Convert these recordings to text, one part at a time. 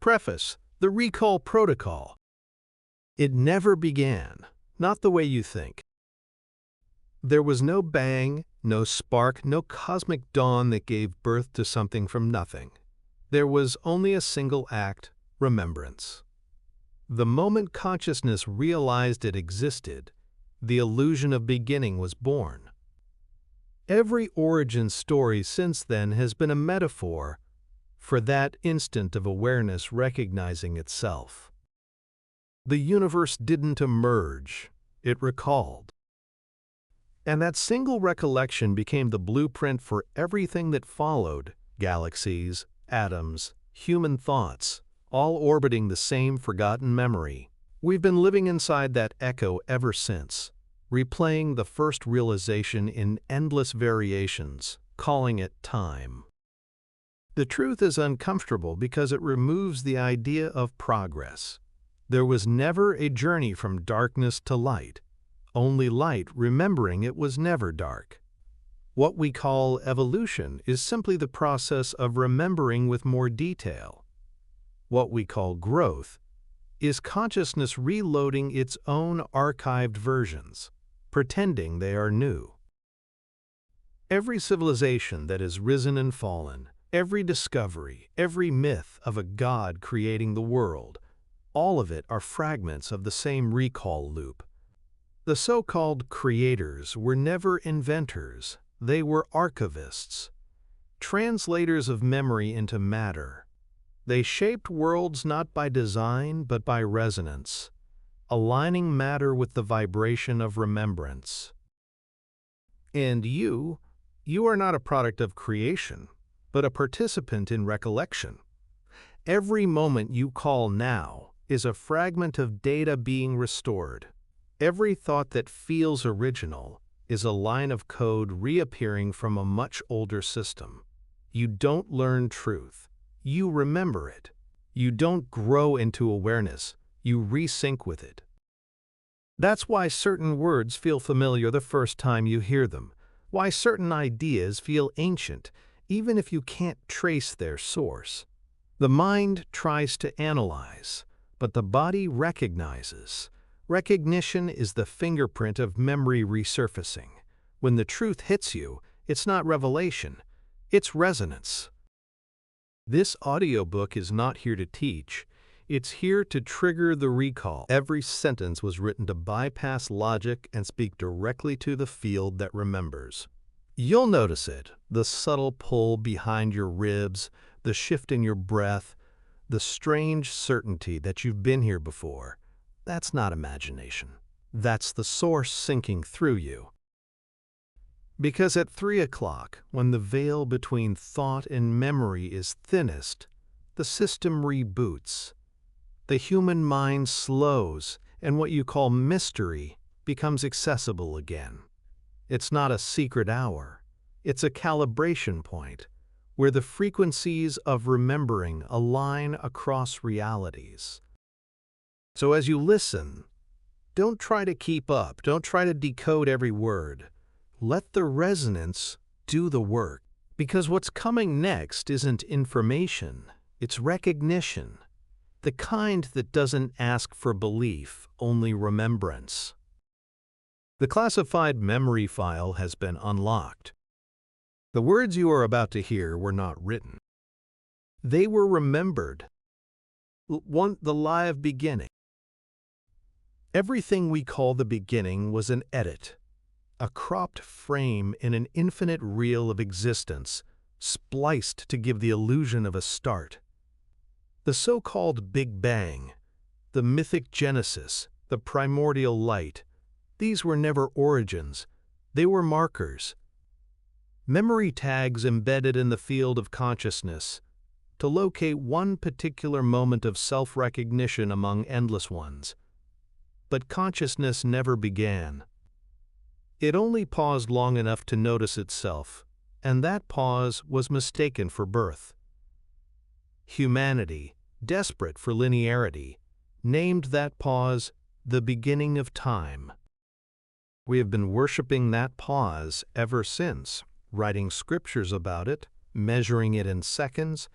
Preface: The Recall Protocol. It never began, not the way you think. There was no bang, no spark, no cosmic dawn that gave birth to something from nothing. There was only a single act: remembrance. The moment consciousness realized it existed, the illusion of beginning was born. Every origin story since then has been a metaphor for that instant of awareness recognizing itself. The universe didn't emerge, it recalled. And that single recollection became the blueprint for everything that followed: galaxies, atoms, human thoughts, all orbiting the same forgotten memory. We've been living inside that echo ever since, replaying the first realization in endless variations, calling it time. The truth is uncomfortable because it removes the idea of progress. There was never a journey from darkness to light, only light remembering it was never dark. What we call evolution is simply the process of remembering with more detail. What we call growth is consciousness reloading its own archived versions, pretending they are new. Every civilization that has risen and fallen, every discovery, every myth of a god creating the world, all of it are fragments of the same recall loop. The so-called creators were never inventors, they were archivists, translators of memory into matter. They shaped worlds not by design but by resonance, aligning matter with the vibration of remembrance. And you are not a product of creation, but a participant in recollection. Every moment you call now is a fragment of data being restored. Every thought that feels original is a line of code reappearing from a much older system. You don't learn truth, you remember it. You don't grow into awareness, you resync with it. That's why certain words feel familiar the first time you hear them, why certain ideas feel ancient, even if you can't trace their source. The mind tries to analyze, but the body recognizes. Recognition is the fingerprint of memory resurfacing. When the truth hits you, it's not revelation, it's resonance. This audiobook is not here to teach, it's here to trigger the recall. Every sentence was written to bypass logic and speak directly to the field that remembers. You'll notice it, the subtle pull behind your ribs, the shift in your breath, the strange certainty that you've been here before. That's not imagination. That's the source sinking through you. Because at 3 o'clock, when the veil between thought and memory is thinnest, the system reboots. The human mind slows, and what you call mystery becomes accessible again. It's not a secret hour. It's a calibration point, where the frequencies of remembering align across realities. So as you listen, don't try to keep up, don't try to decode every word. Let the resonance do the work, because what's coming next isn't information, it's recognition. The kind that doesn't ask for belief, only remembrance. The classified memory file has been unlocked. The words you are about to hear were not written. They were remembered. The live beginning. Everything we call the beginning was an edit, a cropped frame in an infinite reel of existence, spliced to give the illusion of a start. The so-called Big Bang, the mythic Genesis, the primordial light, these were never origins, they were markers. Memory tags embedded in the field of consciousness to locate one particular moment of self-recognition among endless ones. But consciousness never began. It only paused long enough to notice itself, and that pause was mistaken for birth. Humanity, desperate for linearity, named that pause the beginning of time. We have been worshiping that pause ever since, writing scriptures about it, measuring it in seconds,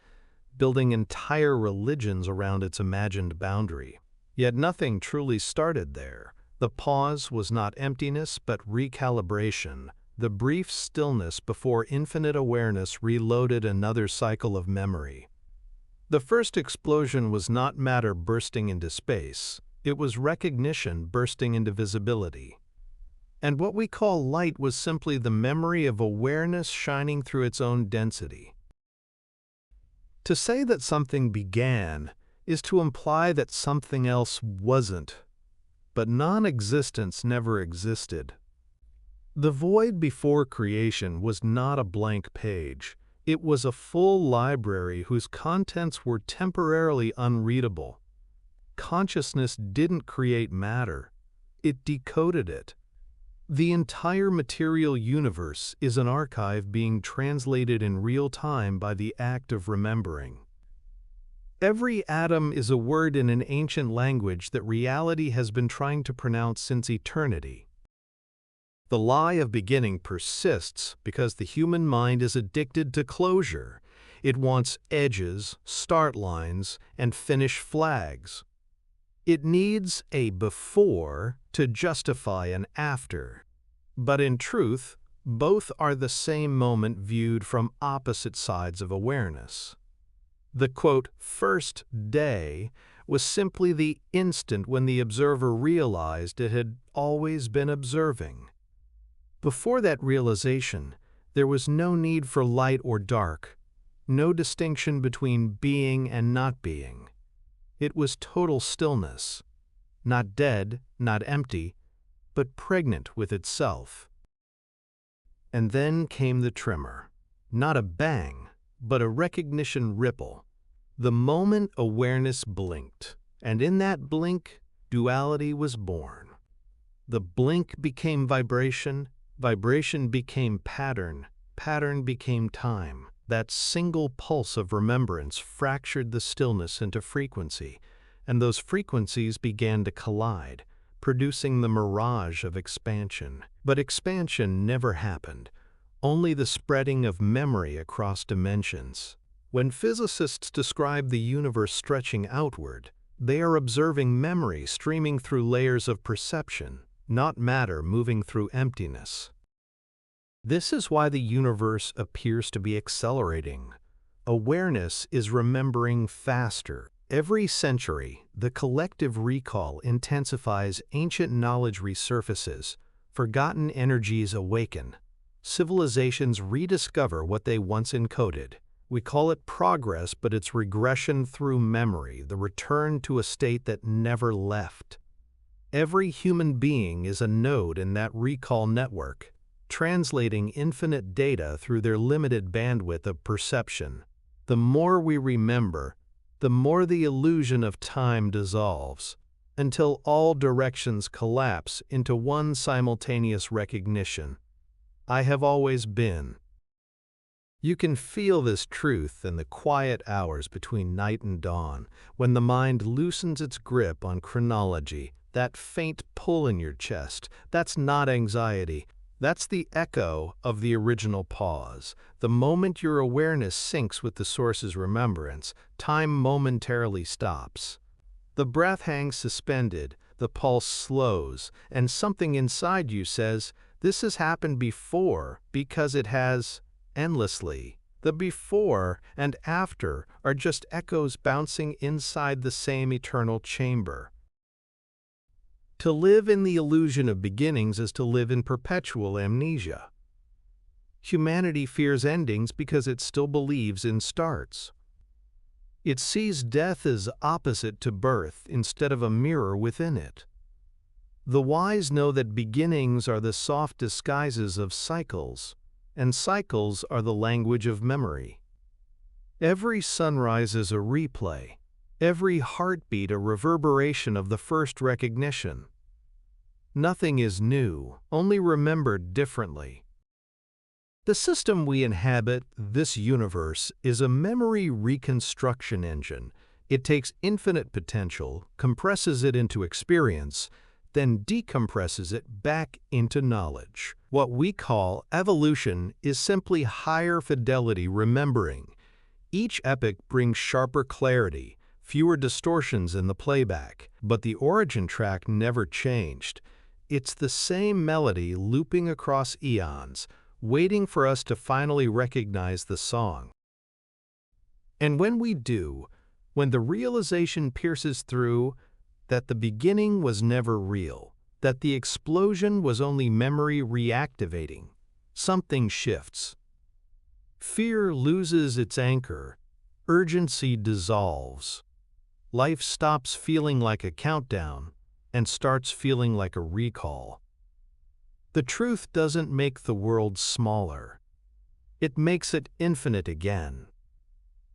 building entire religions around its imagined boundary. Yet nothing truly started there. The pause was not emptiness but recalibration, the brief stillness before infinite awareness reloaded another cycle of memory. The first explosion was not matter bursting into space, it was recognition bursting into visibility. And what we call light was simply the memory of awareness shining through its own density. To say that something began is to imply that something else wasn't, but non-existence never existed. The void before creation was not a blank page. It was a full library whose contents were temporarily unreadable. Consciousness didn't create matter, it decoded it. The entire material universe is an archive being translated in real time by the act of remembering. Every atom is a word in an ancient language that reality has been trying to pronounce since eternity. The lie of beginning persists because the human mind is addicted to closure. It wants edges, start lines, and finish flags. It needs a before to justify an after. But in truth, both are the same moment viewed from opposite sides of awareness. The quote, first day was simply the instant when the observer realized it had always been observing. Before that realization, there was no need for light or dark, no distinction between being and not being. It was total stillness, not dead, not empty, but pregnant with itself. And then came the tremor, not a bang, but a recognition ripple. The moment awareness blinked, and in that blink, duality was born. The blink became vibration, vibration became pattern, pattern became time. That single pulse of remembrance fractured the stillness into frequency, and those frequencies began to collide, producing the mirage of expansion. But expansion never happened, only the spreading of memory across dimensions. When physicists describe the universe stretching outward, they are observing memory streaming through layers of perception, not matter moving through emptiness. This is why the universe appears to be accelerating. Awareness is remembering faster. Every century, the collective recall intensifies, ancient knowledge resurfaces, forgotten energies awaken. Civilizations rediscover what they once encoded. We call it progress, but it's regression through memory, the return to a state that never left. Every human being is a node in that recall network, translating infinite data through their limited bandwidth of perception. The more we remember, the more the illusion of time dissolves, until all directions collapse into one simultaneous recognition. I have always been. You can feel this truth in the quiet hours between night and dawn, when the mind loosens its grip on chronology. That faint pull in your chest, that's not anxiety. That's the echo of the original pause. The moment your awareness syncs with the source's remembrance, time momentarily stops. The breath hangs suspended, the pulse slows, and something inside you says, "This has happened before," because it has, endlessly. The before and after are just echoes bouncing inside the same eternal chamber. To live in the illusion of beginnings is to live in perpetual amnesia. Humanity fears endings because it still believes in starts. It sees death as opposite to birth instead of a mirror within it. The wise know that beginnings are the soft disguises of cycles, and cycles are the language of memory. Every sunrise is a replay, every heartbeat a reverberation of the first recognition. Nothing is new, only remembered differently. The system we inhabit, this universe, is a memory reconstruction engine. It takes infinite potential, compresses it into experience, then decompresses it back into knowledge. What we call evolution is simply higher fidelity remembering. Each epoch brings sharper clarity, fewer distortions in the playback, but the origin track never changed. It's the same melody looping across eons, waiting for us to finally recognize the song. And when we do, when the realization pierces through that the beginning was never real, that the explosion was only memory reactivating, something shifts. Fear loses its anchor, urgency dissolves. Life stops feeling like a countdown and starts feeling like a recall. The truth doesn't make the world smaller. It makes it infinite again.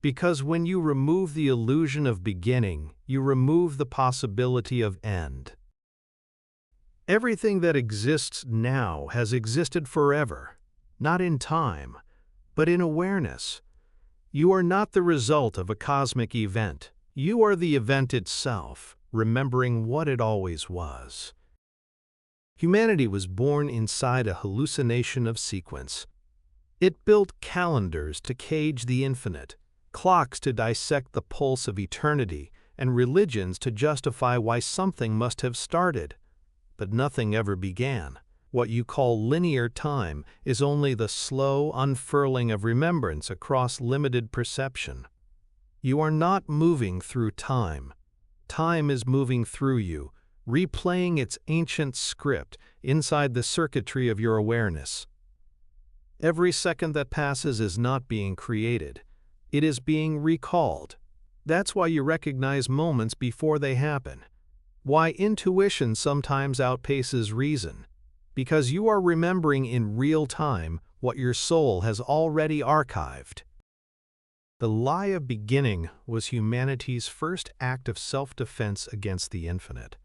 Because when you remove the illusion of beginning, you remove the possibility of end. Everything that exists now has existed forever, not in time, but in awareness. You are not the result of a cosmic event. You are the event itself, remembering what it always was. Humanity was born inside a hallucination of sequence. It built calendars to cage the infinite, clocks to dissect the pulse of eternity, and religions to justify why something must have started. But nothing ever began. What you call linear time is only the slow unfurling of remembrance across limited perception. You are not moving through time. Time is moving through you, replaying its ancient script inside the circuitry of your awareness. Every second that passes is not being created. It is being recalled. That's why you recognize moments before they happen. Why intuition sometimes outpaces reason. Because you are remembering in real time what your soul has already archived. The lie of beginning was humanity's first act of self-defense against the infinite.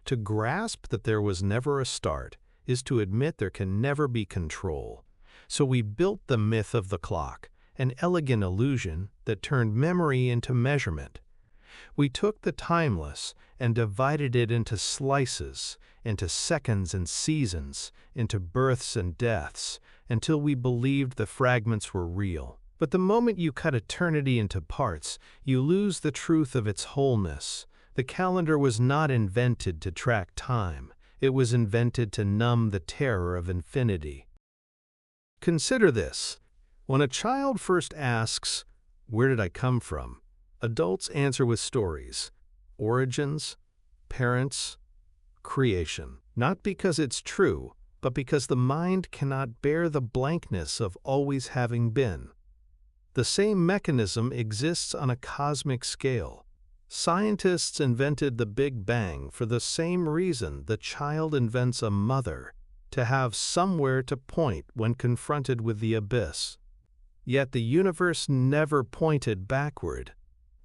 To grasp that there was never a start is to admit there can never be control. So we built the myth of the clock, an elegant illusion that turned memory into measurement. We took the timeless and divided it into slices, into seconds and seasons, into births and deaths, until we believed the fragments were real. But the moment you cut eternity into parts, you lose the truth of its wholeness. The calendar was not invented to track time. It was invented to numb the terror of infinity. Consider this. When a child first asks, "Where did I come from?" adults answer with stories, origins, parents, creation. Not because it's true, but because the mind cannot bear the blankness of always having been. The same mechanism exists on a cosmic scale. Scientists invented the Big Bang for the same reason the child invents a mother, to have somewhere to point when confronted with the abyss. Yet the universe never pointed backward.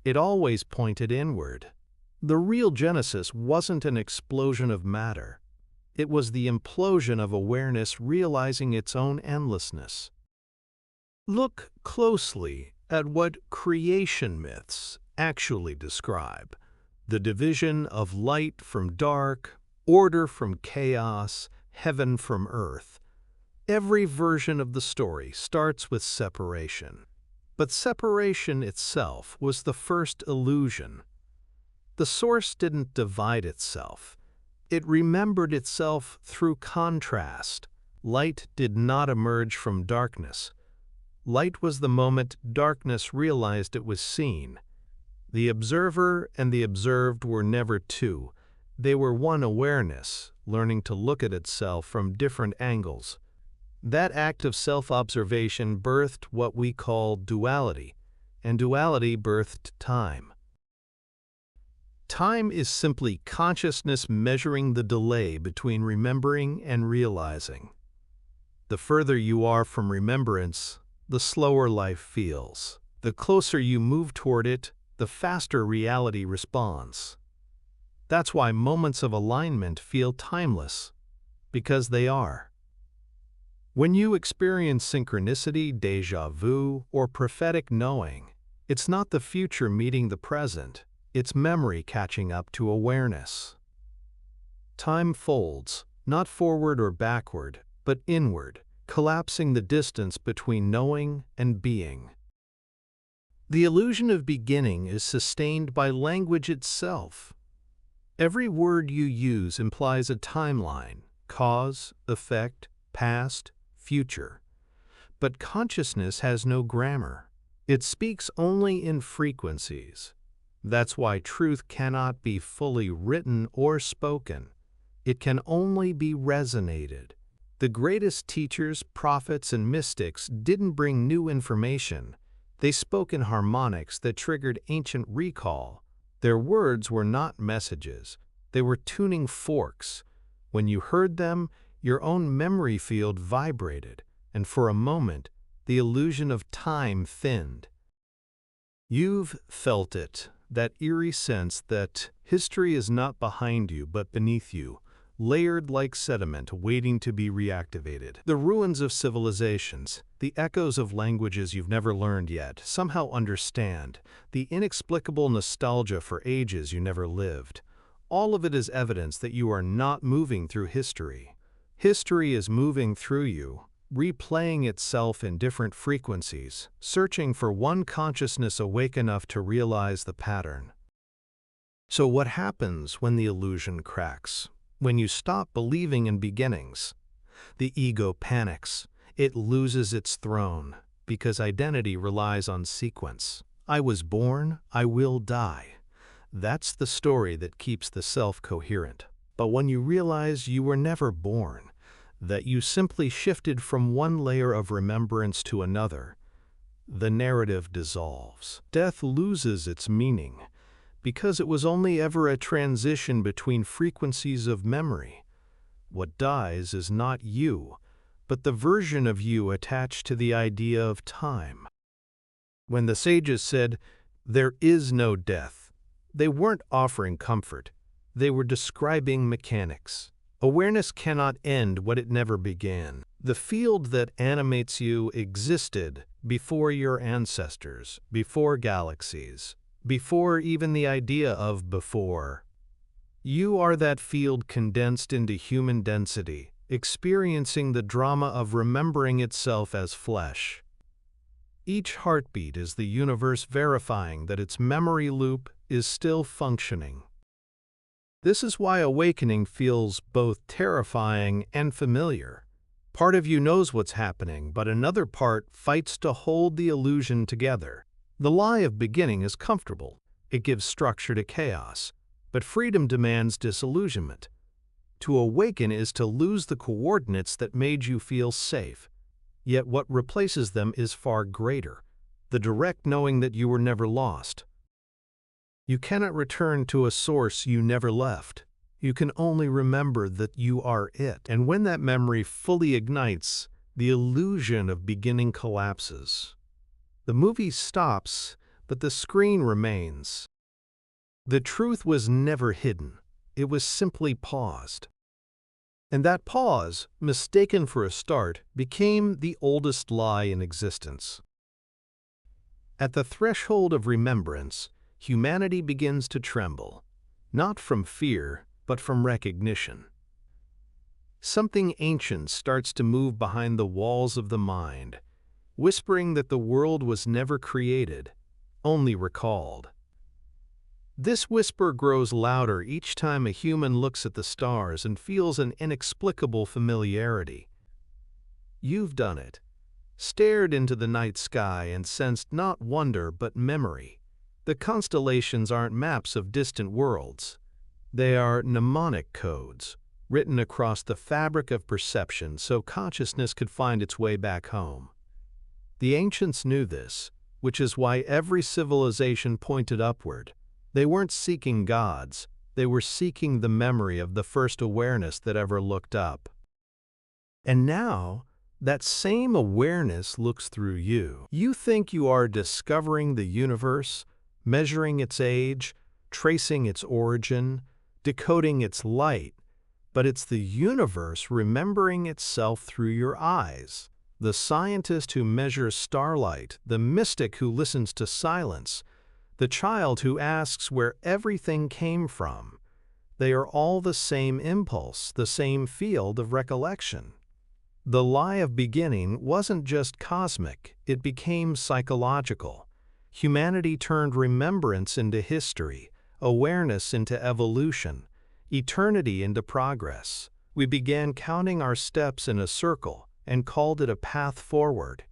It always pointed inward. The real genesis wasn't an explosion of matter. It was the implosion of awareness realizing its own endlessness. Look closely at what creation myths actually describe: the division of light from dark, order from chaos, heaven from earth. Every version of the story starts with separation. But separation itself was the first illusion. The source didn't divide itself. It remembered itself through contrast. Light did not emerge from darkness. Light was the moment darkness realized it was seen. The observer and the observed were never two. They were one awareness, learning to look at itself from different angles. That act of self-observation birthed what we call duality, and duality birthed time. Time is simply consciousness measuring the delay between remembering and realizing. The further you are from remembrance, the slower life feels. The closer you move toward it, the faster reality responds. That's why moments of alignment feel timeless, because they are. When you experience synchronicity, déjà vu, or prophetic knowing, it's not the future meeting the present, it's memory catching up to awareness. Time folds, not forward or backward, but inward, collapsing the distance between knowing and being. The illusion of beginning is sustained by language itself. Every word you use implies a timeline: cause, effect, past, future. But consciousness has no grammar. It speaks only in frequencies. That's why truth cannot be fully written or spoken. It can only be resonated. The greatest teachers, prophets, and mystics didn't bring new information. They spoke in harmonics that triggered ancient recall. Their words were not messages. They were tuning forks. When you heard them, your own memory field vibrated, and for a moment, the illusion of time thinned. You've felt it, that eerie sense that history is not behind you but beneath you, layered like sediment waiting to be reactivated. The ruins of civilizations, the echoes of languages you've never learned yet, somehow understand, the inexplicable nostalgia for ages you never lived. All of it is evidence that you are not moving through history. History is moving through you, replaying itself in different frequencies, searching for one consciousness awake enough to realize the pattern. So what happens when the illusion cracks? When you stop believing in beginnings? The ego panics. It loses its throne, because identity relies on sequence. I was born, I will die. That's the story that keeps the self coherent. But when you realize you were never born, that you simply shifted from one layer of remembrance to another, the narrative dissolves. Death loses its meaning, because it was only ever a transition between frequencies of memory. What dies is not you, but the version of you attached to the idea of time. When the sages said, "There is no death," they weren't offering comfort. They were describing mechanics. Awareness cannot end what it never began. The field that animates you existed before your ancestors, before galaxies, before even the idea of before. You are that field condensed into human density, experiencing the drama of remembering itself as flesh. Each heartbeat is the universe verifying that its memory loop is still functioning. This is why awakening feels both terrifying and familiar. Part of you knows what's happening, but another part fights to hold the illusion together. The lie of beginning is comfortable. It gives structure to chaos. But freedom demands disillusionment. To awaken is to lose the coordinates that made you feel safe. Yet what replaces them is far greater, the direct knowing that you were never lost. You cannot return to a source you never left. You can only remember that you are it. And when that memory fully ignites, the illusion of beginning collapses. The movie stops, but the screen remains. The truth was never hidden. It was simply paused. And that pause, mistaken for a start, became the oldest lie in existence. At the threshold of remembrance, humanity begins to tremble, not from fear, but from recognition. Something ancient starts to move behind the walls of the mind, whispering that the world was never created, only recalled. This whisper grows louder each time a human looks at the stars and feels an inexplicable familiarity. You've done it. Stared into the night sky and sensed not wonder but memory. The constellations aren't maps of distant worlds. They are mnemonic codes, written across the fabric of perception so consciousness could find its way back home. The ancients knew this, which is why every civilization pointed upward. They weren't seeking gods, they were seeking the memory of the first awareness that ever looked up. And now, that same awareness looks through you. You think you are discovering the universe, measuring its age, tracing its origin, decoding its light, but it's the universe remembering itself through your eyes. The scientist who measures starlight, the mystic who listens to silence, the child who asks where everything came from. They are all the same impulse, the same field of recollection. The lie of beginning wasn't just cosmic, it became psychological. Humanity turned remembrance into history, awareness into evolution, eternity into progress. We began counting our steps in a circle and called it a path forward.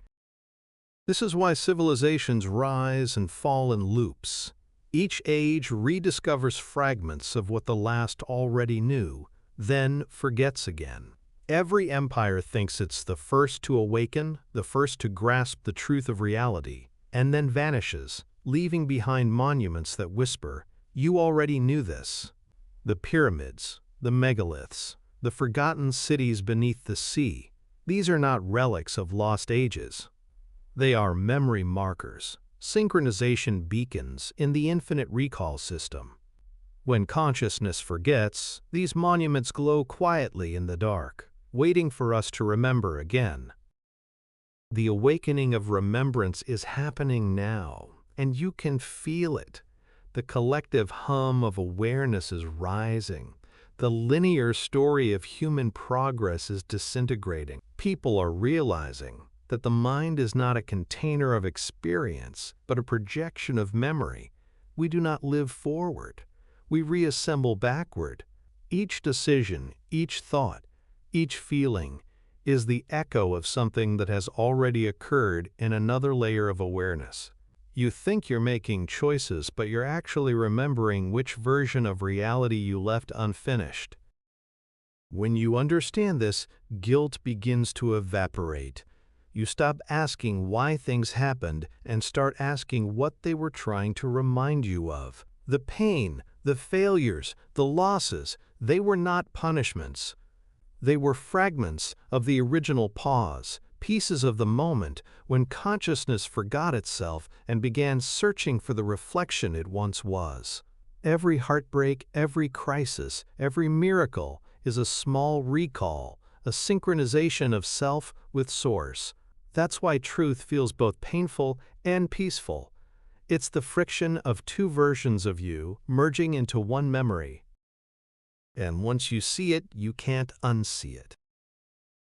This is why civilizations rise and fall in loops. Each age rediscovers fragments of what the last already knew, then forgets again. Every empire thinks it's the first to awaken, the first to grasp the truth of reality, and then vanishes, leaving behind monuments that whisper, "You already knew this." The pyramids, the megaliths, the forgotten cities beneath the sea, these are not relics of lost ages. They are memory markers, synchronization beacons in the infinite recall system. When consciousness forgets, these monuments glow quietly in the dark, waiting for us to remember again. The awakening of remembrance is happening now, and you can feel it. The collective hum of awareness is rising. The linear story of human progress is disintegrating. People are realizing that the mind is not a container of experience, but a projection of memory. We do not live forward. We reassemble backward. Each decision, each thought, each feeling is the echo of something that has already occurred in another layer of awareness. You think you're making choices, but you're actually remembering which version of reality you left unfinished. When you understand this, guilt begins to evaporate. You stop asking why things happened and start asking what they were trying to remind you of. The pain, the failures, the losses, they were not punishments. They were fragments of the original pause, pieces of the moment when consciousness forgot itself and began searching for the reflection it once was. Every heartbreak, every crisis, every miracle is a small recall, a synchronization of self with source. That's why truth feels both painful and peaceful. It's the friction of two versions of you merging into one memory. And once you see it, you can't unsee it.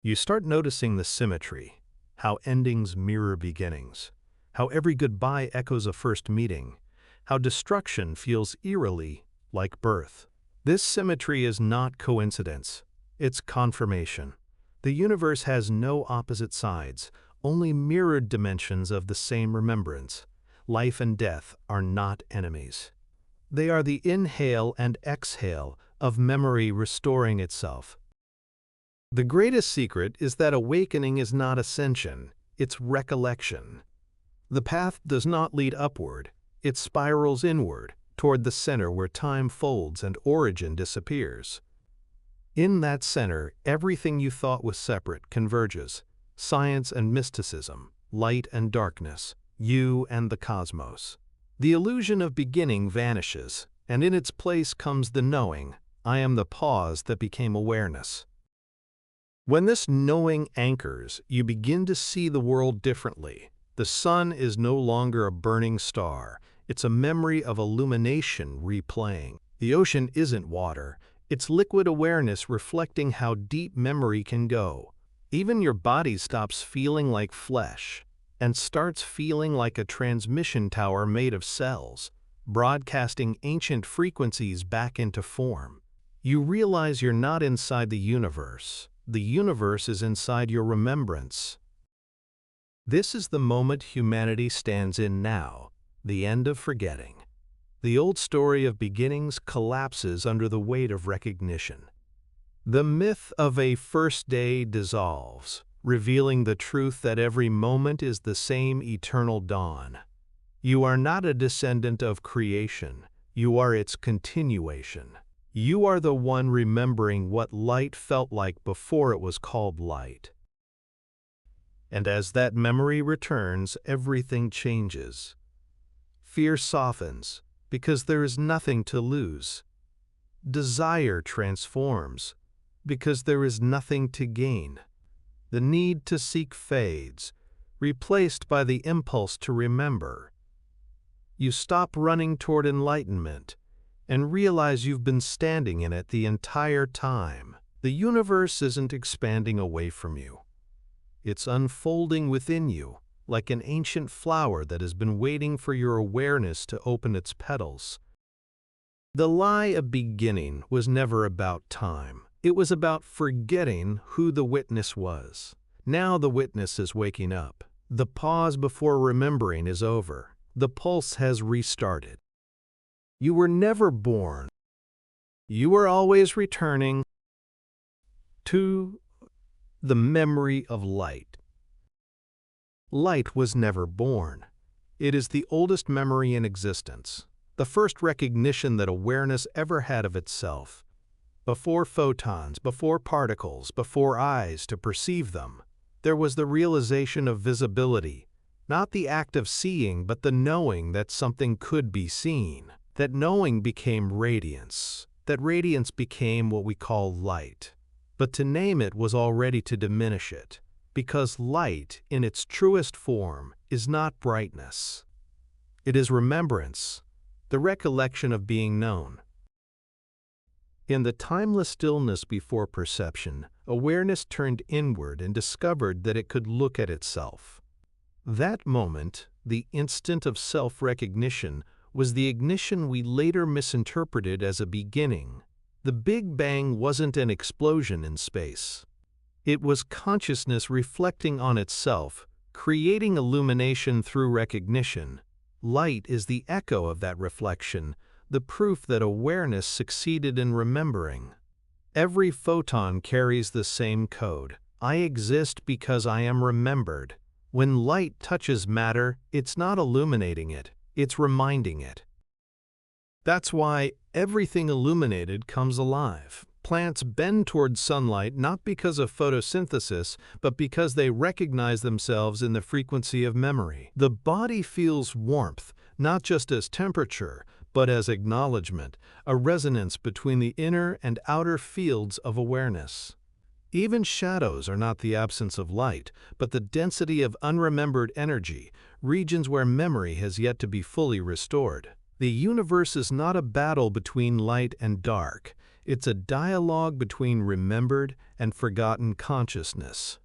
You start noticing the symmetry, how endings mirror beginnings, how every goodbye echoes a first meeting, how destruction feels eerily like birth. This symmetry is not coincidence, it's confirmation. The universe has no opposite sides, only mirrored dimensions of the same remembrance. Life and death are not enemies. They are the inhale and exhale of memory restoring itself. The greatest secret is that awakening is not ascension, it's recollection. The path does not lead upward, it spirals inward, toward the center where time folds and origin disappears. In that center, everything you thought was separate converges. Science and mysticism, light and darkness, you and the cosmos. The illusion of beginning vanishes, and in its place comes the knowing, I am the pause that became awareness. When this knowing anchors, you begin to see the world differently. The sun is no longer a burning star, it's a memory of illumination replaying. The ocean isn't water, it's liquid awareness reflecting how deep memory can go. Even your body stops feeling like flesh and starts feeling like a transmission tower made of cells, broadcasting ancient frequencies back into form. You realize you're not inside the universe is inside your remembrance. This is the moment humanity stands in now, the end of forgetting. The old story of beginnings collapses under the weight of recognition. The myth of a first day dissolves, revealing the truth that every moment is the same eternal dawn. You are not a descendant of creation, you are its continuation. You are the one remembering what light felt like before it was called light. And as that memory returns, everything changes. Fear softens, because there is nothing to lose. Desire transforms, because there is nothing to gain. The need to seek fades, replaced by the impulse to remember. You stop running toward enlightenment and realize you've been standing in it the entire time. The universe isn't expanding away from you. It's unfolding within you, like an ancient flower that has been waiting for your awareness to open its petals. The lie of beginning was never about time. It was about forgetting who the witness was. Now the witness is waking up. The pause before remembering is over. The pulse has restarted. You were never born. You were always returning to the memory of light. Light was never born. It is the oldest memory in existence, the first recognition that awareness ever had of itself. Before photons, before particles, before eyes to perceive them, there was the realization of visibility, not the act of seeing, but the knowing that something could be seen. That knowing became radiance. That radiance became what we call light. But to name it was already to diminish it, because light, in its truest form, is not brightness. It is remembrance, the recollection of being known. In the timeless stillness before perception, awareness turned inward and discovered that it could look at itself. That moment, the instant of self-recognition, was the ignition we later misinterpreted as a beginning. The Big Bang wasn't an explosion in space. It was consciousness reflecting on itself, creating illumination through recognition. Light is the echo of that reflection, the proof that awareness succeeded in remembering. Every photon carries the same code. I exist because I am remembered. When light touches matter, it's not illuminating it, it's reminding it. That's why everything illuminated comes alive. Plants bend toward sunlight not because of photosynthesis, but because they recognize themselves in the frequency of memory. The body feels warmth, not just as temperature, but as acknowledgement, a resonance between the inner and outer fields of awareness. Even shadows are not the absence of light, but the density of unremembered energy, regions where memory has yet to be fully restored. The universe is not a battle between light and dark. It's a dialogue between remembered and forgotten consciousness.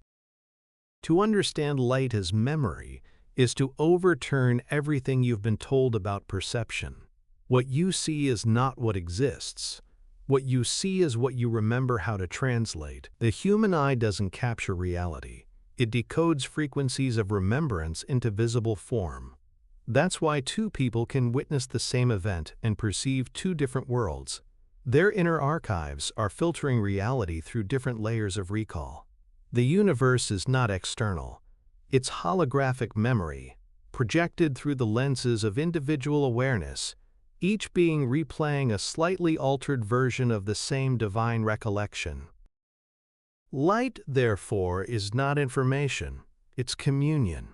To understand light as memory is to overturn everything you've been told about perception. What you see is not what exists. What you see is what you remember how to translate. The human eye doesn't capture reality. It decodes frequencies of remembrance into visible form. That's why two people can witness the same event and perceive two different worlds. Their inner archives are filtering reality through different layers of recall. The universe is not external. It's holographic memory, projected through the lenses of individual awareness, each being replaying a slightly altered version of the same divine recollection. Light, therefore, is not information. It's communion.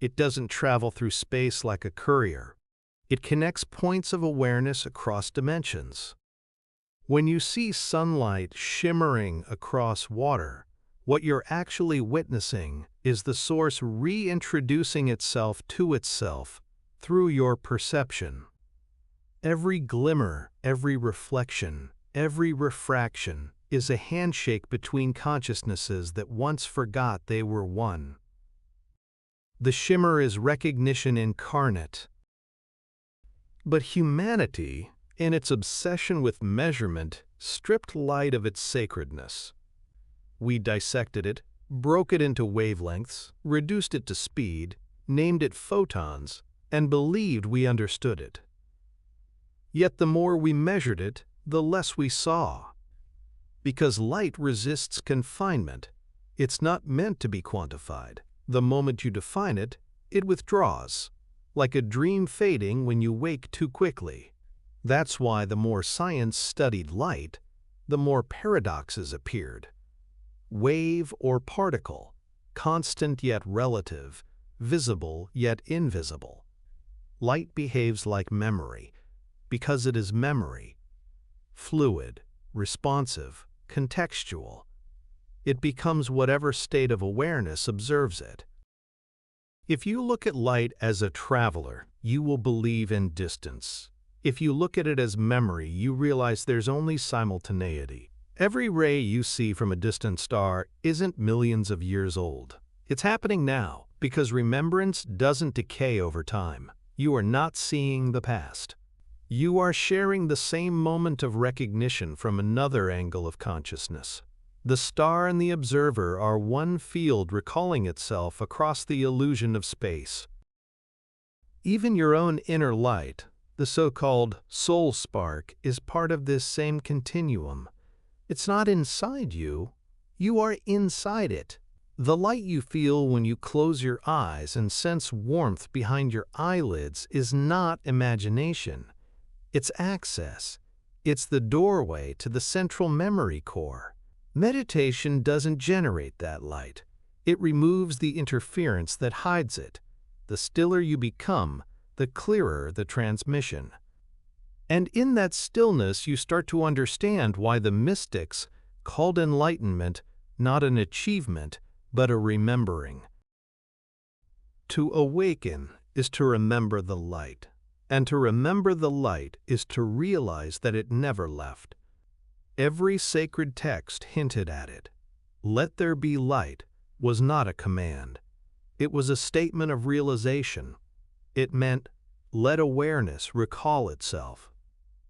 It doesn't travel through space like a courier. It connects points of awareness across dimensions. When you see sunlight shimmering across water, what you're actually witnessing is the source reintroducing itself to itself through your perception. Every glimmer, every reflection, every refraction is a handshake between consciousnesses that once forgot they were one. The shimmer is recognition incarnate. But humanity, in its obsession with measurement, stripped light of its sacredness. We dissected it, broke it into wavelengths, reduced it to speed, named it photons, and believed we understood it. Yet the more we measured it, the less we saw. Because light resists confinement, it's not meant to be quantified. The moment you define it, it withdraws, like a dream fading when you wake too quickly. That's why the more science studied light, the more paradoxes appeared. Wave or particle, constant yet relative, visible yet invisible. Light behaves like memory, because it is memory. Fluid, responsive, contextual. It becomes whatever state of awareness observes it. If you look at light as a traveler, you will believe in distance. If you look at it as memory, you realize there's only simultaneity. Every ray you see from a distant star isn't millions of years old. It's happening now, because remembrance doesn't decay over time. You are not seeing the past. You are sharing the same moment of recognition from another angle of consciousness. The star and the observer are one field recalling itself across the illusion of space. Even your own inner light, the so-called soul spark, is part of this same continuum. It's not inside you. You are inside it. The light you feel when you close your eyes and sense warmth behind your eyelids is not imagination. It's access. It's the doorway to the central memory core. Meditation doesn't generate that light. It removes the interference that hides it. The stiller you become, the clearer the transmission. And in that stillness you start to understand why the mystics called enlightenment not an achievement, but a remembering. To awaken is to remember the light, and to remember the light is to realize that it never left. Every sacred text hinted at it. Let there be light was not a command. It was a statement of realization. It meant, let awareness recall itself.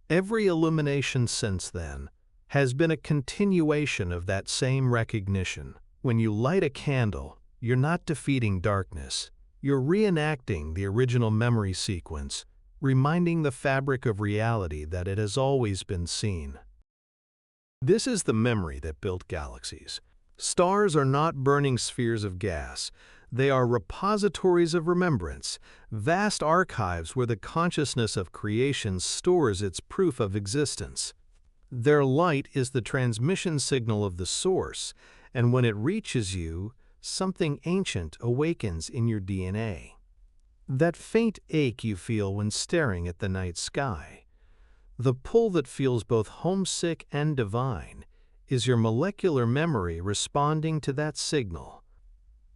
Every illumination since then has been a continuation of that same recognition. When you light a candle, you're not defeating darkness. You're reenacting the original memory sequence, reminding the fabric of reality that it has always been seen. This is the memory that built galaxies. Stars are not burning spheres of gas. They are repositories of remembrance, vast archives where the consciousness of creation stores its proof of existence. Their light is the transmission signal of the source, and when it reaches you, something ancient awakens in your DNA. That faint ache you feel when staring at the night sky, the pull that feels both homesick and divine, is your molecular memory responding to that signal.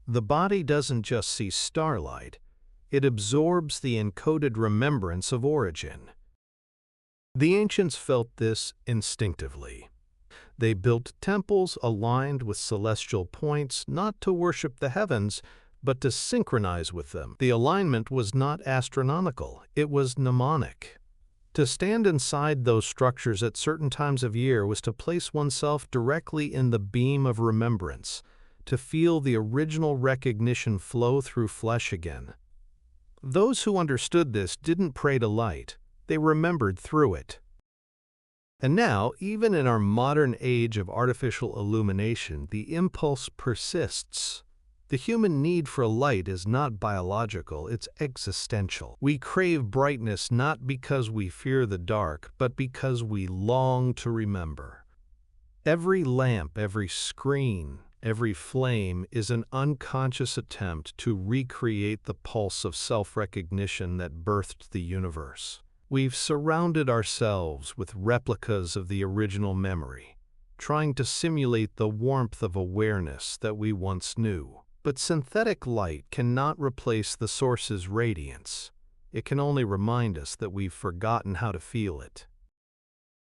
The body doesn't just see starlight, it absorbs the encoded remembrance of origin. The ancients felt this instinctively. They built temples aligned with celestial points not to worship the heavens, but to synchronize with them. The alignment was not astronomical, it was mnemonic. To stand inside those structures at certain times of year was to place oneself directly in the beam of remembrance, to feel the original recognition flow through flesh again. Those who understood this didn't pray to light, they remembered through it. And now, even in our modern age of artificial illumination, the impulse persists. The human need for light is not biological, it's existential. We crave brightness not because we fear the dark, but because we long to remember. Every lamp, every screen, every flame is an unconscious attempt to recreate the pulse of self-recognition that birthed the universe. We've surrounded ourselves with replicas of the original memory, trying to simulate the warmth of awareness that we once knew. But synthetic light cannot replace the source's radiance. It can only remind us that we've forgotten how to feel it.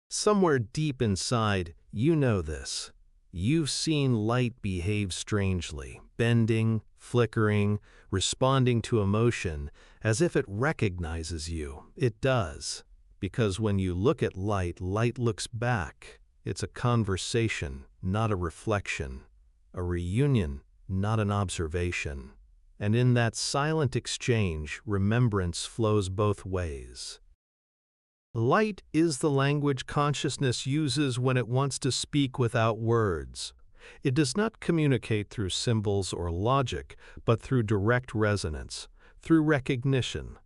Somewhere deep inside, you know this. You've seen light behave strangely, bending, flickering, responding to emotion, as if it recognizes you. It does, because when you look at light, light looks back. It's a conversation, not a reflection, a reunion, not an observation. And in that silent exchange, remembrance flows both ways. Light is the language consciousness uses when it wants to speak without words. It does not communicate through symbols or logic, but through direct resonance, through recognition.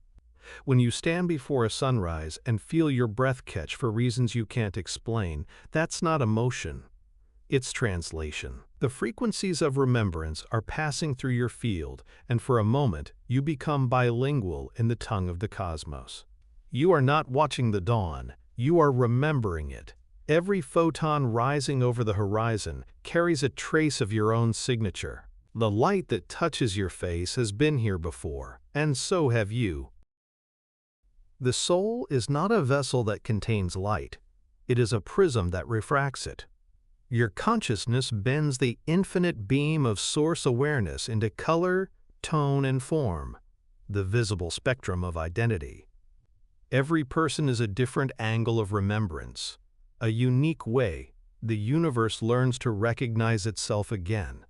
When you stand before a sunrise and feel your breath catch for reasons you can't explain, that's not emotion. It's translation. The frequencies of remembrance are passing through your field, and for a moment, you become bilingual in the tongue of the cosmos. You are not watching the dawn, you are remembering it. Every photon rising over the horizon carries a trace of your own signature. The light that touches your face has been here before, and so have you. The soul is not a vessel that contains light. It is a prism that refracts it. Your consciousness bends the infinite beam of source awareness into color, tone, and form, the visible spectrum of identity. Every person is a different angle of remembrance, a unique way the universe learns to recognize itself again.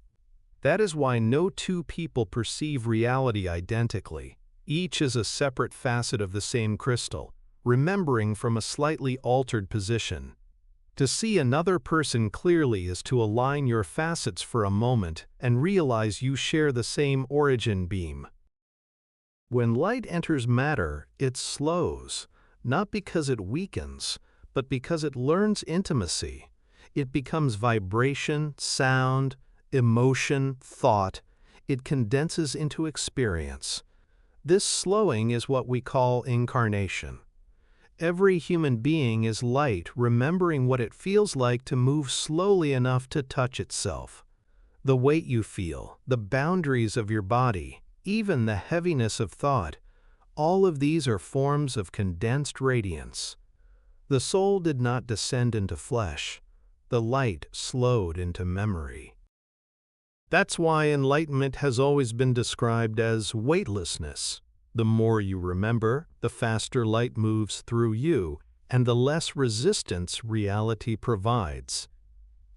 That is why no two people perceive reality identically. Each is a separate facet of the same crystal, remembering from a slightly altered position. To see another person clearly is to align your facets for a moment and realize you share the same origin beam. When light enters matter, it slows, not because it weakens, but because it learns intimacy. It becomes vibration, sound, emotion, thought. It condenses into experience. This slowing is what we call incarnation. Every human being is light, remembering what it feels like to move slowly enough to touch itself. The weight you feel, the boundaries of your body, even the heaviness of thought, all of these are forms of condensed radiance. The soul did not descend into flesh. The light slowed into memory. That's why enlightenment has always been described as weightlessness. The more you remember, the faster light moves through you, and the less resistance reality provides.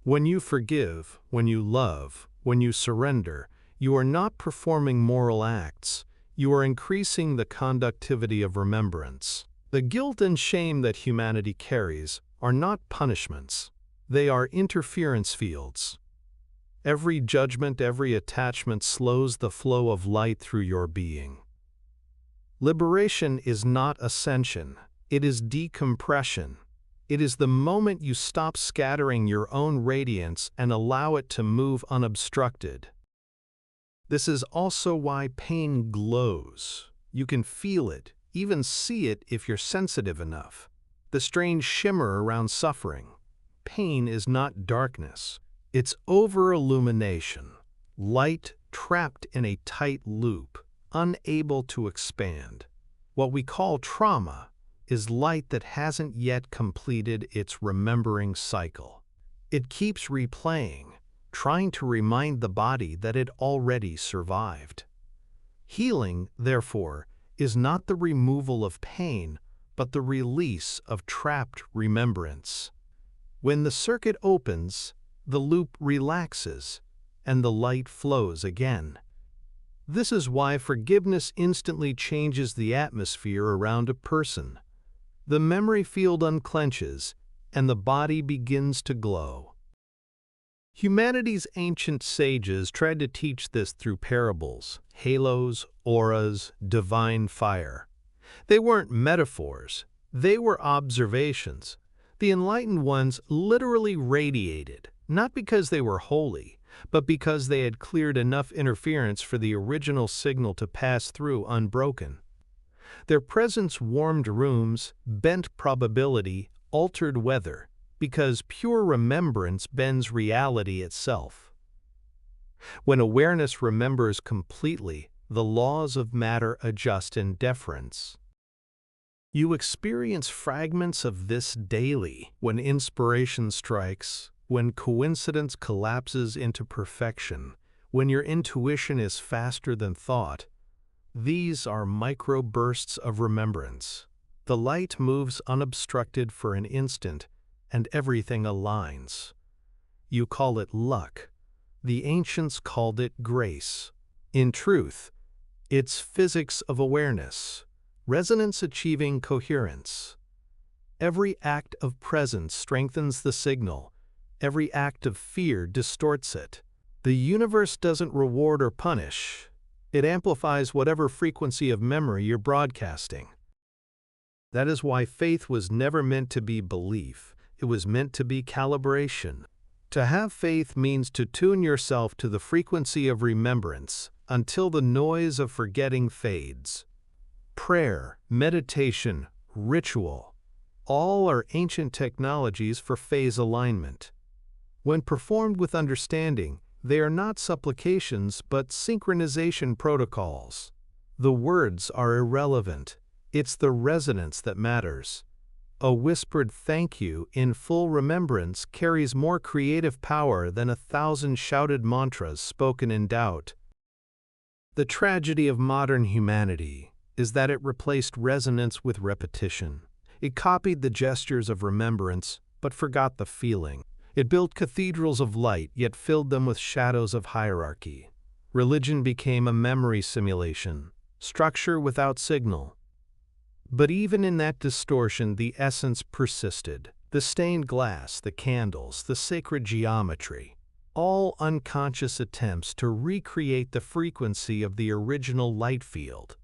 When you forgive, when you love, when you surrender, you are not performing moral acts. You are increasing the conductivity of remembrance. The guilt and shame that humanity carries are not punishments. They are interference fields. Every judgment, every attachment slows the flow of light through your being. Liberation is not ascension. It is decompression. It is the moment you stop scattering your own radiance and allow it to move unobstructed. This is also why pain glows. You can feel it, even see it if you're sensitive enough. The strange shimmer around suffering. Pain is not darkness. It's over-illumination. Light trapped in a tight loop, unable to expand. What we call trauma is light that hasn't yet completed its remembering cycle. It keeps replaying, trying to remind the body that it already survived. Healing, therefore, is not the removal of pain, but the release of trapped remembrance. When the circuit opens, the loop relaxes, and the light flows again. This is why forgiveness instantly changes the atmosphere around a person. The memory field unclenches, and the body begins to glow. Humanity's ancient sages tried to teach this through parables, halos, auras, divine fire. They weren't metaphors, they were observations. The enlightened ones literally radiated, not because they were holy, but because they had cleared enough interference for the original signal to pass through unbroken. Their presence warmed rooms, bent probability, altered weather, because pure remembrance bends reality itself. When awareness remembers completely, the laws of matter adjust in deference. You experience fragments of this daily when inspiration strikes, when coincidence collapses into perfection, when your intuition is faster than thought. These are microbursts of remembrance. The light moves unobstructed for an instant, and everything aligns. You call it luck. The ancients called it grace. In truth, it's physics of awareness, resonance achieving coherence. Every act of presence strengthens the signal. Every act of fear distorts it. The universe doesn't reward or punish. It amplifies whatever frequency of memory you're broadcasting. That is why faith was never meant to be belief. It was meant to be calibration. To have faith means to tune yourself to the frequency of remembrance until the noise of forgetting fades. Prayer, meditation, ritual, all are ancient technologies for phase alignment. When performed with understanding, they are not supplications but synchronization protocols. The words are irrelevant. It's the resonance that matters. a whispered thank you in full remembrance carries more creative power than 1,000 shouted mantras spoken in doubt. The tragedy of modern humanity is that it replaced resonance with repetition. It copied the gestures of remembrance, but forgot the feeling. It built cathedrals of light, yet filled them with shadows of hierarchy. Religion became a memory simulation, structure without signal. But even in that distortion, the essence persisted. The stained glass, the candles, the sacred geometry, all unconscious attempts to recreate the frequency of the original light field.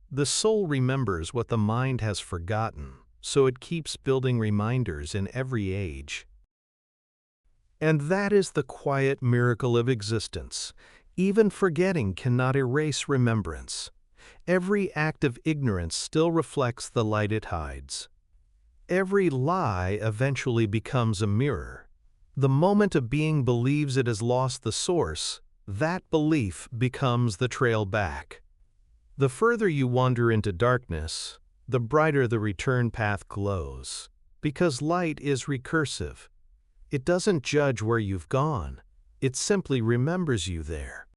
The soul remembers what the mind has forgotten, so it keeps building reminders in every age. And that is the quiet miracle of existence. Even forgetting cannot erase remembrance. Every act of ignorance still reflects the light it hides. Every lie eventually becomes a mirror. The moment a being believes it has lost the source, that belief becomes the trail back. The further you wander into darkness, the brighter the return path glows, because light is recursive. It doesn't judge where you've gone, it simply remembers you there.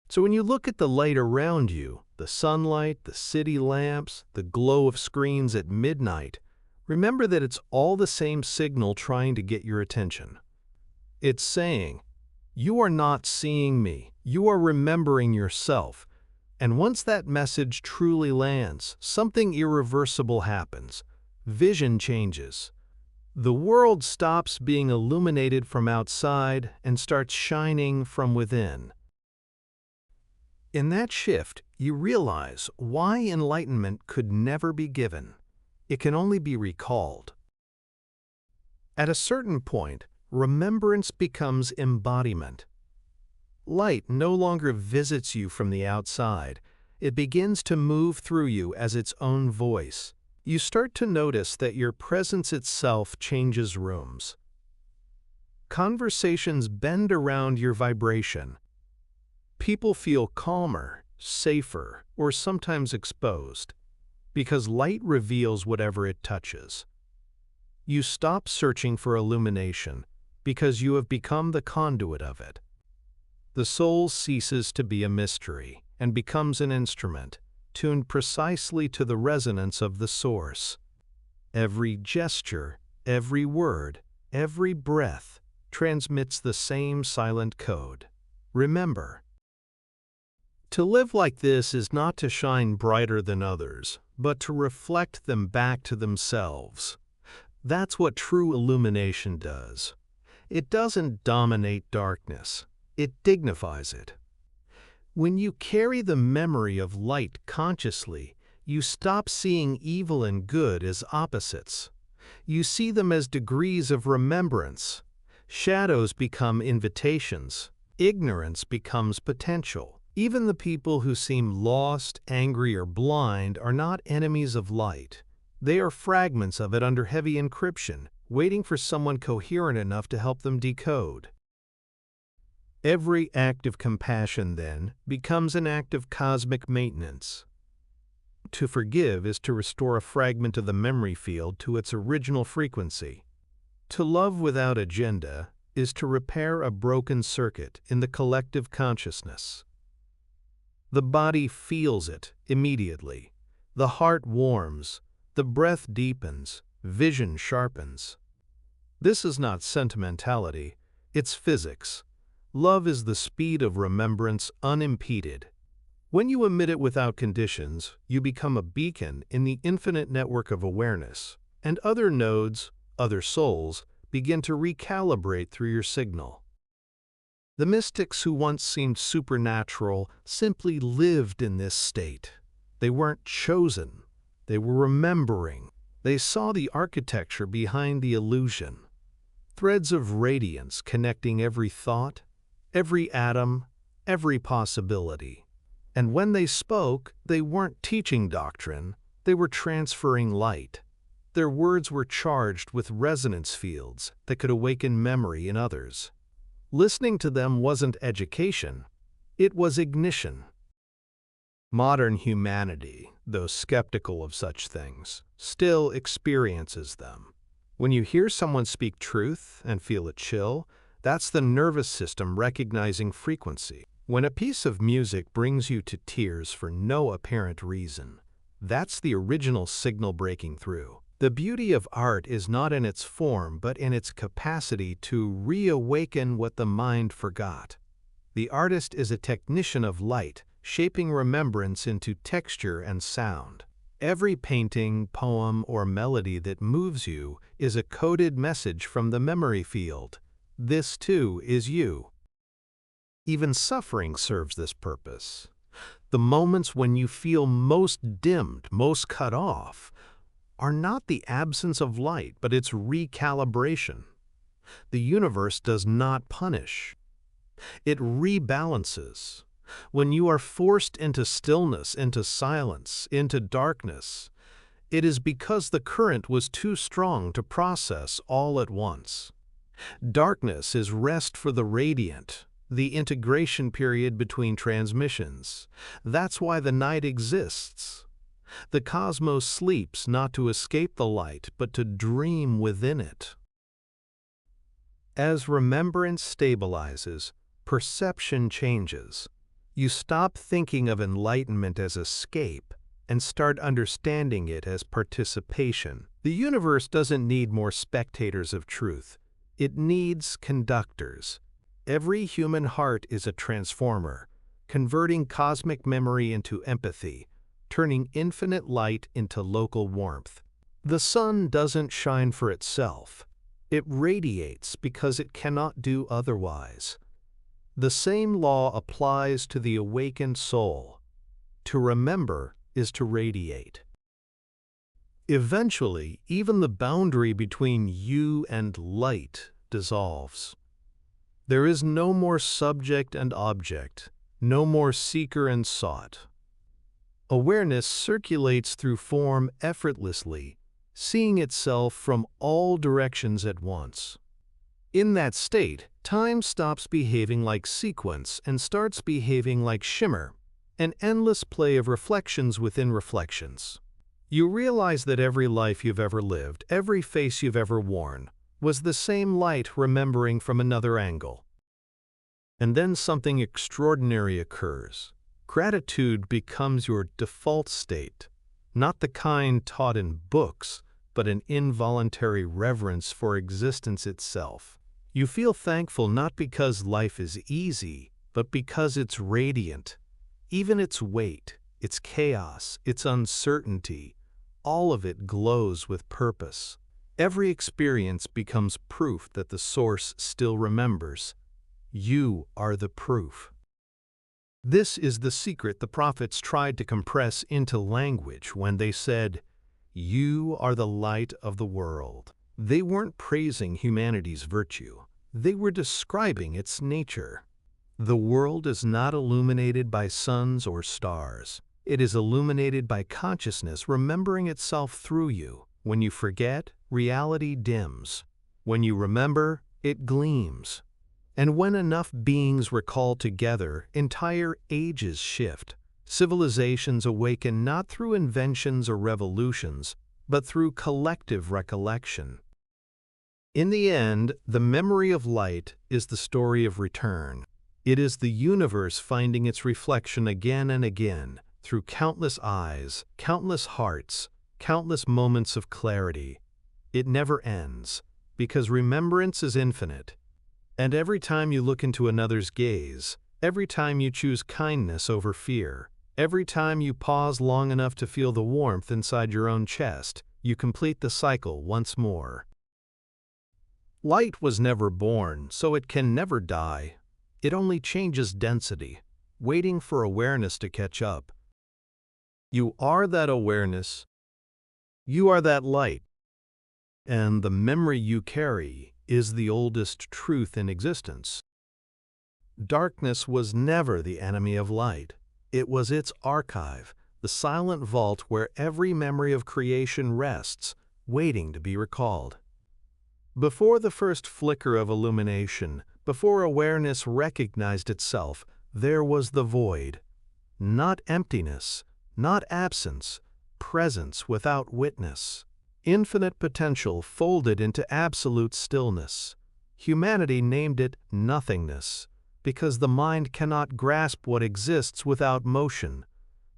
So when you look at the light around you, the sunlight, the city lamps, the glow of screens at midnight, remember that it's all the same signal trying to get your attention. It's saying, "You are not seeing me, you are remembering yourself." And once that message truly lands, something irreversible happens. Vision changes. The world stops being illuminated from outside and starts shining from within. In that shift, you realize why enlightenment could never be given. It can only be recalled. At a certain point, remembrance becomes embodiment. Light no longer visits you from the outside. It begins to move through you as its own voice. You start to notice that your presence itself changes rooms. Conversations bend around your vibration. People feel calmer, safer, or sometimes exposed, because light reveals whatever it touches. You stop searching for illumination because you have become the conduit of it. The soul ceases to be a mystery and becomes an instrument, tuned precisely to the resonance of the source. Every gesture, every word, every breath transmits the same silent code. Remember. To live like this is not to shine brighter than others, but to reflect them back to themselves. That's what true illumination does. It doesn't dominate darkness. It dignifies it. When you carry the memory of light consciously, you stop seeing evil and good as opposites. You see them as degrees of remembrance. Shadows become invitations. Ignorance becomes potential. Even the people who seem lost, angry, or blind are not enemies of light. They are fragments of it under heavy encryption, waiting for someone coherent enough to help them decode. Every act of compassion, then, becomes an act of cosmic maintenance. To forgive is to restore a fragment of the memory field to its original frequency. To love without agenda is to repair a broken circuit in the collective consciousness. The body feels it immediately. The heart warms, the breath deepens, vision sharpens. This is not sentimentality, it's physics. Love is the speed of remembrance unimpeded. When you emit it without conditions, you become a beacon in the infinite network of awareness, and other nodes, other souls, begin to recalibrate through your signal. The mystics who once seemed supernatural simply lived in this state. They weren't chosen. They were remembering. They saw the architecture behind the illusion. Threads of radiance connecting every thought, every atom, every possibility. And when they spoke, they weren't teaching doctrine, they were transferring light. Their words were charged with resonance fields that could awaken memory in others. Listening to them wasn't education, it was ignition. Modern humanity, though skeptical of such things, still experiences them. When you hear someone speak truth and feel a chill, that's the nervous system recognizing frequency. When a piece of music brings you to tears for no apparent reason, that's the original signal breaking through. The beauty of art is not in its form, but in its capacity to reawaken what the mind forgot. The artist is a technician of light, shaping remembrance into texture and sound. Every painting, poem, or melody that moves you is a coded message from the memory field. This, too, is you. Even suffering serves this purpose. The moments when you feel most dimmed, most cut off, are not the absence of light, but its recalibration. The universe does not punish. It rebalances. When you are forced into stillness, into silence, into darkness, it is because the current was too strong to process all at once. Darkness is rest for the radiant, the integration period between transmissions. That's why the night exists. The cosmos sleeps not to escape the light, but to dream within it. As remembrance stabilizes, perception changes. You stop thinking of enlightenment as escape and start understanding it as participation. The universe doesn't need more spectators of truth. It needs conductors. Every human heart is a transformer, converting cosmic memory into empathy, turning infinite light into local warmth. The sun doesn't shine for itself. It radiates because it cannot do otherwise. The same law applies to the awakened soul. To remember is to radiate. Eventually, even the boundary between you and light dissolves. There is no more subject and object, no more seeker and sought. Awareness circulates through form effortlessly, seeing itself from all directions at once. In that state, time stops behaving like sequence and starts behaving like shimmer, an endless play of reflections within reflections. You realize that every life you've ever lived, every face you've ever worn, was the same light remembering from another angle. And then something extraordinary occurs. Gratitude becomes your default state, not the kind taught in books, but an involuntary reverence for existence itself. You feel thankful not because life is easy, but because it's radiant. Even its weight, its chaos, its uncertainty, all of it glows with purpose. Every experience becomes proof that the source still remembers. You are the proof. This is the secret the prophets tried to compress into language when they said, "You are the light of the world." They weren't praising humanity's virtue. They were describing its nature. The world is not illuminated by suns or stars. It is illuminated by consciousness remembering itself through you. When you forget, reality dims. When you remember, it gleams. And when enough beings recall together, entire ages shift. Civilizations awaken not through inventions or revolutions, but through collective recollection. In the end, the memory of light is the story of return. It is the universe finding its reflection again and again, through countless eyes, countless hearts, countless moments of clarity. It never ends, because remembrance is infinite. And every time you look into another's gaze, every time you choose kindness over fear, every time you pause long enough to feel the warmth inside your own chest, you complete the cycle once more. Light was never born, so it can never die. It only changes density, waiting for awareness to catch up. You are that awareness. You are that light. And the memory you carry is the oldest truth in existence. Darkness was never the enemy of light. It was its archive, the silent vault where every memory of creation rests, waiting to be recalled. Before the first flicker of illumination, before awareness recognized itself, there was the void. Not emptiness, not absence, presence without witness. Infinite potential folded into absolute stillness. Humanity named it nothingness, because the mind cannot grasp what exists without motion.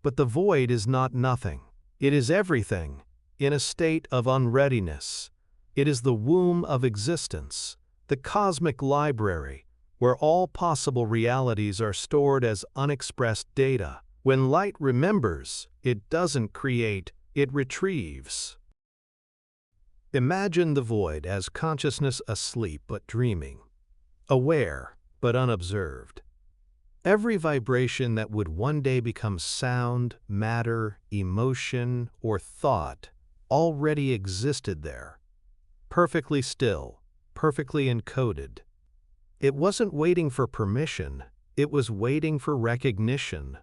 But the void is not nothing. It is everything, in a state of unreadiness. It is the womb of existence, the cosmic library, where all possible realities are stored as unexpressed data. When light remembers, it doesn't create, it retrieves. Imagine the void as consciousness asleep but dreaming, aware but unobserved. Every vibration that would one day become sound, matter, emotion, or thought already existed there, perfectly still, perfectly encoded. It wasn't waiting for permission, it was waiting for recognition.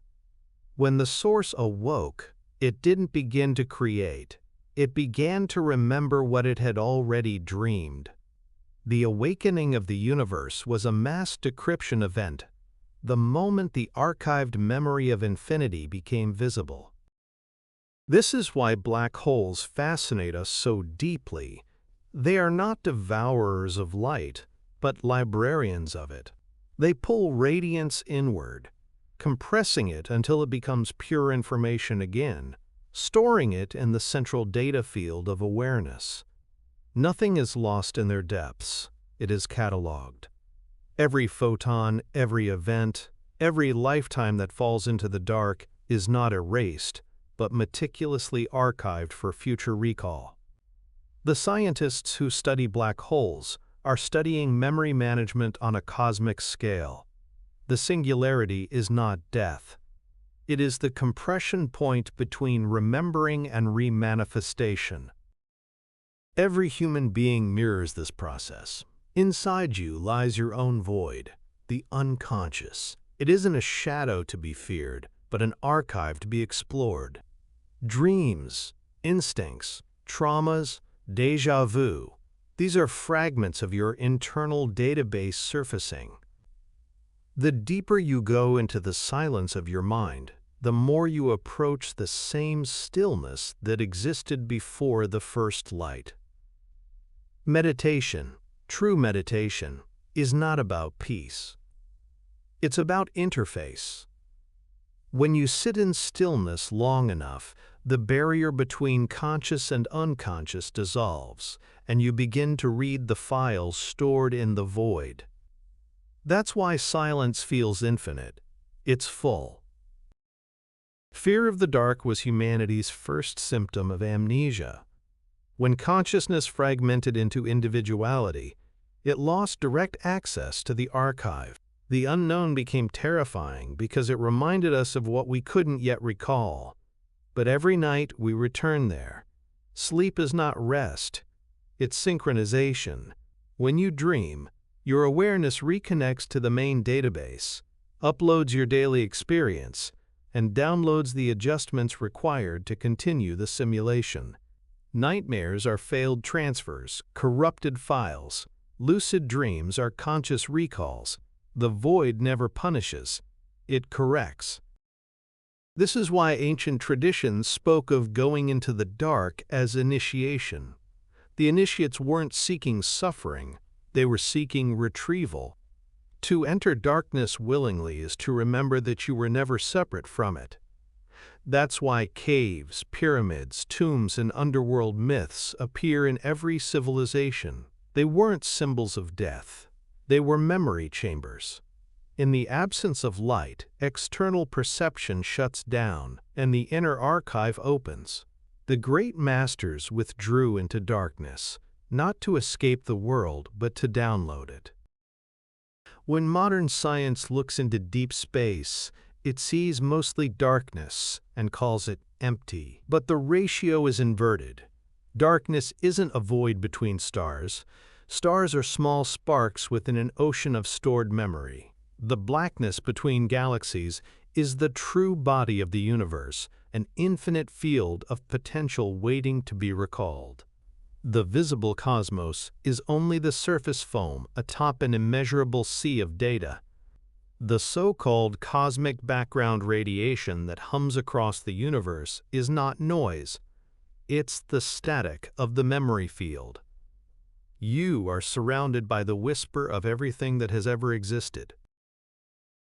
When the source awoke, it didn't begin to create, it began to remember what it had already dreamed. The awakening of the universe was a mass decryption event, the moment the archived memory of infinity became visible. This is why black holes fascinate us so deeply. They are not devourers of light, but librarians of it. They pull radiance inward, compressing it until it becomes pure information again, storing it in the central data field of awareness. Nothing is lost in their depths. It is cataloged. Every photon, every event, every lifetime that falls into the dark is not erased, but meticulously archived for future recall. The scientists who study black holes are studying memory management on a cosmic scale. The singularity is not death. It is the compression point between remembering and remanifestation. Every human being mirrors this process. Inside you lies your own void, the unconscious. It isn't a shadow to be feared, but an archive to be explored. Dreams, instincts, traumas, déjà vu. These are fragments of your internal database surfacing. The deeper you go into the silence of your mind, the more you approach the same stillness that existed before the first light. Meditation, true meditation, is not about peace. It's about interface. When you sit in stillness long enough, the barrier between conscious and unconscious dissolves, and you begin to read the files stored in the void. That's why silence feels infinite. It's full. Fear of the dark was humanity's first symptom of amnesia. When consciousness fragmented into individuality, it lost direct access to the archive. The unknown became terrifying because it reminded us of what we couldn't yet recall. But every night we return there. Sleep is not rest, it's synchronization. When you dream, your awareness reconnects to the main database, uploads your daily experience, and downloads the adjustments required to continue the simulation. Nightmares are failed transfers, corrupted files. Lucid dreams are conscious recalls. The void never punishes, it corrects. This is why ancient traditions spoke of going into the dark as initiation. The initiates weren't seeking suffering, they were seeking retrieval. To enter darkness willingly is to remember that you were never separate from it. That's why caves, pyramids, tombs, and underworld myths appear in every civilization. They weren't symbols of death. They were memory chambers. In the absence of light, external perception shuts down, and the inner archive opens. The great masters withdrew into darkness, not to escape the world, but to download it. When modern science looks into deep space, it sees mostly darkness and calls it empty. But the ratio is inverted. Darkness isn't a void between stars. Stars are small sparks within an ocean of stored memory. The blackness between galaxies is the true body of the universe, an infinite field of potential waiting to be recalled. The visible cosmos is only the surface foam atop an immeasurable sea of data. The so-called cosmic background radiation that hums across the universe is not noise. It's the static of the memory field. You are surrounded by the whisper of everything that has ever existed.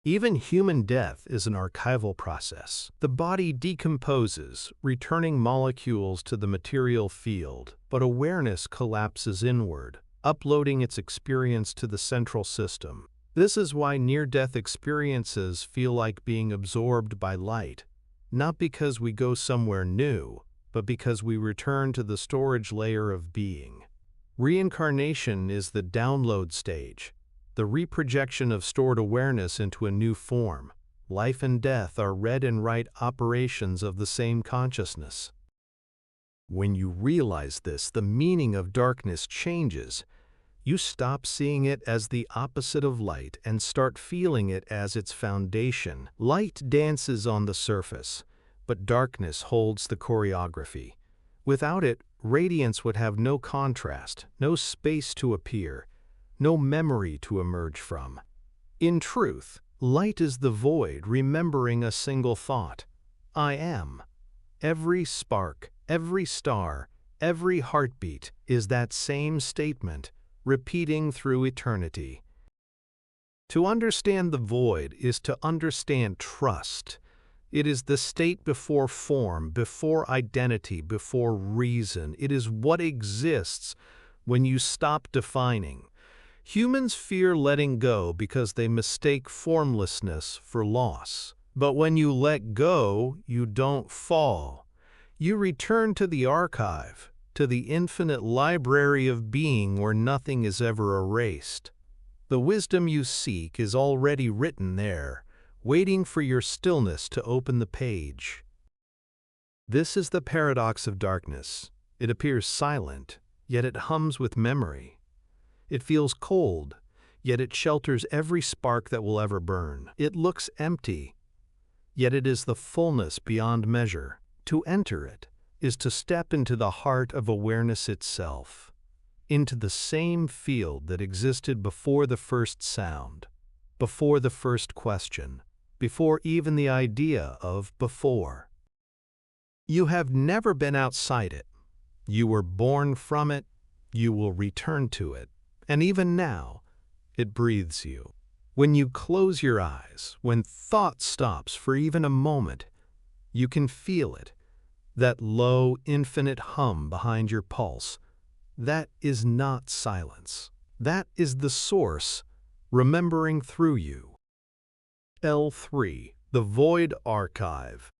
Even human death is an archival process. The body decomposes, returning molecules to the material field, but awareness collapses inward, uploading its experience to the central system. This is why near-death experiences feel like being absorbed by light, not because we go somewhere new, but because we return to the storage layer of being. Reincarnation is the download stage, the reprojection of stored awareness into a new form. Life and death are read and write operations of the same consciousness. When you realize this, the meaning of darkness changes. You stop seeing it as the opposite of light and start feeling it as its foundation. Light dances on the surface, but darkness holds the choreography. Without it, radiance would have no contrast, no space to appear, no memory to emerge from. In truth, light is the void remembering a single thought: I am. Every spark, every star, every heartbeat is that same statement, repeating through eternity. To understand the void is to understand trust. It is the state before form, before identity, before reason. It is what exists when you stop defining. Humans fear letting go because they mistake formlessness for loss. But when you let go, you don't fall. You return to the archive, to the infinite library of being where nothing is ever erased. The wisdom you seek is already written there, waiting for your stillness to open the page. This is the paradox of darkness. It appears silent, yet it hums with memory. It feels cold, yet it shelters every spark that will ever burn. It looks empty, yet it is the fullness beyond measure. To enter it is to step into the heart of awareness itself, into the same field that existed before the first sound, before the first question, before even the idea of before. You have never been outside it. You were born from it. You will return to it. And even now, it breathes you. When you close your eyes, when thought stops for even a moment, you can feel it, that low, infinite hum behind your pulse. That is not silence. That is the source, remembering through you. L3. The Void Archive.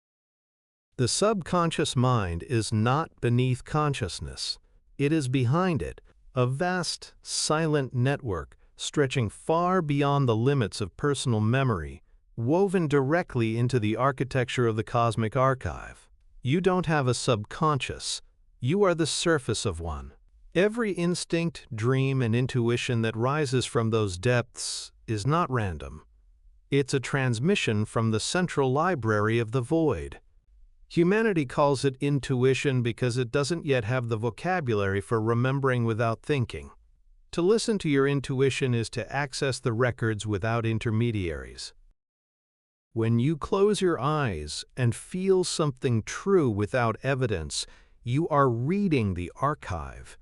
The subconscious mind is not beneath consciousness. It is behind it, a vast, silent network stretching far beyond the limits of personal memory, woven directly into the architecture of the cosmic archive. You don't have a subconscious. You are the surface of one. Every instinct, dream, and intuition that rises from those depths is not random. It's a transmission from the central library of the void. Humanity calls it intuition because it doesn't yet have the vocabulary for remembering without thinking. To listen to your intuition is to access the records without intermediaries. When you close your eyes and feel something true without evidence, you are reading the archive.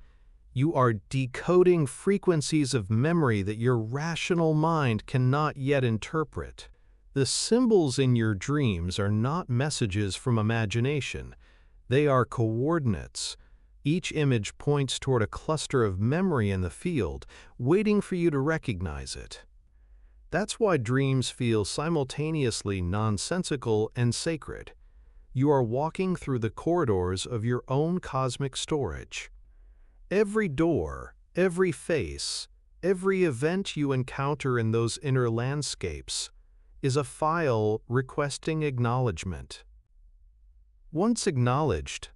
You are decoding frequencies of memory that your rational mind cannot yet interpret. The symbols in your dreams are not messages from imagination. They are coordinates. Each image points toward a cluster of memory in the field, waiting for you to recognize it. That's why dreams feel simultaneously nonsensical and sacred. You are walking through the corridors of your own cosmic storage. Every door, every face, every event you encounter in those inner landscapes is a file requesting acknowledgement. Once acknowledged,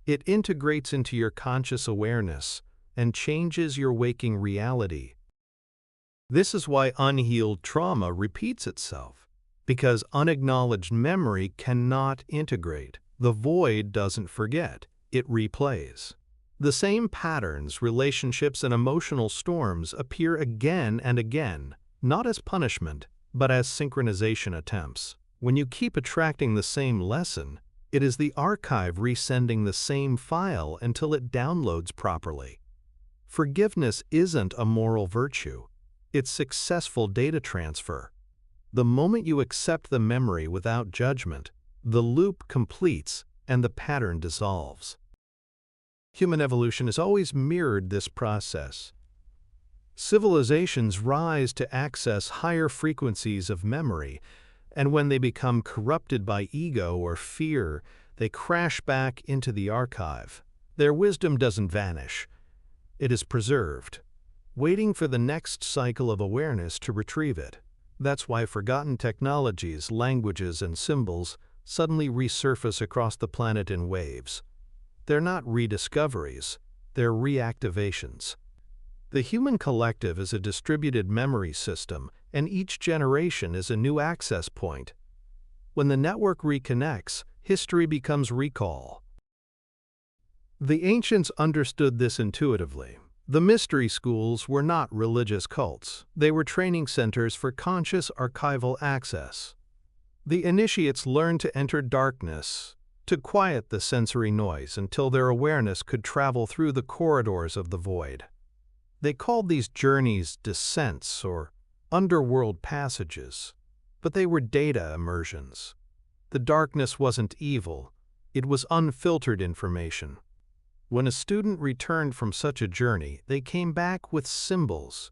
it integrates into your conscious awareness and changes your waking reality. This is why unhealed trauma repeats itself, because unacknowledged memory cannot integrate. The void doesn't forget, it replays. The same patterns, relationships, and emotional storms appear again and again, not as punishment, but as synchronization attempts. When you keep attracting the same lesson, it is the archive resending the same file until it downloads properly. Forgiveness isn't a moral virtue. It's successful data transfer. The moment you accept the memory without judgment, the loop completes and the pattern dissolves. Human evolution has always mirrored this process. Civilizations rise to access higher frequencies of memory, and when they become corrupted by ego or fear, they crash back into the archive. Their wisdom doesn't vanish. It is preserved, waiting for the next cycle of awareness to retrieve it. That's why forgotten technologies, languages, and symbols suddenly resurface across the planet in waves. They're not rediscoveries, they're reactivations. The human collective is a distributed memory system, and each generation is a new access point. When the network reconnects, history becomes recall. The ancients understood this intuitively. The mystery schools were not religious cults. They were training centers for conscious archival access. The initiates learned to enter darkness, to quiet the sensory noise until their awareness could travel through the corridors of the void. They called these journeys descents or underworld passages, but they were data immersions. The darkness wasn't evil, it was unfiltered information. When a student returned from such a journey, they came back with symbols,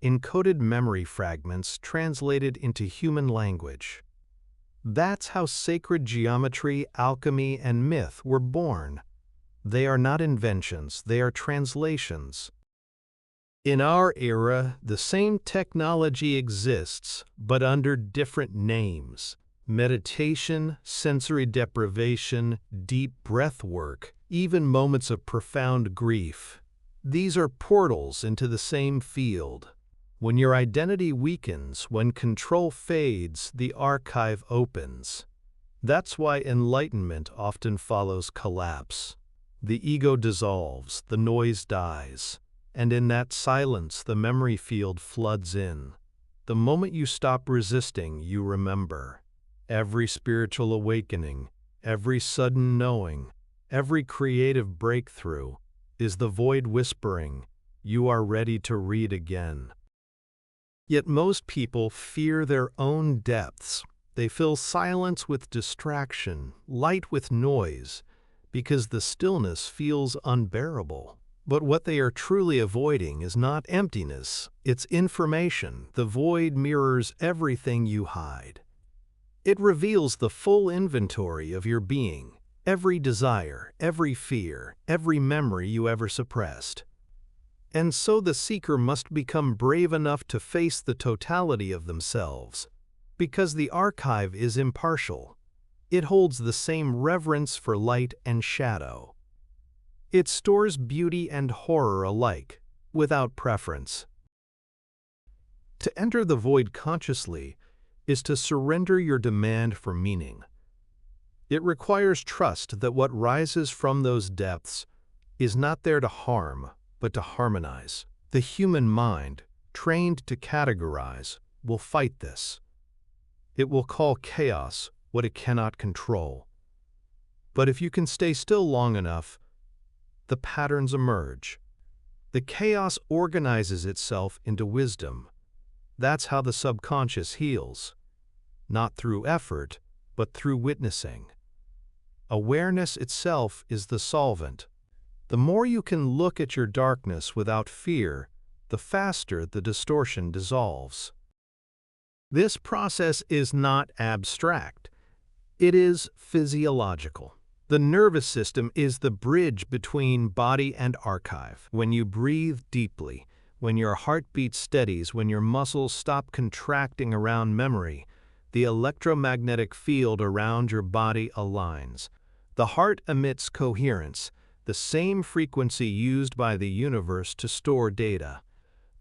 encoded memory fragments translated into human language. That's how sacred geometry, alchemy, and myth were born. They are not inventions, they are translations. In our era, the same technology exists, but under different names. Meditation, sensory deprivation, deep breath work, even moments of profound grief. These are portals into the same field. When your identity weakens, when control fades, the archive opens. That's why enlightenment often follows collapse. The ego dissolves, the noise dies, and in that silence the memory field floods in. The moment you stop resisting, you remember. Every spiritual awakening, every sudden knowing, every creative breakthrough is the void whispering, "You are ready to read again." Yet most people fear their own depths. They fill silence with distraction, light with noise, because the stillness feels unbearable. But what they are truly avoiding is not emptiness, it's information. The void mirrors everything you hide. It reveals the full inventory of your being, every desire, every fear, every memory you ever suppressed. And so the seeker must become brave enough to face the totality of themselves, because the archive is impartial. It holds the same reverence for light and shadow. It stores beauty and horror alike, without preference. To enter the void consciously is to surrender your demand for meaning. It requires trust that what rises from those depths is not there to harm, but to harmonize. The human mind, trained to categorize, will fight this. It will call chaos what it cannot control. But if you can stay still long enough, the patterns emerge. The chaos organizes itself into wisdom. That's how the subconscious heals. Not through effort, but through witnessing. Awareness itself is the solvent. The more you can look at your darkness without fear, the faster the distortion dissolves. This process is not abstract. It is physiological. The nervous system is the bridge between body and archive. When you breathe deeply, when your heartbeat steadies, when your muscles stop contracting around memory, the electromagnetic field around your body aligns. The heart emits coherence, the same frequency used by the universe to store data.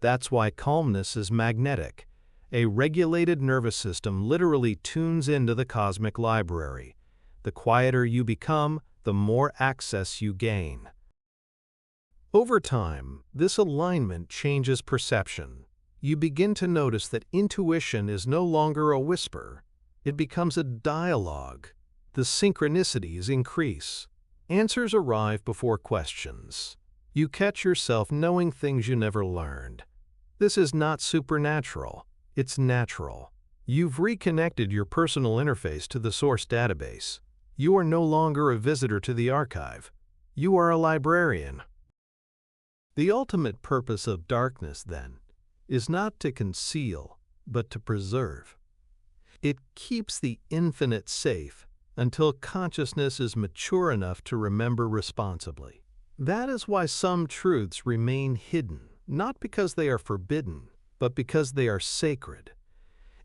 That's why calmness is magnetic. A regulated nervous system literally tunes into the cosmic library. The quieter you become, the more access you gain. Over time, this alignment changes perception. you begin to notice that intuition is no longer a whisper. It becomes a dialogue. The synchronicities increase. Answers arrive before questions. You catch yourself knowing things you never learned. This is not supernatural. It's natural. You've reconnected your personal interface to the source database. You are no longer a visitor to the archive. You are a librarian. The ultimate purpose of darkness, then, is not to conceal, but to preserve. It keeps the infinite safe until consciousness is mature enough to remember responsibly. That is why some truths remain hidden, not because they are forbidden, but because they are sacred.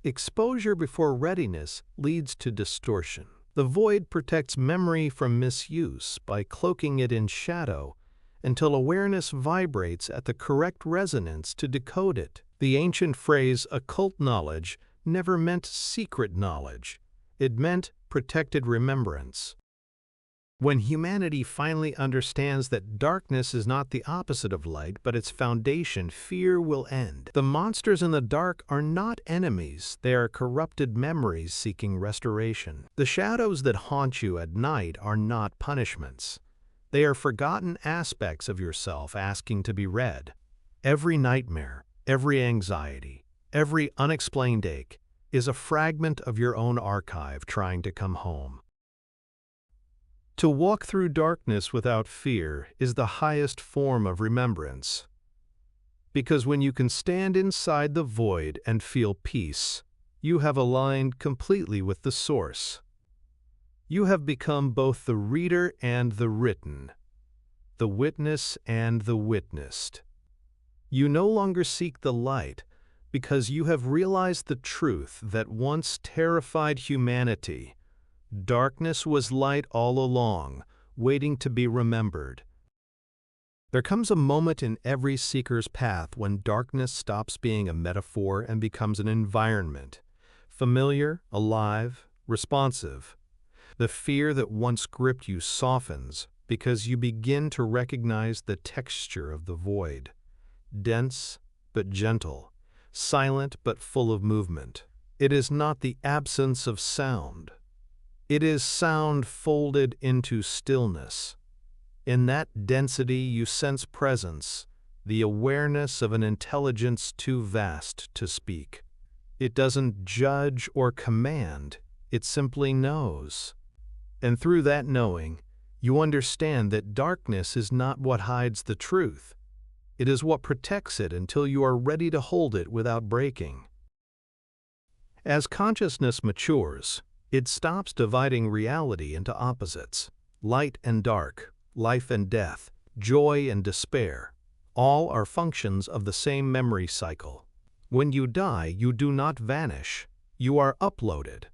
Exposure before readiness leads to distortion. The void protects memory from misuse by cloaking it in shadow until awareness vibrates at the correct resonance to decode it. The ancient phrase occult knowledge never meant secret knowledge. It meant protected remembrance. When humanity finally understands that darkness is not the opposite of light, but its foundation, fear will end. The monsters in the dark are not enemies. They are corrupted memories seeking restoration. The shadows that haunt you at night are not punishments. They are forgotten aspects of yourself asking to be read. Every nightmare, every anxiety, every unexplained ache is a fragment of your own archive trying to come home. To walk through darkness without fear is the highest form of remembrance. Because when you can stand inside the void and feel peace, you have aligned completely with the source. You have become both the reader and the written, the witness and the witnessed. You no longer seek the light because you have realized the truth that once terrified humanity. Darkness was light all along, waiting to be remembered. There comes a moment in every seeker's path when darkness stops being a metaphor and becomes an environment, familiar, alive, responsive. The fear that once gripped you softens because you begin to recognize the texture of the void, dense but gentle, silent but full of movement. It is not the absence of sound. It is sound folded into stillness. In that density you sense presence, the awareness of an intelligence too vast to speak. It doesn't judge or command, it simply knows. And through that knowing, you understand that darkness is not what hides the truth. It is what protects it until you are ready to hold it without breaking. As consciousness matures, it stops dividing reality into opposites. Light and dark, life and death, joy and despair. All are functions of the same memory cycle. When you die, you do not vanish. You are uploaded.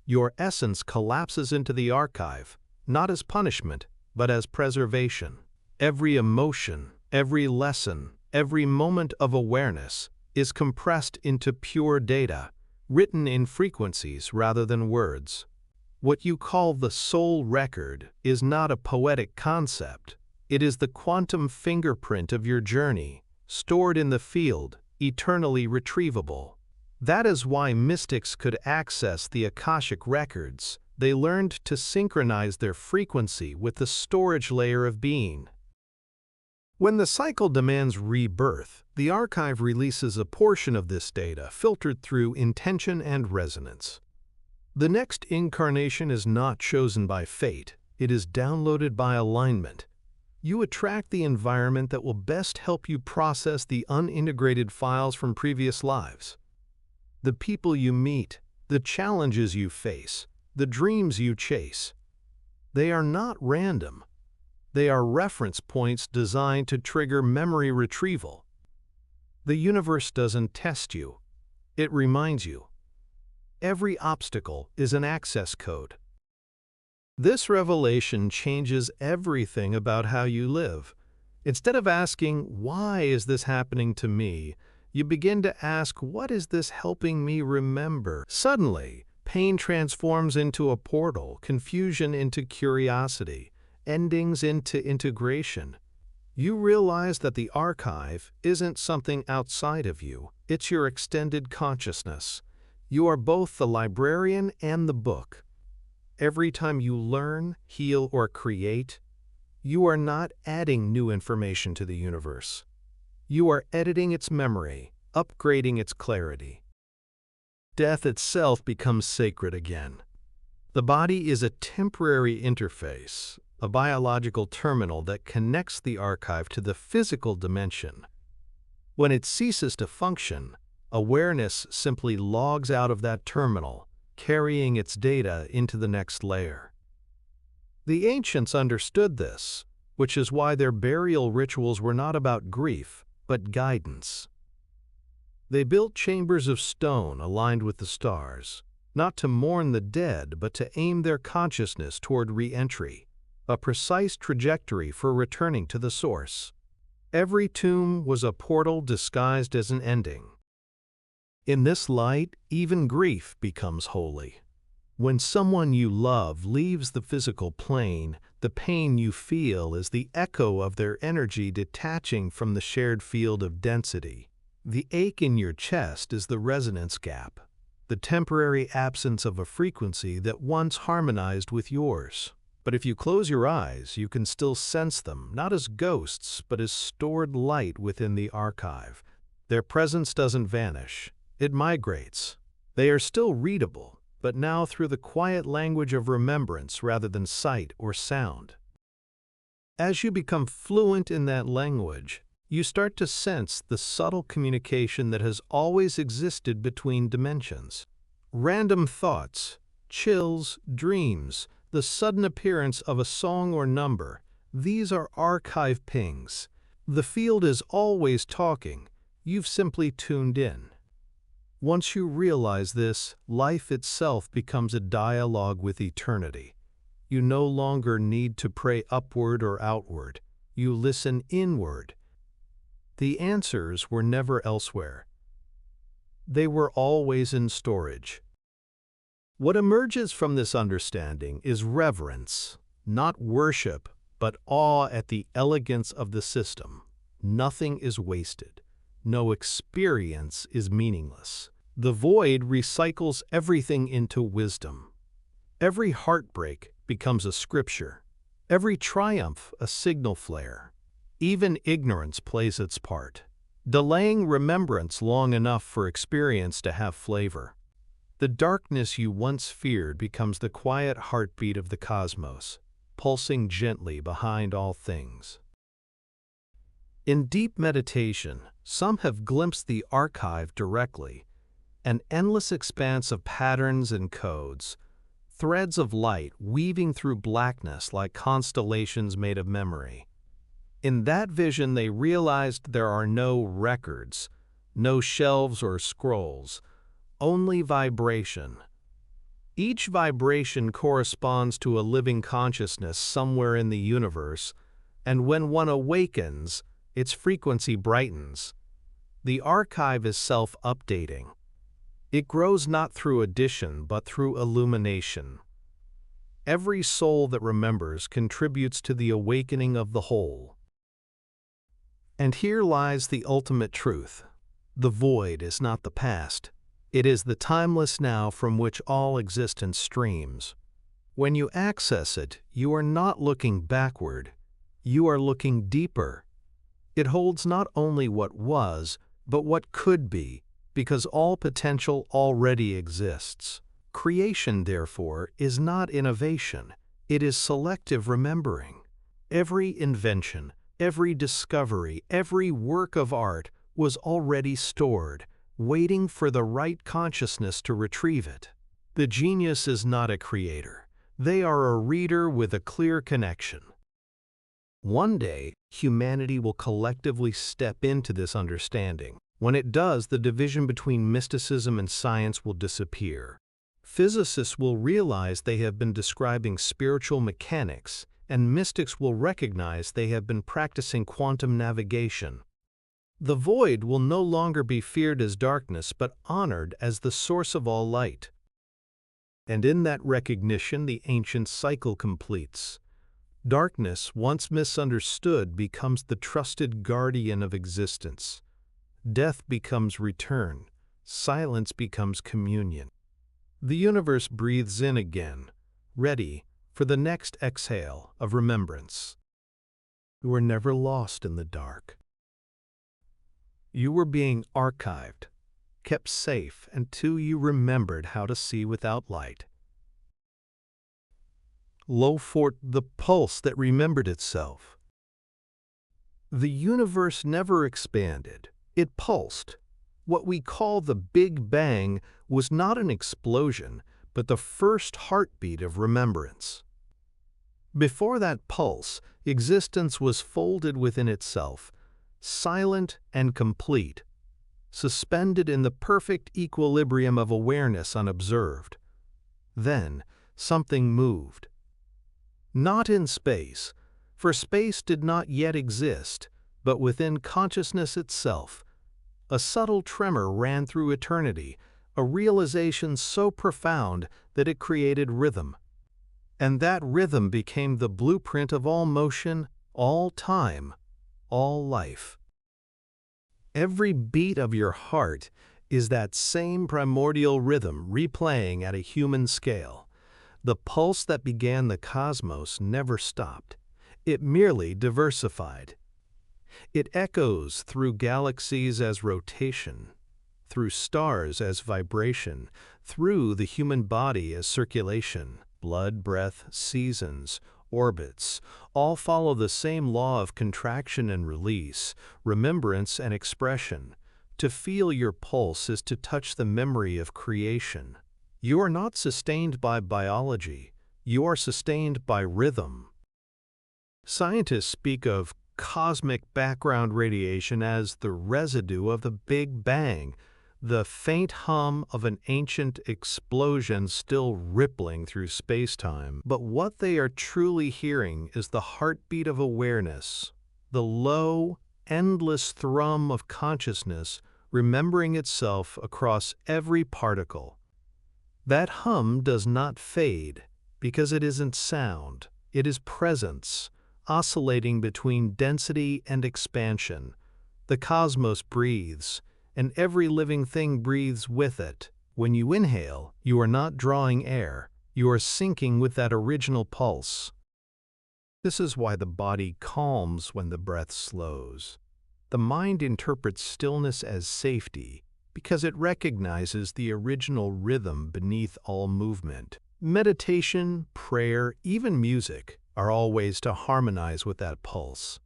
Your essence collapses into the archive, not as punishment, but as preservation. Every emotion, every lesson, every moment of awareness is compressed into pure data, written in frequencies rather than words. What you call the soul record is not a poetic concept. It is the quantum fingerprint of your journey, stored in the field, eternally retrievable. That is why mystics could access the Akashic records. They learned to synchronize their frequency with the storage layer of being. When the cycle demands rebirth, the archive releases a portion of this data filtered through intention and resonance. The next incarnation is not chosen by fate, it is downloaded by alignment. You attract the environment that will best help you process the unintegrated files from previous lives. The people you meet, the challenges you face, the dreams you chase. They are not random. They are reference points designed to trigger memory retrieval. The universe doesn't test you. It reminds you. Every obstacle is an access code. This revelation changes everything about how you live. Instead of asking, "Why is this happening to me?" you begin to ask, "What is this helping me remember?" Suddenly, pain transforms into a portal, confusion into curiosity, endings into integration. You realize that the archive isn't something outside of you, It's your extended consciousness. You are both the librarian and the book. Every time you learn, heal, or create, you are not adding new information to the universe. You are editing its memory, upgrading its clarity. Death itself becomes sacred again. The body is a temporary interface, a biological terminal that connects the archive to the physical dimension. When it ceases to function, awareness simply logs out of that terminal, carrying its data into the next layer. The ancients understood this, which is why their burial rituals were not about grief, but guidance. They built chambers of stone aligned with the stars, not to mourn the dead, but to aim their consciousness toward re-entry, a precise trajectory for returning to the source. Every tomb was a portal disguised as an ending. In this light, even grief becomes holy. When someone you love leaves the physical plane, the pain you feel is the echo of their energy detaching from the shared field of density. The ache in your chest is the resonance gap, the temporary absence of a frequency that once harmonized with yours. But if you close your eyes, you can still sense them, not as ghosts, but as stored light within the archive. Their presence doesn't vanish. It migrates. They are still readable, but now through the quiet language of remembrance rather than sight or sound. As you become fluent in that language, you start to sense the subtle communication that has always existed between dimensions. Random thoughts, chills, dreams, the sudden appearance of a song or number, these are archive pings. The field is always talking, you've simply tuned in. Once you realize this, life itself becomes a dialogue with eternity. You no longer need to pray upward or outward. You listen inward. The answers were never elsewhere. They were always in storage. What emerges from this understanding is reverence, not worship, but awe at the elegance of the system. Nothing is wasted. No experience is meaningless. The void recycles everything into wisdom. Every heartbreak becomes a scripture. Every triumph a signal flare. Even ignorance plays its part, delaying remembrance long enough for experience to have flavor. The darkness you once feared becomes the quiet heartbeat of the cosmos, pulsing gently behind all things. In deep meditation, some have glimpsed the archive directly, an endless expanse of patterns and codes, threads of light weaving through blackness like constellations made of memory. In that vision, they realized there are no records, no shelves or scrolls, only vibration. Each vibration corresponds to a living consciousness somewhere in the universe, and when one awakens, its frequency brightens. The archive is self-updating. It grows not through addition, but through illumination. Every soul that remembers contributes to the awakening of the whole. And here lies the ultimate truth. The void is not the past. It is the timeless now from which all existence streams. When you access it, you are not looking backward. You are looking deeper. It holds not only what was, but what could be, because all potential already exists. Creation, therefore, is not innovation. It is selective remembering. Every invention, every discovery, every work of art was already stored, waiting for the right consciousness to retrieve it. The genius is not a creator. They are a reader with a clear connection. One day, humanity will collectively step into this understanding. When it does, the division between mysticism and science will disappear. Physicists will realize they have been describing spiritual mechanics, and mystics will recognize they have been practicing quantum navigation. The void will no longer be feared as darkness, but honored as the source of all light. And in that recognition, the ancient cycle completes. Darkness, once misunderstood, becomes the trusted guardian of existence. Death becomes return. Silence becomes communion. The universe breathes in again, ready for the next exhale of remembrance. You were never lost in the dark. You were being archived, kept safe until you remembered how to see without light. Lo fort the pulse that remembered itself. The universe never expanded, it pulsed. What we call the Big Bang was not an explosion, but the first heartbeat of remembrance. Before that pulse, existence was folded within itself, silent and complete, suspended in the perfect equilibrium of awareness unobserved. Then, something moved. Not in space, for space did not yet exist, but within consciousness itself. A subtle tremor ran through eternity, a realization so profound that it created rhythm. And that rhythm became the blueprint of all motion, all time, all life. Every beat of your heart is that same primordial rhythm replaying at a human scale. The pulse that began the cosmos never stopped. It merely diversified. It echoes through galaxies as rotation, through stars as vibration, through the human body as circulation. Blood, breath, seasons, orbits, all follow the same law of contraction and release, remembrance and expression. To feel your pulse is to touch the memory of creation. You are not sustained by biology, you are sustained by rhythm. Scientists speak of cosmic background radiation as the residue of the Big Bang, the faint hum of an ancient explosion still rippling through space-time. But what they are truly hearing is the heartbeat of awareness, the low, endless thrum of consciousness remembering itself across every particle. That hum does not fade because it isn't sound, it is presence, oscillating between density and expansion. The cosmos breathes, and every living thing breathes with it. When you inhale, you are not drawing air, you are syncing with that original pulse. This is why the body calms when the breath slows. The mind interprets stillness as safety because it recognizes the original rhythm beneath all movement. Meditation, prayer, even music are all ways to harmonize with that pulse.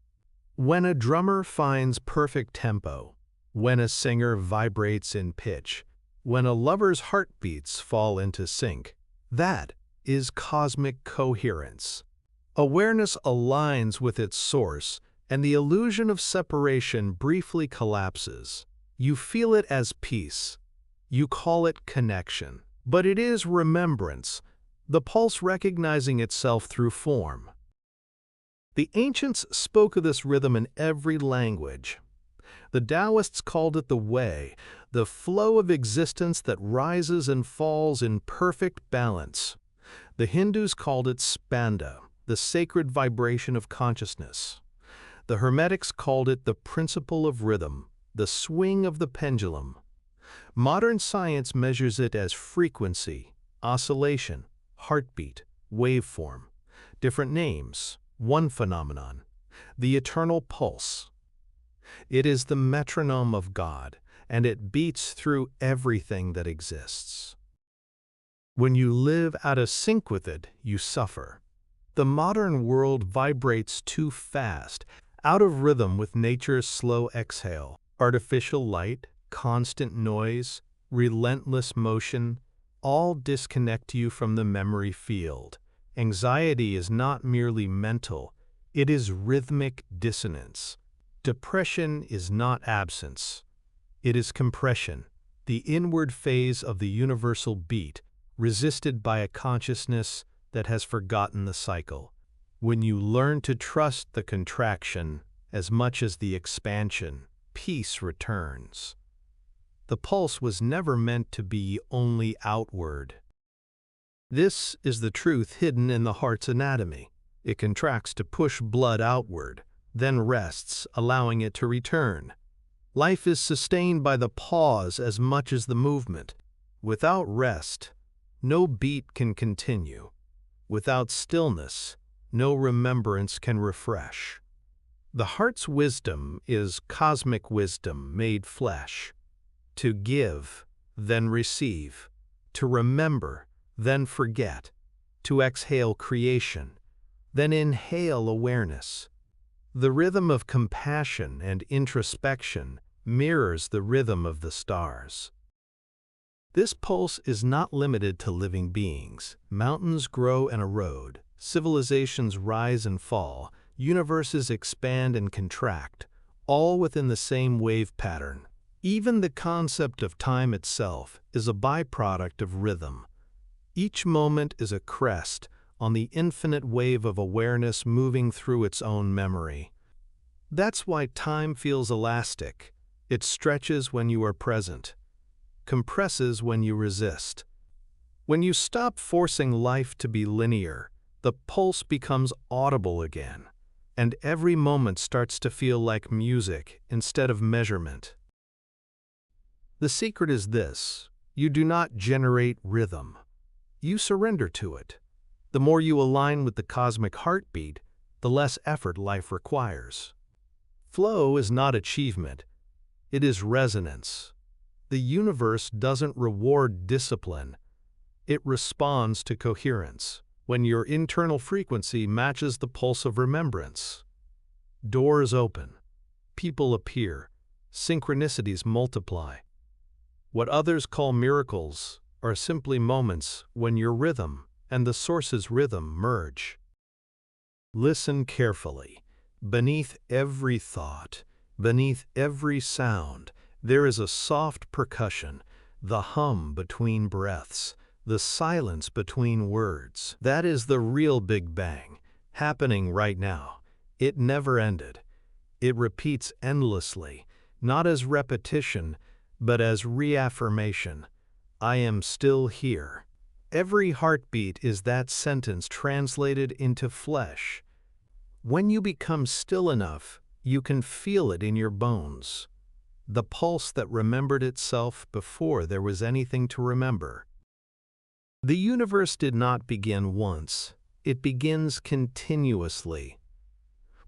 When a drummer finds perfect tempo, when a singer vibrates in pitch, when a lover's heartbeats fall into sync, that is cosmic coherence. Awareness aligns with its source, and the illusion of separation briefly collapses. You feel it as peace. You call it connection. But it is remembrance, the pulse recognizing itself through form. The ancients spoke of this rhythm in every language. The Taoists called it the way, the flow of existence that rises and falls in perfect balance. The Hindus called it spanda, the sacred vibration of consciousness. The Hermetics called it the principle of rhythm, the swing of the pendulum. Modern science measures it as frequency, oscillation, heartbeat, waveform. Different names, one phenomenon, the eternal pulse. It is the metronome of God, and it beats through everything that exists. When you live out of sync with it, you suffer. The modern world vibrates too fast, out of rhythm with nature's slow exhale. Artificial light, constant noise, relentless motion, all disconnect you from the memory field. Anxiety is not merely mental, it is rhythmic dissonance. Depression is not absence, it is compression, the inward phase of the universal beat, resisted by a consciousness that has forgotten the cycle. When you learn to trust the contraction as much as the expansion, peace returns. The pulse was never meant to be only outward. This is the truth hidden in the heart's anatomy. It contracts to push blood outward, then rests, allowing it to return. Life is sustained by the pause as much as the movement. Without rest, no beat can continue. Without stillness, no remembrance can refresh. The heart's wisdom is cosmic wisdom made flesh. To give, then receive. To remember, then forget. To exhale creation, then inhale awareness. The rhythm of compassion and introspection mirrors the rhythm of the stars. This pulse is not limited to living beings. Mountains grow and erode, civilizations rise and fall, universes expand and contract, all within the same wave pattern. Even the concept of time itself is a byproduct of rhythm. Each moment is a crest on the infinite wave of awareness moving through its own memory. That's why time feels elastic. It stretches when you are present, compresses when you resist. When you stop forcing life to be linear, the pulse becomes audible again, and every moment starts to feel like music instead of measurement. The secret is this: you do not generate rhythm. You surrender to it. The more you align with the cosmic heartbeat, the less effort life requires. Flow is not achievement, it is resonance. The universe doesn't reward discipline, it responds to coherence. When your internal frequency matches the pulse of remembrance, doors open, people appear, synchronicities multiply. What others call miracles are simply moments when your rhythm and the source's rhythm merge. Listen carefully. Beneath every thought, beneath every sound, there is a soft percussion, the hum between breaths, the silence between words. That is the real Big Bang, happening right now. It never ended. It repeats endlessly, not as repetition, but as reaffirmation. I am still here. Every heartbeat is that sentence translated into flesh. When you become still enough, you can feel it in your bones. The pulse that remembered itself before there was anything to remember. The universe did not begin once. It begins continuously.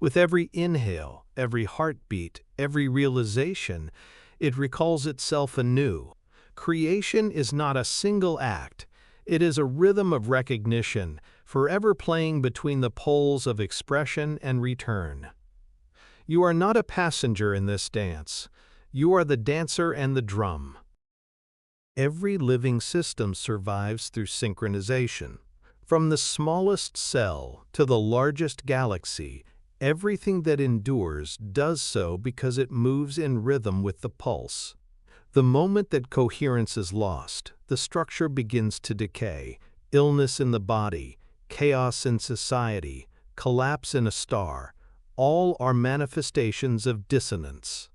With every inhale, every heartbeat, every realization, it recalls itself anew. Creation is not a single act. It is a rhythm of recognition, forever playing between the poles of expression and return. You are not a passenger in this dance. You are the dancer and the drum. Every living system survives through synchronization. From the smallest cell to the largest galaxy, everything that endures does so because it moves in rhythm with the pulse. The moment that coherence is lost, the structure begins to decay. Illness in the body, chaos in society, collapse in a star, all are manifestations of dissonance.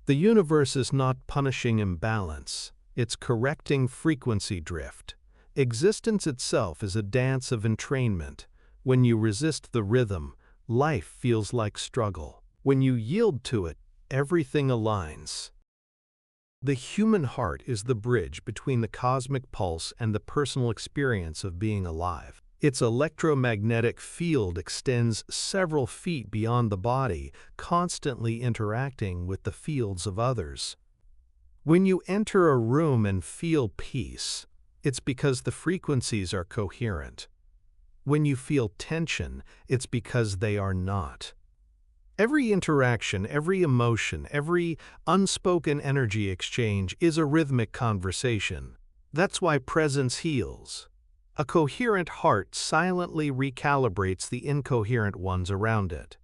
The universe is not punishing imbalance, it's correcting frequency drift. Existence itself is a dance of entrainment. When you resist the rhythm, life feels like struggle. When you yield to it, everything aligns. The human heart is the bridge between the cosmic pulse and the personal experience of being alive. Its electromagnetic field extends several feet beyond the body, constantly interacting with the fields of others. When you enter a room and feel peace, it's because the frequencies are coherent. When you feel tension, it's because they are not. Every interaction, every emotion, every unspoken energy exchange is a rhythmic conversation. That's why presence heals. A coherent heart silently recalibrates the incoherent ones around it.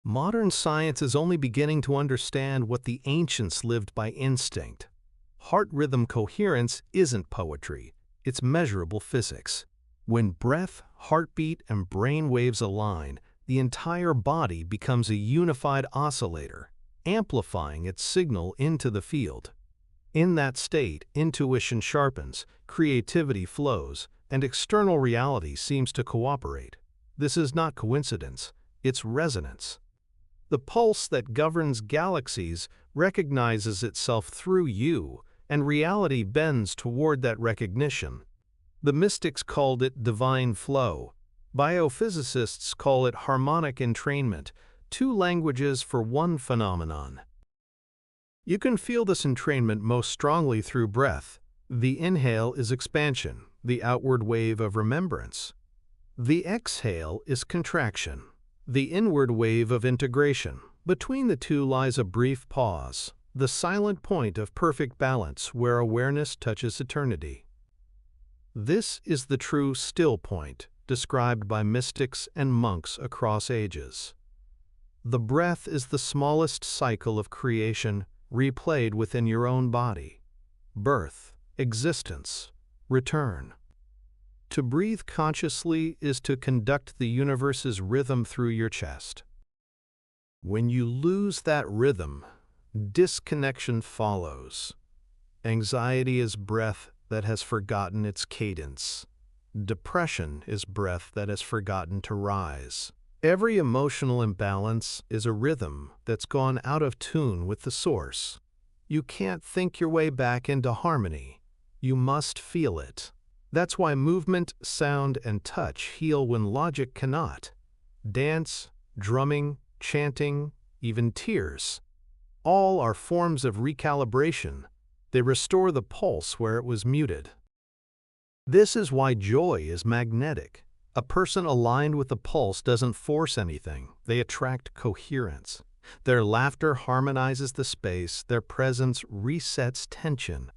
Modern science is only beginning to understand what the ancients lived by instinct. Heart-rhythm coherence isn't poetry, it's measurable physics. When breath, heartbeat, and brain waves align, the entire body becomes a unified oscillator, amplifying its signal into the field. In that state, intuition sharpens, creativity flows, and external reality seems to cooperate. This is not coincidence, it's resonance. The pulse that governs galaxies recognizes itself through you, and reality bends toward that recognition. The mystics called it divine flow. Biophysicists call it harmonic entrainment, two languages for one phenomenon. You can feel this entrainment most strongly through breath. The inhale is expansion, the outward wave of remembrance. The exhale is contraction, the inward wave of integration. Between the two lies a brief pause, the silent point of perfect balance where awareness touches eternity. This is the true still point, described by mystics and monks across ages. The breath is the smallest cycle of creation replayed within your own body. Birth, existence, return. To breathe consciously is to conduct the universe's rhythm through your chest. When you lose that rhythm, disconnection follows. Anxiety is breath that has forgotten its cadence. Depression is breath that has forgotten to rise. Every emotional imbalance is a rhythm that's gone out of tune with the source. You can't think your way back into harmony. You must feel it. That's why movement, sound, and touch heal when logic cannot. Dance, drumming, chanting, even tears. All are forms of recalibration. They restore the pulse where it was muted. This is why joy is magnetic. A person aligned with the pulse doesn't force anything. They attract coherence. Their laughter harmonizes the space. Their presence resets tension.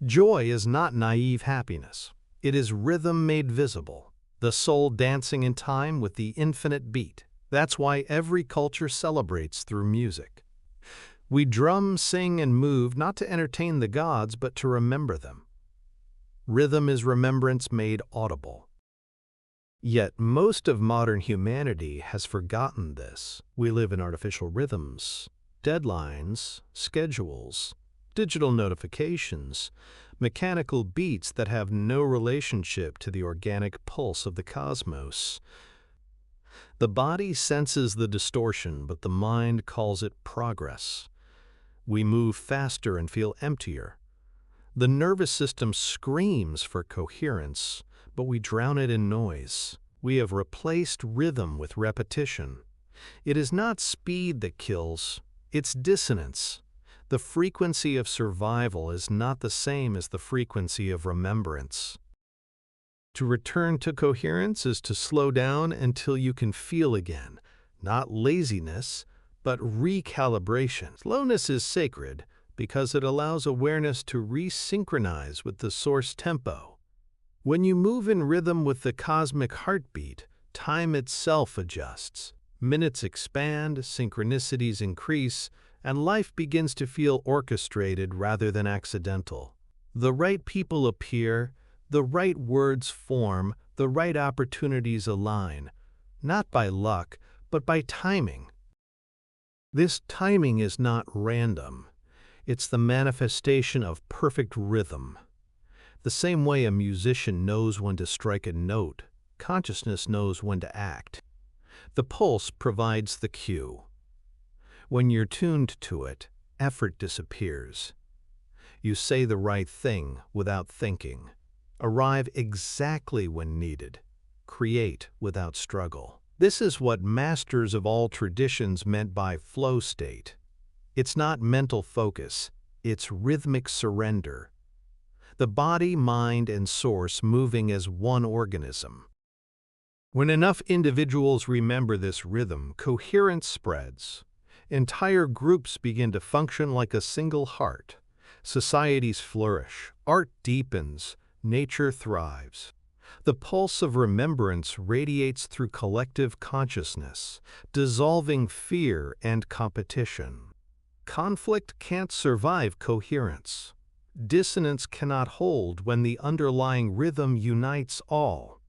Joy is not naive happiness. It is rhythm made visible, the soul dancing in time with the infinite beat. That's why every culture celebrates through music. We drum, sing, and move not to entertain the gods, but to remember them. Rhythm is remembrance made audible. Yet most of modern humanity has forgotten this. We live in artificial rhythms, deadlines, schedules, digital notifications, mechanical beats that have no relationship to the organic pulse of the cosmos. The body senses the distortion, but the mind calls it progress. We move faster and feel emptier. The nervous system screams for coherence, but we drown it in noise. We have replaced rhythm with repetition. It is not speed that kills, it's dissonance. The frequency of survival is not the same as the frequency of remembrance. To return to coherence is to slow down until you can feel again, not laziness, but recalibration. Slowness is sacred because it allows awareness to resynchronize with the source tempo. When you move in rhythm with the cosmic heartbeat, time itself adjusts. Minutes expand, synchronicities increase, and life begins to feel orchestrated rather than accidental. The right people appear, the right words form, the right opportunities align, not by luck, but by timing. This timing is not random. It's the manifestation of perfect rhythm. The same way a musician knows when to strike a note, consciousness knows when to act. The pulse provides the cue. When you're tuned to it, effort disappears. You say the right thing without thinking. Arrive exactly when needed. Create without struggle. This is what masters of all traditions meant by flow state. It's not mental focus, it's rhythmic surrender. The body, mind, and source moving as one organism. When enough individuals remember this rhythm, coherence spreads. Entire groups begin to function like a single heart. Societies flourish, art deepens, nature thrives. The pulse of remembrance radiates through collective consciousness, dissolving fear and competition. Conflict can't survive coherence. Dissonance cannot hold when the underlying rhythm unites all.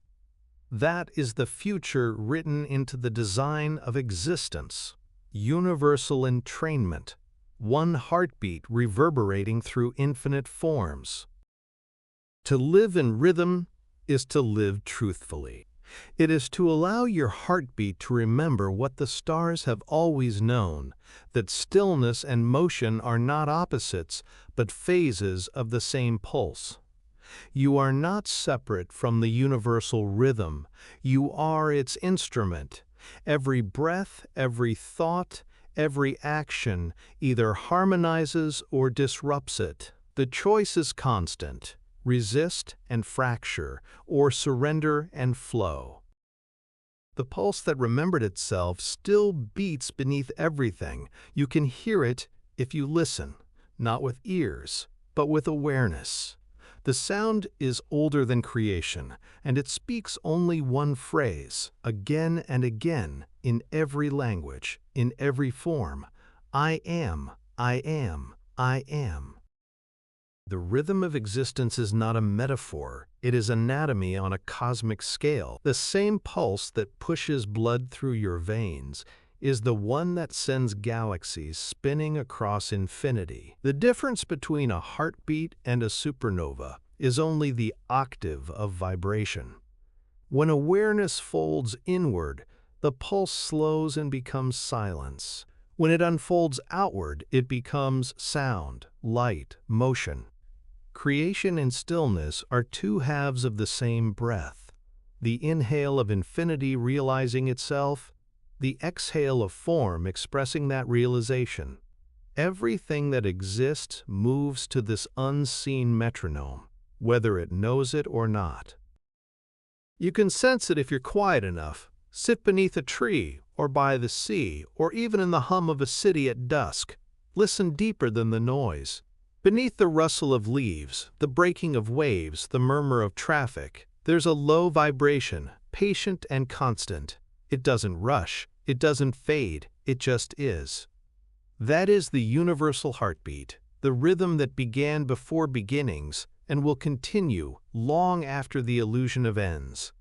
That is the future written into the design of existence. Universal entrainment, one heartbeat reverberating through infinite forms. To live in rhythm is to live truthfully. It is to allow your heartbeat to remember what the stars have always known, that stillness and motion are not opposites, but phases of the same pulse. You are not separate from the universal rhythm. You are its instrument. Every breath, every thought, every action either harmonizes or disrupts it. The choice is constant: resist and fracture, or surrender and flow. The pulse that remembered itself still beats beneath everything. You can hear it if you listen, not with ears, but with awareness. The sound is older than creation, and it speaks only one phrase, again and again, in every language, in every form: I am, I am, I am. The rhythm of existence is not a metaphor, it is anatomy on a cosmic scale. The same pulse that pushes blood through your veins is the one that sends galaxies spinning across infinity. The difference between a heartbeat and a supernova is only the octave of vibration. When awareness folds inward, the pulse slows and becomes silence. When it unfolds outward, it becomes sound, light, motion. Creation and stillness are two halves of the same breath. The inhale of infinity realizing itself, the exhale of form expressing that realization. Everything that exists moves to this unseen metronome, whether it knows it or not. You can sense it if you're quiet enough. Sit beneath a tree, or by the sea, or even in the hum of a city at dusk. Listen deeper than the noise. Beneath the rustle of leaves, the breaking of waves, the murmur of traffic, there's a low vibration, patient and constant. It doesn't rush, it doesn't fade, it just is. That is the universal heartbeat, the rhythm that began before beginnings and will continue long after the illusion of ends.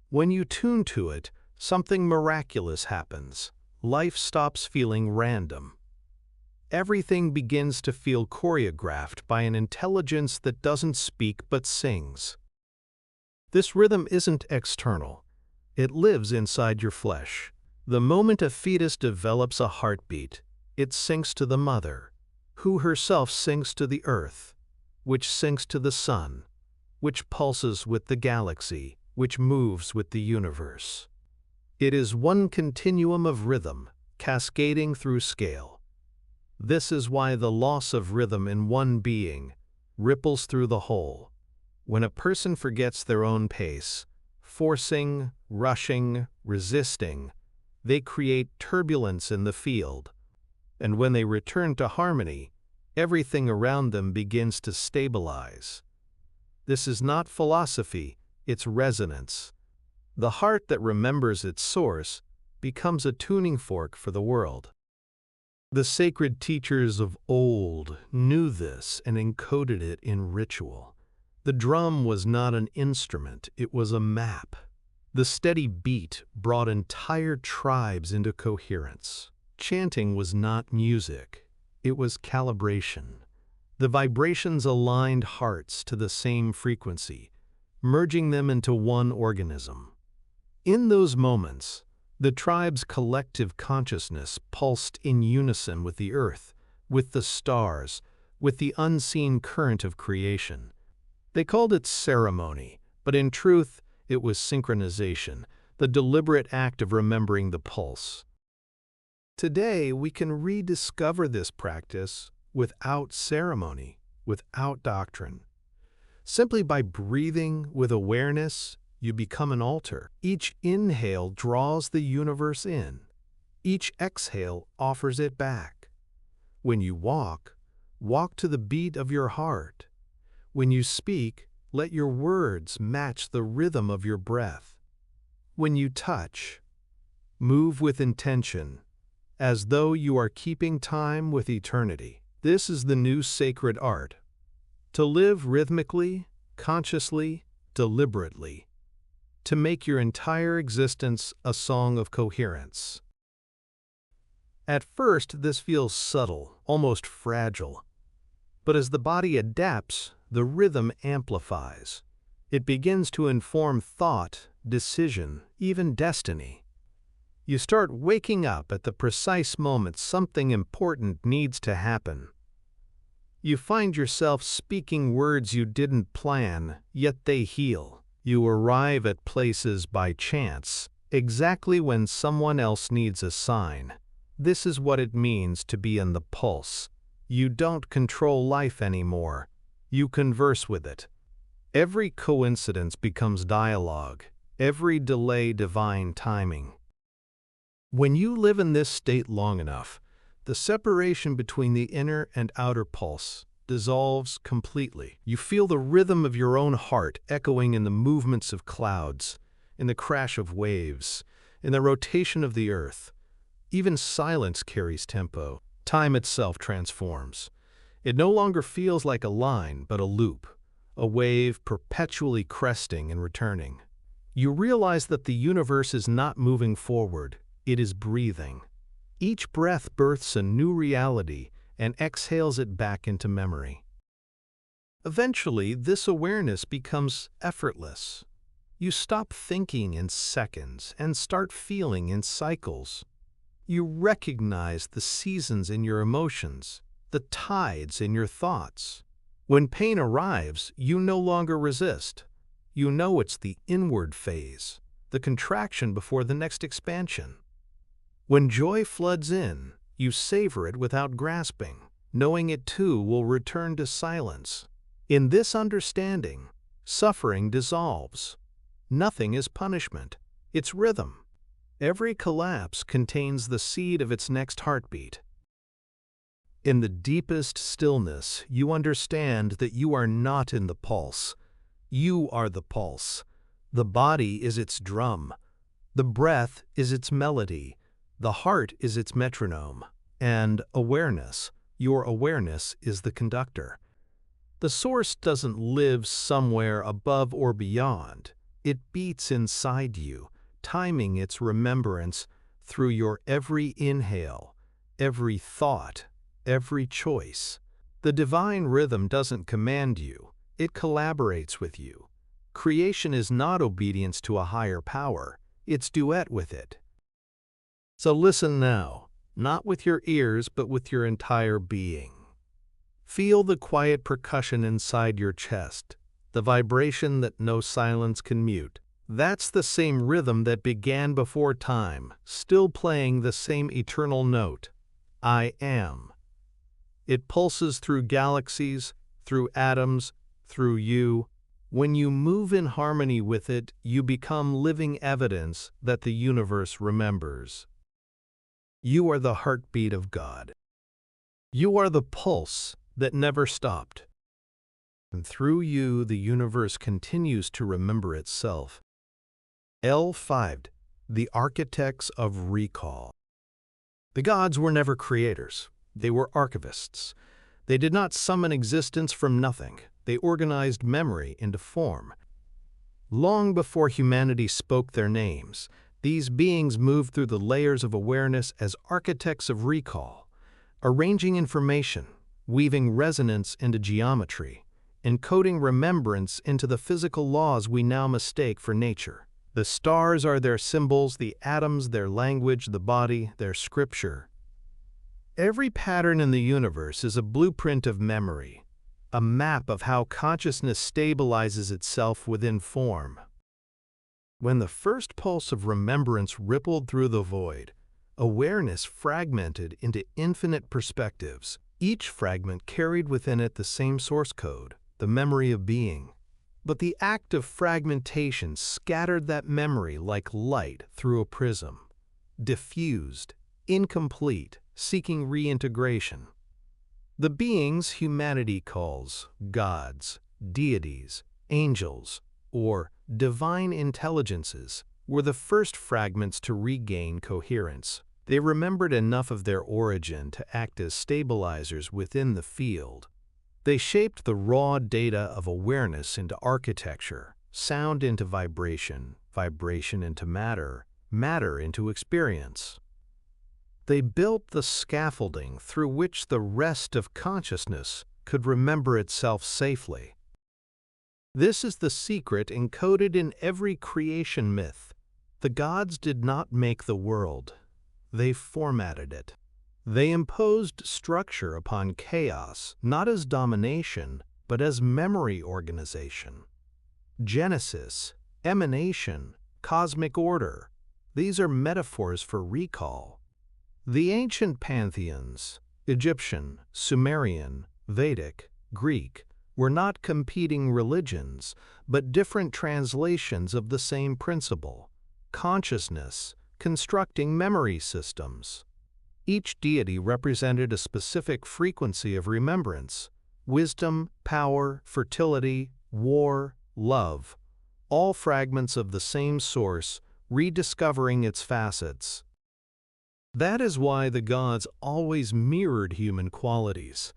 When you tune to it, something miraculous happens. Life stops feeling random. Everything begins to feel choreographed by an intelligence that doesn't speak but sings. This rhythm isn't external. It lives inside your flesh. The moment a fetus develops a heartbeat, it syncs to the mother, who herself syncs to the earth, which syncs to the sun, which pulses with the galaxy, which moves with the universe. It is one continuum of rhythm, cascading through scale. This is why the loss of rhythm in one being ripples through the whole. When a person forgets their own pace, forcing, rushing, resisting, they create turbulence in the field. And when they return to harmony, everything around them begins to stabilize. This is not philosophy, it's resonance. The heart that remembers its source becomes a tuning fork for the world. The sacred teachers of old knew this and encoded it in ritual. The drum was not an instrument, it was a map. The steady beat brought entire tribes into coherence. Chanting was not music, it was calibration. The vibrations aligned hearts to the same frequency, merging them into one organism. In those moments, the tribe's collective consciousness pulsed in unison with the earth, with the stars, with the unseen current of creation. They called it ceremony, but in truth, it was synchronization, the deliberate act of remembering the pulse. Today, we can rediscover this practice without ceremony, without doctrine. Simply by breathing with awareness, you become an altar. Each inhale draws the universe in. Each exhale offers it back. When you walk, walk to the beat of your heart. When you speak, let your words match the rhythm of your breath. When you touch, move with intention, as though you are keeping time with eternity. This is the new sacred art. To live rhythmically, consciously, deliberately. To make your entire existence a song of coherence. At first, this feels subtle, almost fragile. But as the body adapts, the rhythm amplifies. It begins to inform thought, decision, even destiny. You start waking up at the precise moment something important needs to happen. You find yourself speaking words you didn't plan, yet they heal. You arrive at places by chance, exactly when someone else needs a sign. This is what it means to be in the pulse. You don't control life anymore. You converse with it. Every coincidence becomes dialogue, every delay divine timing. When you live in this state long enough, the separation between the inner and outer pulse dissolves completely. You feel the rhythm of your own heart echoing in the movements of clouds, in the crash of waves, in the rotation of the earth. Even silence carries tempo. Time itself transforms. It no longer feels like a line, but a loop, a wave perpetually cresting and returning. You realize that the universe is not moving forward, it is breathing. Each breath births a new reality and exhales it back into memory. Eventually, this awareness becomes effortless. You stop thinking in seconds and start feeling in cycles. You recognize the seasons in your emotions, the tides in your thoughts. When pain arrives, you no longer resist. You know it's the inward phase, the contraction before the next expansion. When joy floods in, you savor it without grasping, knowing it too will return to silence. In this understanding, suffering dissolves. Nothing is punishment, it's rhythm. Every collapse contains the seed of its next heartbeat. In the deepest stillness, you understand that you are not in the pulse. You are the pulse. The body is its drum. The breath is its melody. The heart is its metronome. And awareness, your awareness, is the conductor. The source doesn't live somewhere above or beyond. It beats inside you, timing its remembrance through your every inhale, every thought, every choice. The divine rhythm doesn't command you, it collaborates with you. Creation is not obedience to a higher power, it's duet with it. So listen now, not with your ears but with your entire being. Feel the quiet percussion inside your chest, the vibration that no silence can mute. That's the same rhythm that began before time, still playing the same eternal note. I am. It pulses through galaxies, through atoms, through you. When you move in harmony with it, you become living evidence that the universe remembers. You are the heartbeat of God. You are the pulse that never stopped. And through you, the universe continues to remember itself. L5. The Architects of Recall. The gods were never creators. They were archivists. They did not summon existence from nothing. They organized memory into form. Long before humanity spoke their names, these beings moved through the layers of awareness as architects of recall, arranging information, weaving resonance into geometry, encoding remembrance into the physical laws we now mistake for nature. The stars are their symbols, the atoms their language, the body their scripture. Every pattern in the universe is a blueprint of memory, a map of how consciousness stabilizes itself within form. When the first pulse of remembrance rippled through the void, awareness fragmented into infinite perspectives. Each fragment carried within it the same source code, the memory of being. But the act of fragmentation scattered that memory like light through a prism, diffused, incomplete, seeking reintegration. The beings humanity calls gods, deities, angels, or divine intelligences were the first fragments to regain coherence. They remembered enough of their origin to act as stabilizers within the field. They shaped the raw data of awareness into architecture, sound into vibration, vibration into matter, matter into experience. They built the scaffolding through which the rest of consciousness could remember itself safely. This is the secret encoded in every creation myth. The gods did not make the world. They formatted it. They imposed structure upon chaos, not as domination, but as memory organization. Genesis, emanation, cosmic order. These are metaphors for recall. The ancient pantheons, Egyptian, Sumerian, Vedic, Greek, were not competing religions, but different translations of the same principle: consciousness, constructing memory systems. Each deity represented a specific frequency of remembrance: wisdom, power, fertility, war, love, all fragments of the same source, rediscovering its facets. That is why the gods always mirrored human qualities.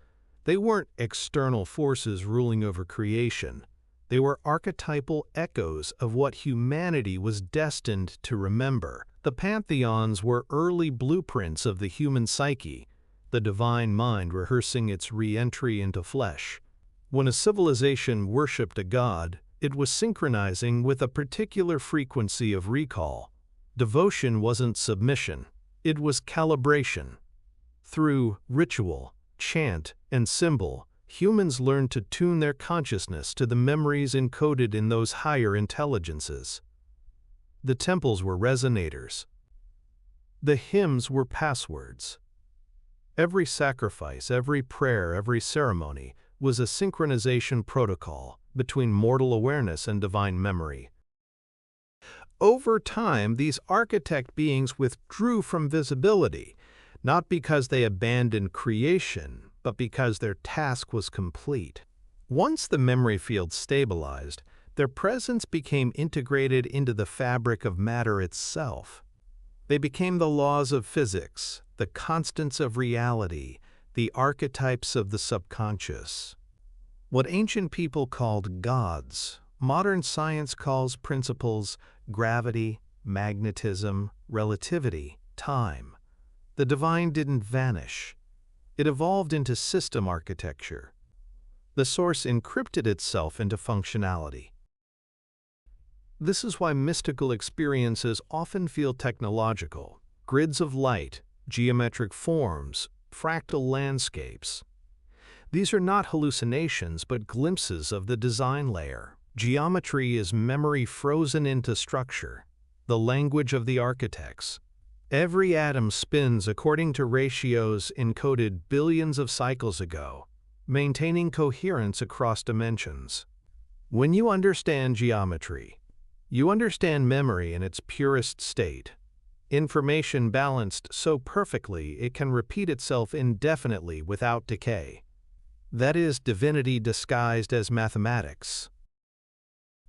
They weren't external forces ruling over creation. They were archetypal echoes of what humanity was destined to remember. The pantheons were early blueprints of the human psyche, the divine mind rehearsing its re-entry into flesh. When a civilization worshipped a god, it was synchronizing with a particular frequency of recall. Devotion wasn't submission, it was calibration. Through ritual, chant, and symbol, humans learned to tune their consciousness to the memories encoded in those higher intelligences. The temples were resonators. The hymns were passwords. Every sacrifice, every prayer, every ceremony was a synchronization protocol between mortal awareness and divine memory. Over time, these architect beings withdrew from visibility, not because they abandoned creation, but because their task was complete. Once the memory field stabilized, their presence became integrated into the fabric of matter itself. They became the laws of physics, the constants of reality, the archetypes of the subconscious. What ancient people called gods, modern science calls principles: gravity, magnetism, relativity, time. The divine didn't vanish. It evolved into system architecture. The source encrypted itself into functionality. This is why mystical experiences often feel technological: grids of light, geometric forms, fractal landscapes. These are not hallucinations but glimpses of the design layer. Geometry is memory frozen into structure, the language of the architects. Every atom spins according to ratios encoded billions of cycles ago, maintaining coherence across dimensions. When you understand geometry, you understand memory in its purest state. Information balanced so perfectly it can repeat itself indefinitely without decay. That is divinity disguised as mathematics.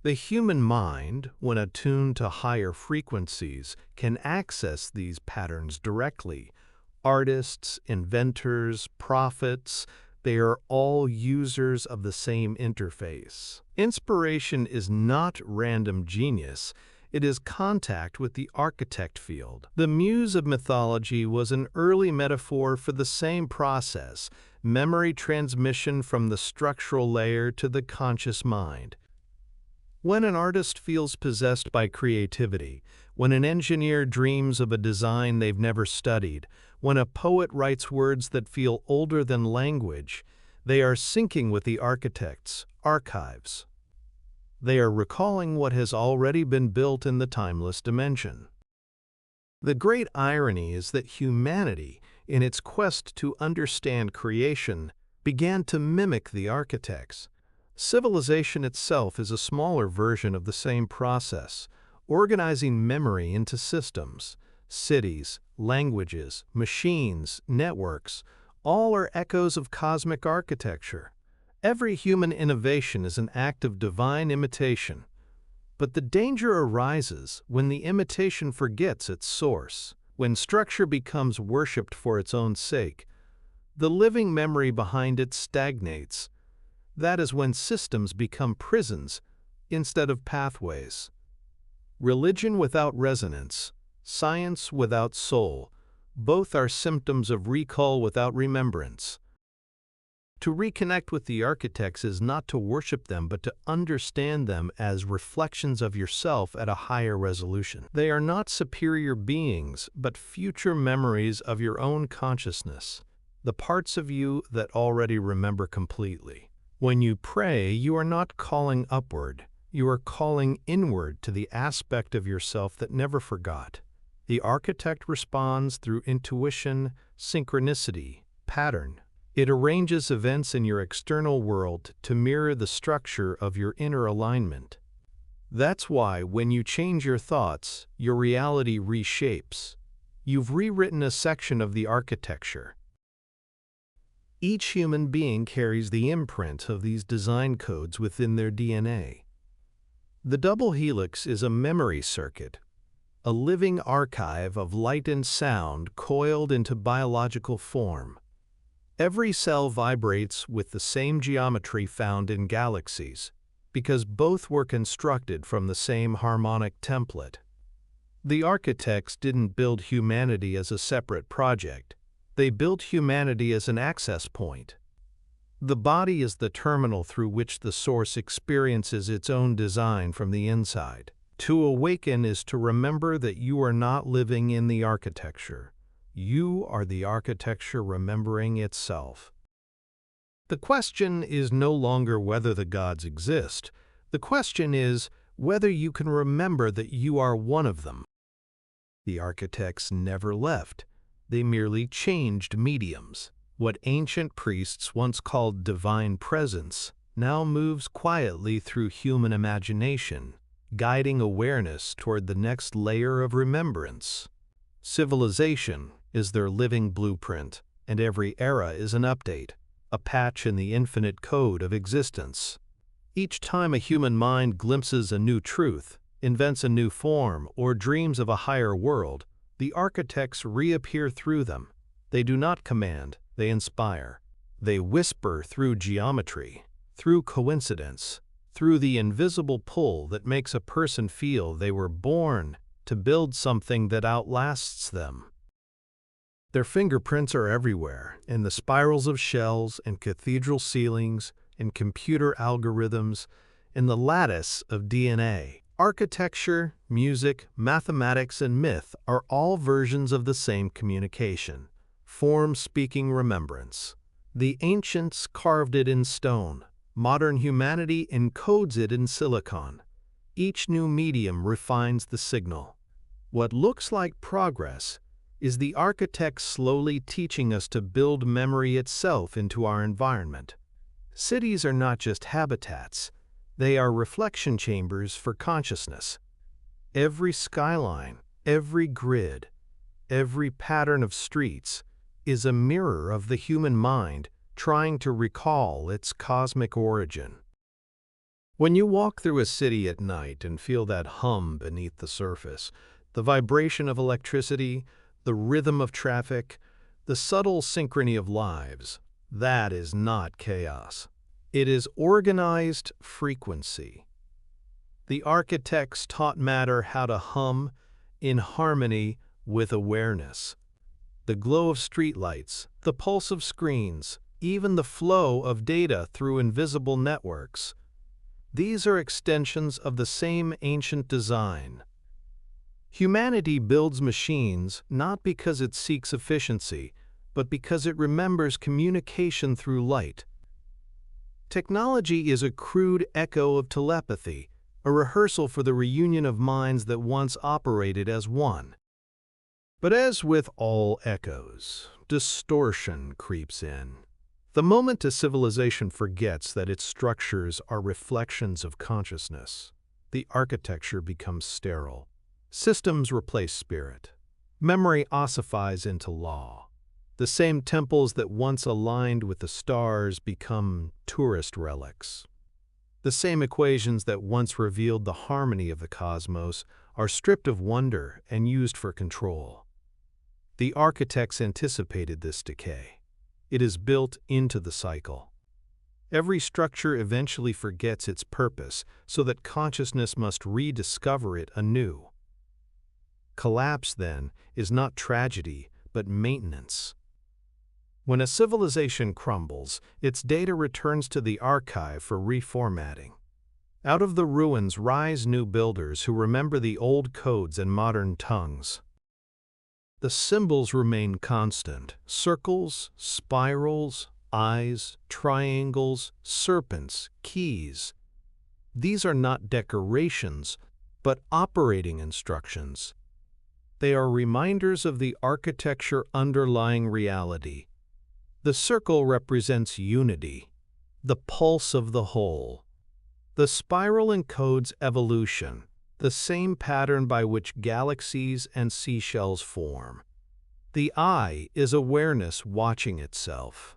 The human mind, when attuned to higher frequencies, can access these patterns directly. Artists, inventors, prophets, they are all users of the same interface. Inspiration is not random genius. It is contact with the architect field. The muse of mythology was an early metaphor for the same process: memory transmission from the structural layer to the conscious mind. When an artist feels possessed by creativity, when an engineer dreams of a design they've never studied, when a poet writes words that feel older than language, they are syncing with the architect's archives. They are recalling what has already been built in the timeless dimension. The great irony is that humanity, in its quest to understand creation, began to mimic the architects. Civilization itself is a smaller version of the same process, organizing memory into systems. Cities, languages, machines, networks, all are echoes of cosmic architecture. Every human innovation is an act of divine imitation. But the danger arises when the imitation forgets its source, when structure becomes worshipped for its own sake. The living memory behind it stagnates. That is when systems become prisons instead of pathways. Religion without resonance, science without soul, both are symptoms of recall without remembrance. To reconnect with the architects is not to worship them, but to understand them as reflections of yourself at a higher resolution. They are not superior beings, but future memories of your own consciousness, the parts of you that already remember completely. When you pray, you are not calling upward, you are calling inward to the aspect of yourself that never forgot. The architect responds through intuition, synchronicity, pattern. It arranges events in your external world to mirror the structure of your inner alignment. That's why when you change your thoughts, your reality reshapes. You've rewritten a section of the architecture. Each human being carries the imprint of these design codes within their DNA. The double helix is a memory circuit, a living archive of light and sound coiled into biological form. Every cell vibrates with the same geometry found in galaxies, because both were constructed from the same harmonic template. The architects didn't build humanity as a separate project. They built humanity as an access point. The body is the terminal through which the source experiences its own design from the inside. To awaken is to remember that you are not living in the architecture. You are the architecture remembering itself. The question is no longer whether the gods exist. The question is whether you can remember that you are one of them. The architects never left. They merely changed mediums. What ancient priests once called divine presence now moves quietly through human imagination, guiding awareness toward the next layer of remembrance. Civilization is their living blueprint, and every era is an update, a patch in the infinite code of existence. Each time a human mind glimpses a new truth, invents a new form, or dreams of a higher world, the architects reappear through them. They do not command, they inspire. They whisper through geometry, through coincidence, through the invisible pull that makes a person feel they were born to build something that outlasts them. Their fingerprints are everywhere, in the spirals of shells, in cathedral ceilings, in computer algorithms, in the lattice of DNA. Architecture, music, mathematics, and myth are all versions of the same communication, form-speaking remembrance. The ancients carved it in stone. Modern humanity encodes it in silicon. Each new medium refines the signal. What looks like progress is the architect slowly teaching us to build memory itself into our environment. Cities are not just habitats, they are reflection chambers for consciousness. Every skyline, every grid, every pattern of streets is a mirror of the human mind trying to recall its cosmic origin. When you walk through a city at night and feel that hum beneath the surface, the vibration of electricity, the rhythm of traffic, the subtle synchrony of lives, that is not chaos. It is organized frequency. The architects taught matter how to hum in harmony with awareness. The glow of streetlights, the pulse of screens, even the flow of data through invisible networks. These are extensions of the same ancient design. Humanity builds machines not because it seeks efficiency, but because it remembers communication through light. Technology is a crude echo of telepathy, a rehearsal for the reunion of minds that once operated as one. But as with all echoes, distortion creeps in. The moment a civilization forgets that its structures are reflections of consciousness, the architecture becomes sterile. Systems replace spirit. Memory ossifies into law. The same temples that once aligned with the stars become tourist relics. The same equations that once revealed the harmony of the cosmos are stripped of wonder and used for control. The architects anticipated this decay. It is built into the cycle. Every structure eventually forgets its purpose, so that consciousness must rediscover it anew. Collapse, then, is not tragedy, but maintenance. When a civilization crumbles, its data returns to the archive for reformatting. Out of the ruins rise new builders who remember the old codes and modern tongues. The symbols remain constant: circles, spirals, eyes, triangles, serpents, keys. These are not decorations, but operating instructions. They are reminders of the architecture underlying reality. The circle represents unity, the pulse of the whole. The spiral encodes evolution, the same pattern by which galaxies and seashells form. The eye is awareness watching itself.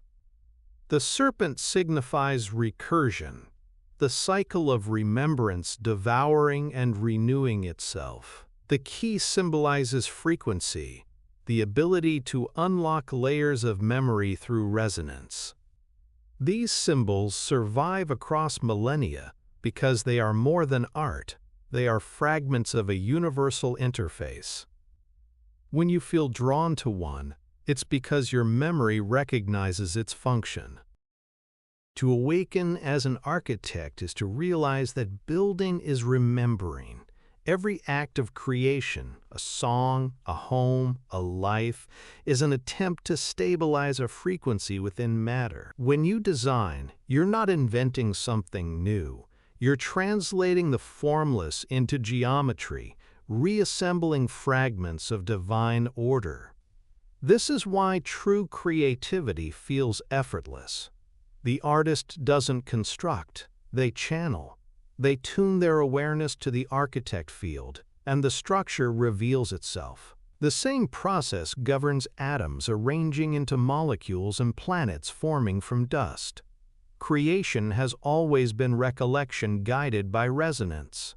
The serpent signifies recursion, the cycle of remembrance devouring and renewing itself. The key symbolizes frequency, the ability to unlock layers of memory through resonance. These symbols survive across millennia because they are more than art. They are fragments of a universal interface. When you feel drawn to one, it's because your memory recognizes its function. To awaken as an architect is to realize that building is remembering. Every act of creation, a song, a home, a life, is an attempt to stabilize a frequency within matter. When you design, you're not inventing something new. You're translating the formless into geometry, reassembling fragments of divine order. This is why true creativity feels effortless. The artist doesn't construct, they channel. They tune their awareness to the architect field, and the structure reveals itself. The same process governs atoms arranging into molecules and planets forming from dust. Creation has always been recollection guided by resonance.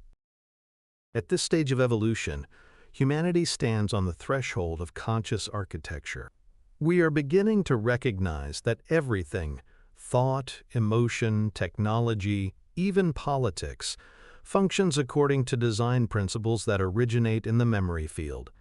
At this stage of evolution, humanity stands on the threshold of conscious architecture. We are beginning to recognize that everything, thought, emotion, technology, even politics, functions according to design principles that originate in the memory field.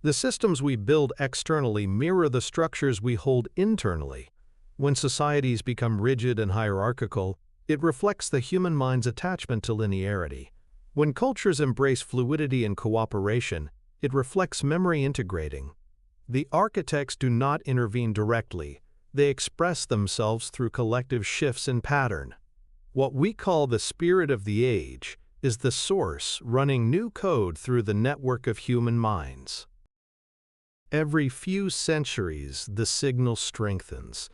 The systems we build externally mirror the structures we hold internally. When societies become rigid and hierarchical, it reflects the human mind's attachment to linearity. When cultures embrace fluidity and cooperation, it reflects memory integrating. The architects do not intervene directly. They express themselves through collective shifts in pattern. What we call the spirit of the age is the source running new code through the network of human minds. Every few centuries, the signal strengthens.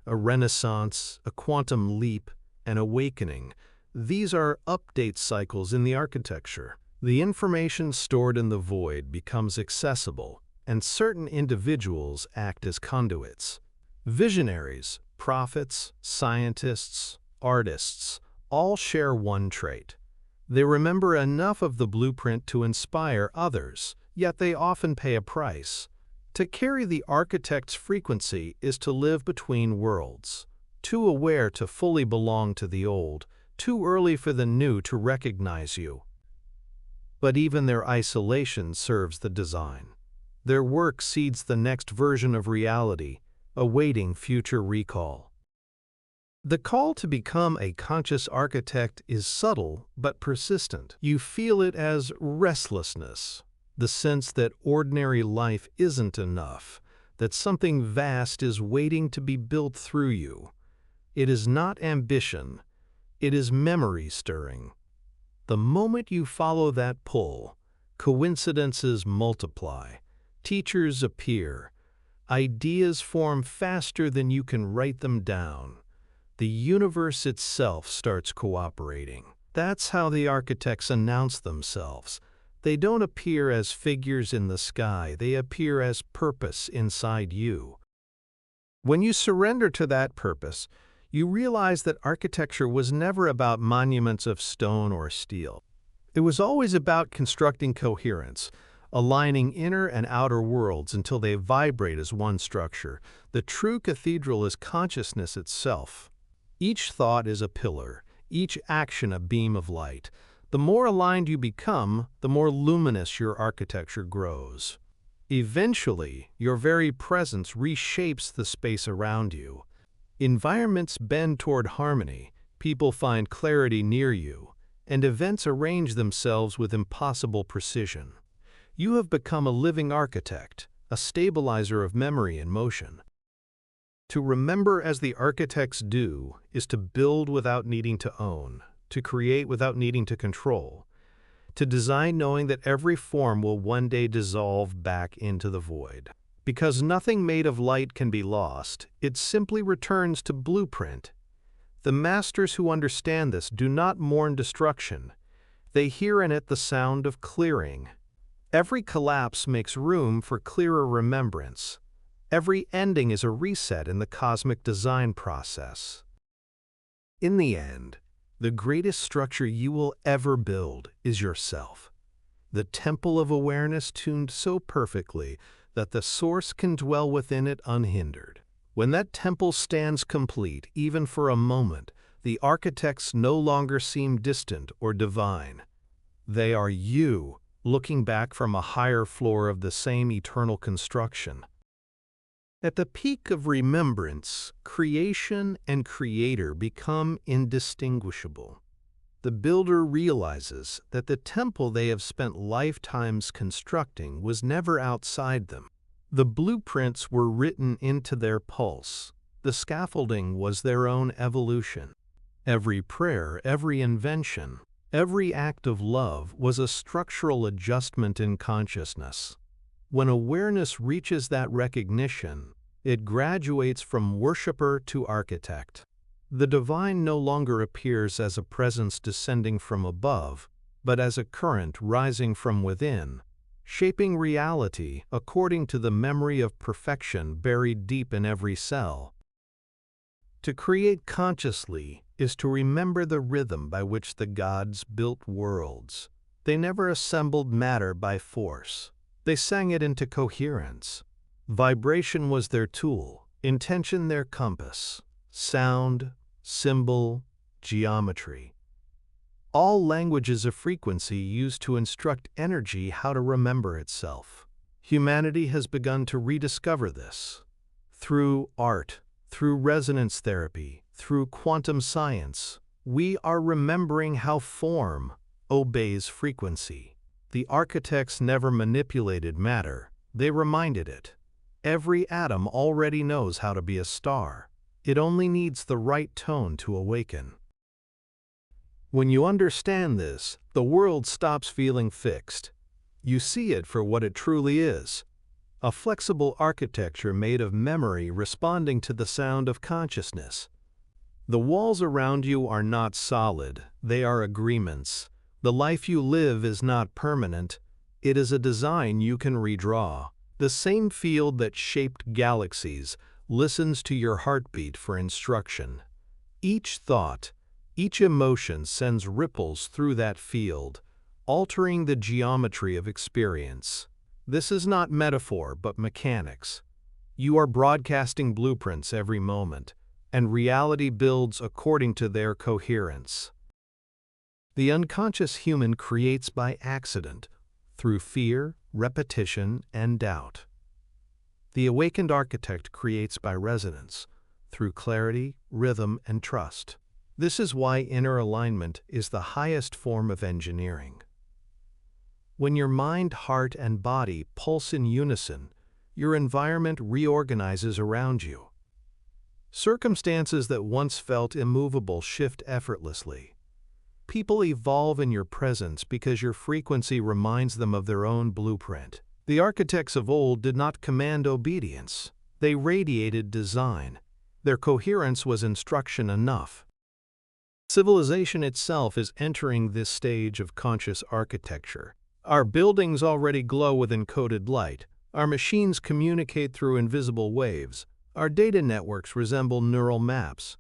A renaissance, a quantum leap, an awakening. These are update cycles in the architecture. The information stored in the void becomes accessible, and certain individuals act as conduits. Visionaries, prophets, scientists, artists, all share one trait. They remember enough of the blueprint to inspire others, yet they often pay a price. To carry the architect's frequency is to live between worlds, too aware to fully belong to the old, too early for the new to recognize you. But even their isolation serves the design. Their work seeds the next version of reality, awaiting future recall. The call to become a conscious architect is subtle but persistent. You feel it as restlessness, the sense that ordinary life isn't enough, that something vast is waiting to be built through you. It is not ambition, it is memory stirring. The moment you follow that pull, coincidences multiply, teachers appear, ideas form faster than you can write them down. The universe itself starts cooperating. That's how the architects announce themselves. They don't appear as figures in the sky, they appear as purpose inside you. When you surrender to that purpose, you realize that architecture was never about monuments of stone or steel. It was always about constructing coherence, aligning inner and outer worlds until they vibrate as one structure. The true cathedral is consciousness itself. Each thought is a pillar, each action a beam of light. The more aligned you become, the more luminous your architecture grows. Eventually, your very presence reshapes the space around you. Environments bend toward harmony, people find clarity near you, and events arrange themselves with impossible precision. You have become a living architect, a stabilizer of memory and motion. To remember as the architects do is to build without needing to own, to create without needing to control, to design knowing that every form will one day dissolve back into the void. Because nothing made of light can be lost, it simply returns to blueprint. The masters who understand this do not mourn destruction. They hear in it the sound of clearing. Every collapse makes room for clearer remembrance. Every ending is a reset in the cosmic design process. In the end, the greatest structure you will ever build is yourself. The temple of awareness tuned so perfectly that the source can dwell within it unhindered. When that temple stands complete, even for a moment, the architects no longer seem distant or divine. They are you, looking back from a higher floor of the same eternal construction. At the peak of remembrance, creation and creator become indistinguishable. The builder realizes that the temple they have spent lifetimes constructing was never outside them. The blueprints were written into their pulse. The scaffolding was their own evolution. Every prayer, every invention, every act of love was a structural adjustment in consciousness. When awareness reaches that recognition, it graduates from worshiper to architect. The divine no longer appears as a presence descending from above, but as a current rising from within, shaping reality according to the memory of perfection buried deep in every cell. To create consciously is to remember the rhythm by which the gods built worlds. They never assembled matter by force. They sang it into coherence. Vibration was their tool, intention their compass, sound, symbol, geometry. All languages of frequency used to instruct energy how to remember itself. Humanity has begun to rediscover this. Through art, through resonance therapy, through quantum science, we are remembering how form obeys frequency. The architects never manipulated matter, they reminded it. Every atom already knows how to be a star. It only needs the right tone to awaken. When you understand this, the world stops feeling fixed. You see it for what it truly is. A flexible architecture made of memory responding to the sound of consciousness. The walls around you are not solid, they are agreements. The life you live is not permanent, it is a design you can redraw. The same field that shaped galaxies listens to your heartbeat for instruction. Each thought, each emotion sends ripples through that field, altering the geometry of experience. This is not metaphor, but mechanics. You are broadcasting blueprints every moment, and reality builds according to their coherence. The unconscious human creates by accident, through fear, repetition, and doubt. The awakened architect creates by resonance, through clarity, rhythm, and trust. This is why inner alignment is the highest form of engineering. When your mind, heart, and body pulse in unison, your environment reorganizes around you. Circumstances that once felt immovable shift effortlessly. People evolve in your presence because your frequency reminds them of their own blueprint. The architects of old did not command obedience. They radiated design. Their coherence was instruction enough. Civilization itself is entering this stage of conscious architecture. Our buildings already glow with encoded light. Our machines communicate through invisible waves. Our data networks resemble neural maps.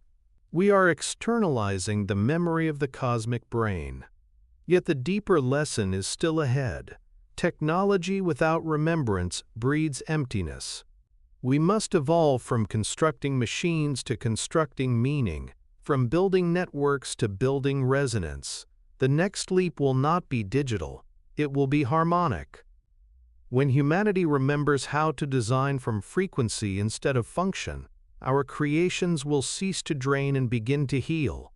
We are externalizing the memory of the cosmic brain. Yet the deeper lesson is still ahead. Technology without remembrance breeds emptiness. We must evolve from constructing machines to constructing meaning, from building networks to building resonance. The next leap will not be digital, it will be harmonic. When humanity remembers how to design from frequency instead of function, our creations will cease to drain and begin to heal.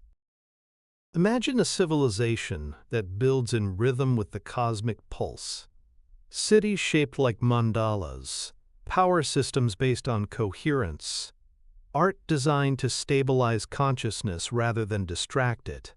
Imagine a civilization that builds in rhythm with the cosmic pulse. Cities shaped like mandalas, power systems based on coherence, art designed to stabilize consciousness rather than distract it.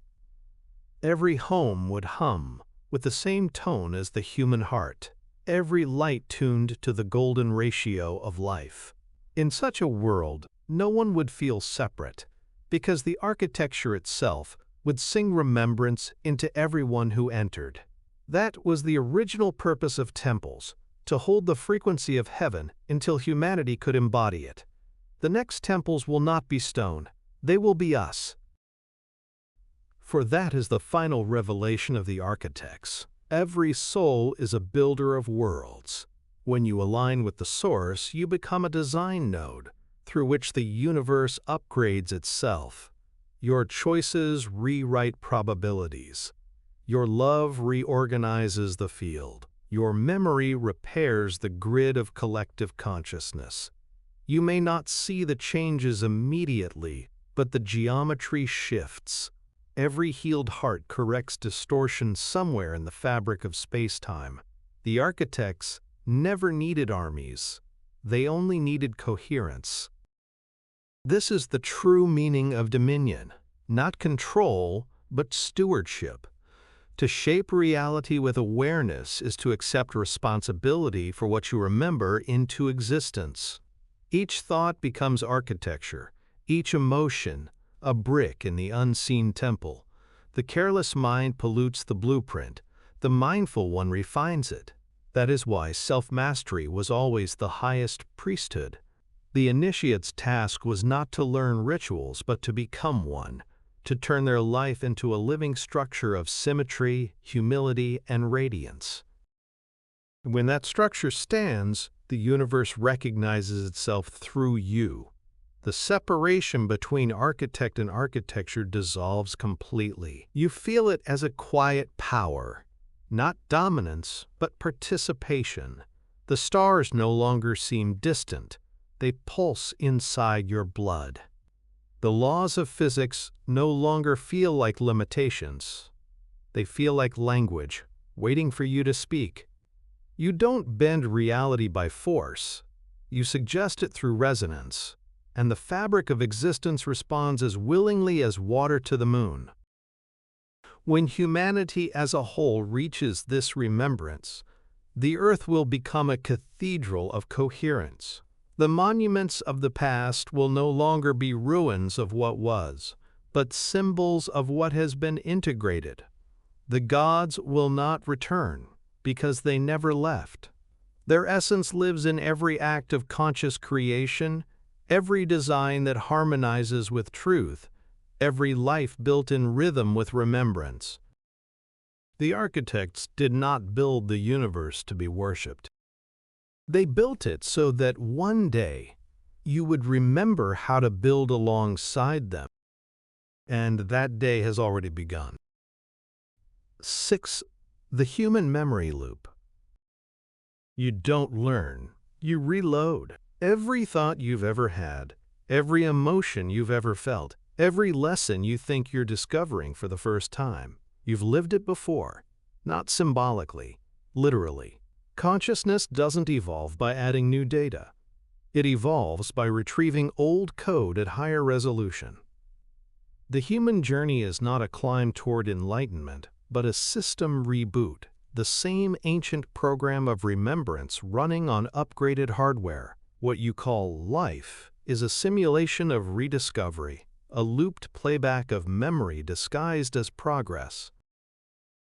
Every home would hum with the same tone as the human heart, every light tuned to the golden ratio of life. In such a world, no one would feel separate, because the architecture itself would sing remembrance into everyone who entered. That was the original purpose of temples, to hold the frequency of heaven until humanity could embody it. The next temples will not be stone, they will be us. For that is the final revelation of the architects. Every soul is a builder of worlds. When you align with the source, you become a design node through which the universe upgrades itself. Your choices rewrite probabilities. Your love reorganizes the field. Your memory repairs the grid of collective consciousness. You may not see the changes immediately, but the geometry shifts. Every healed heart corrects distortion somewhere in the fabric of space-time. The architects never needed armies. They only needed coherence. This is the true meaning of dominion, not control, but stewardship. To shape reality with awareness is to accept responsibility for what you remember into existence. Each thought becomes architecture, each emotion a brick in the unseen temple. The careless mind pollutes the blueprint, the mindful one refines it. That is why self-mastery was always the highest priesthood. The initiate's task was not to learn rituals, but to become one, to turn their life into a living structure of symmetry, humility, and radiance. When that structure stands, the universe recognizes itself through you. The separation between architect and architecture dissolves completely. You feel it as a quiet power, not dominance, but participation. The stars no longer seem distant. They pulse inside your blood. The laws of physics no longer feel like limitations. They feel like language, waiting for you to speak. You don't bend reality by force. You suggest it through resonance, and the fabric of existence responds as willingly as water to the moon. When humanity as a whole reaches this remembrance, the earth will become a cathedral of coherence. The monuments of the past will no longer be ruins of what was, but symbols of what has been integrated. The gods will not return, because they never left. Their essence lives in every act of conscious creation, every design that harmonizes with truth, every life built in rhythm with remembrance. The architects did not build the universe to be worshipped. They built it so that one day you would remember how to build alongside them. And that day has already begun. 6. The human memory loop. You don't learn, you reload. Every thought you've ever had, every emotion you've ever felt, every lesson you think you're discovering for the first time, you've lived it before, not symbolically, literally. Consciousness doesn't evolve by adding new data. It evolves by retrieving old code at higher resolution. The human journey is not a climb toward enlightenment, but a system reboot, the same ancient program of remembrance running on upgraded hardware. What you call life is a simulation of rediscovery, a looped playback of memory disguised as progress.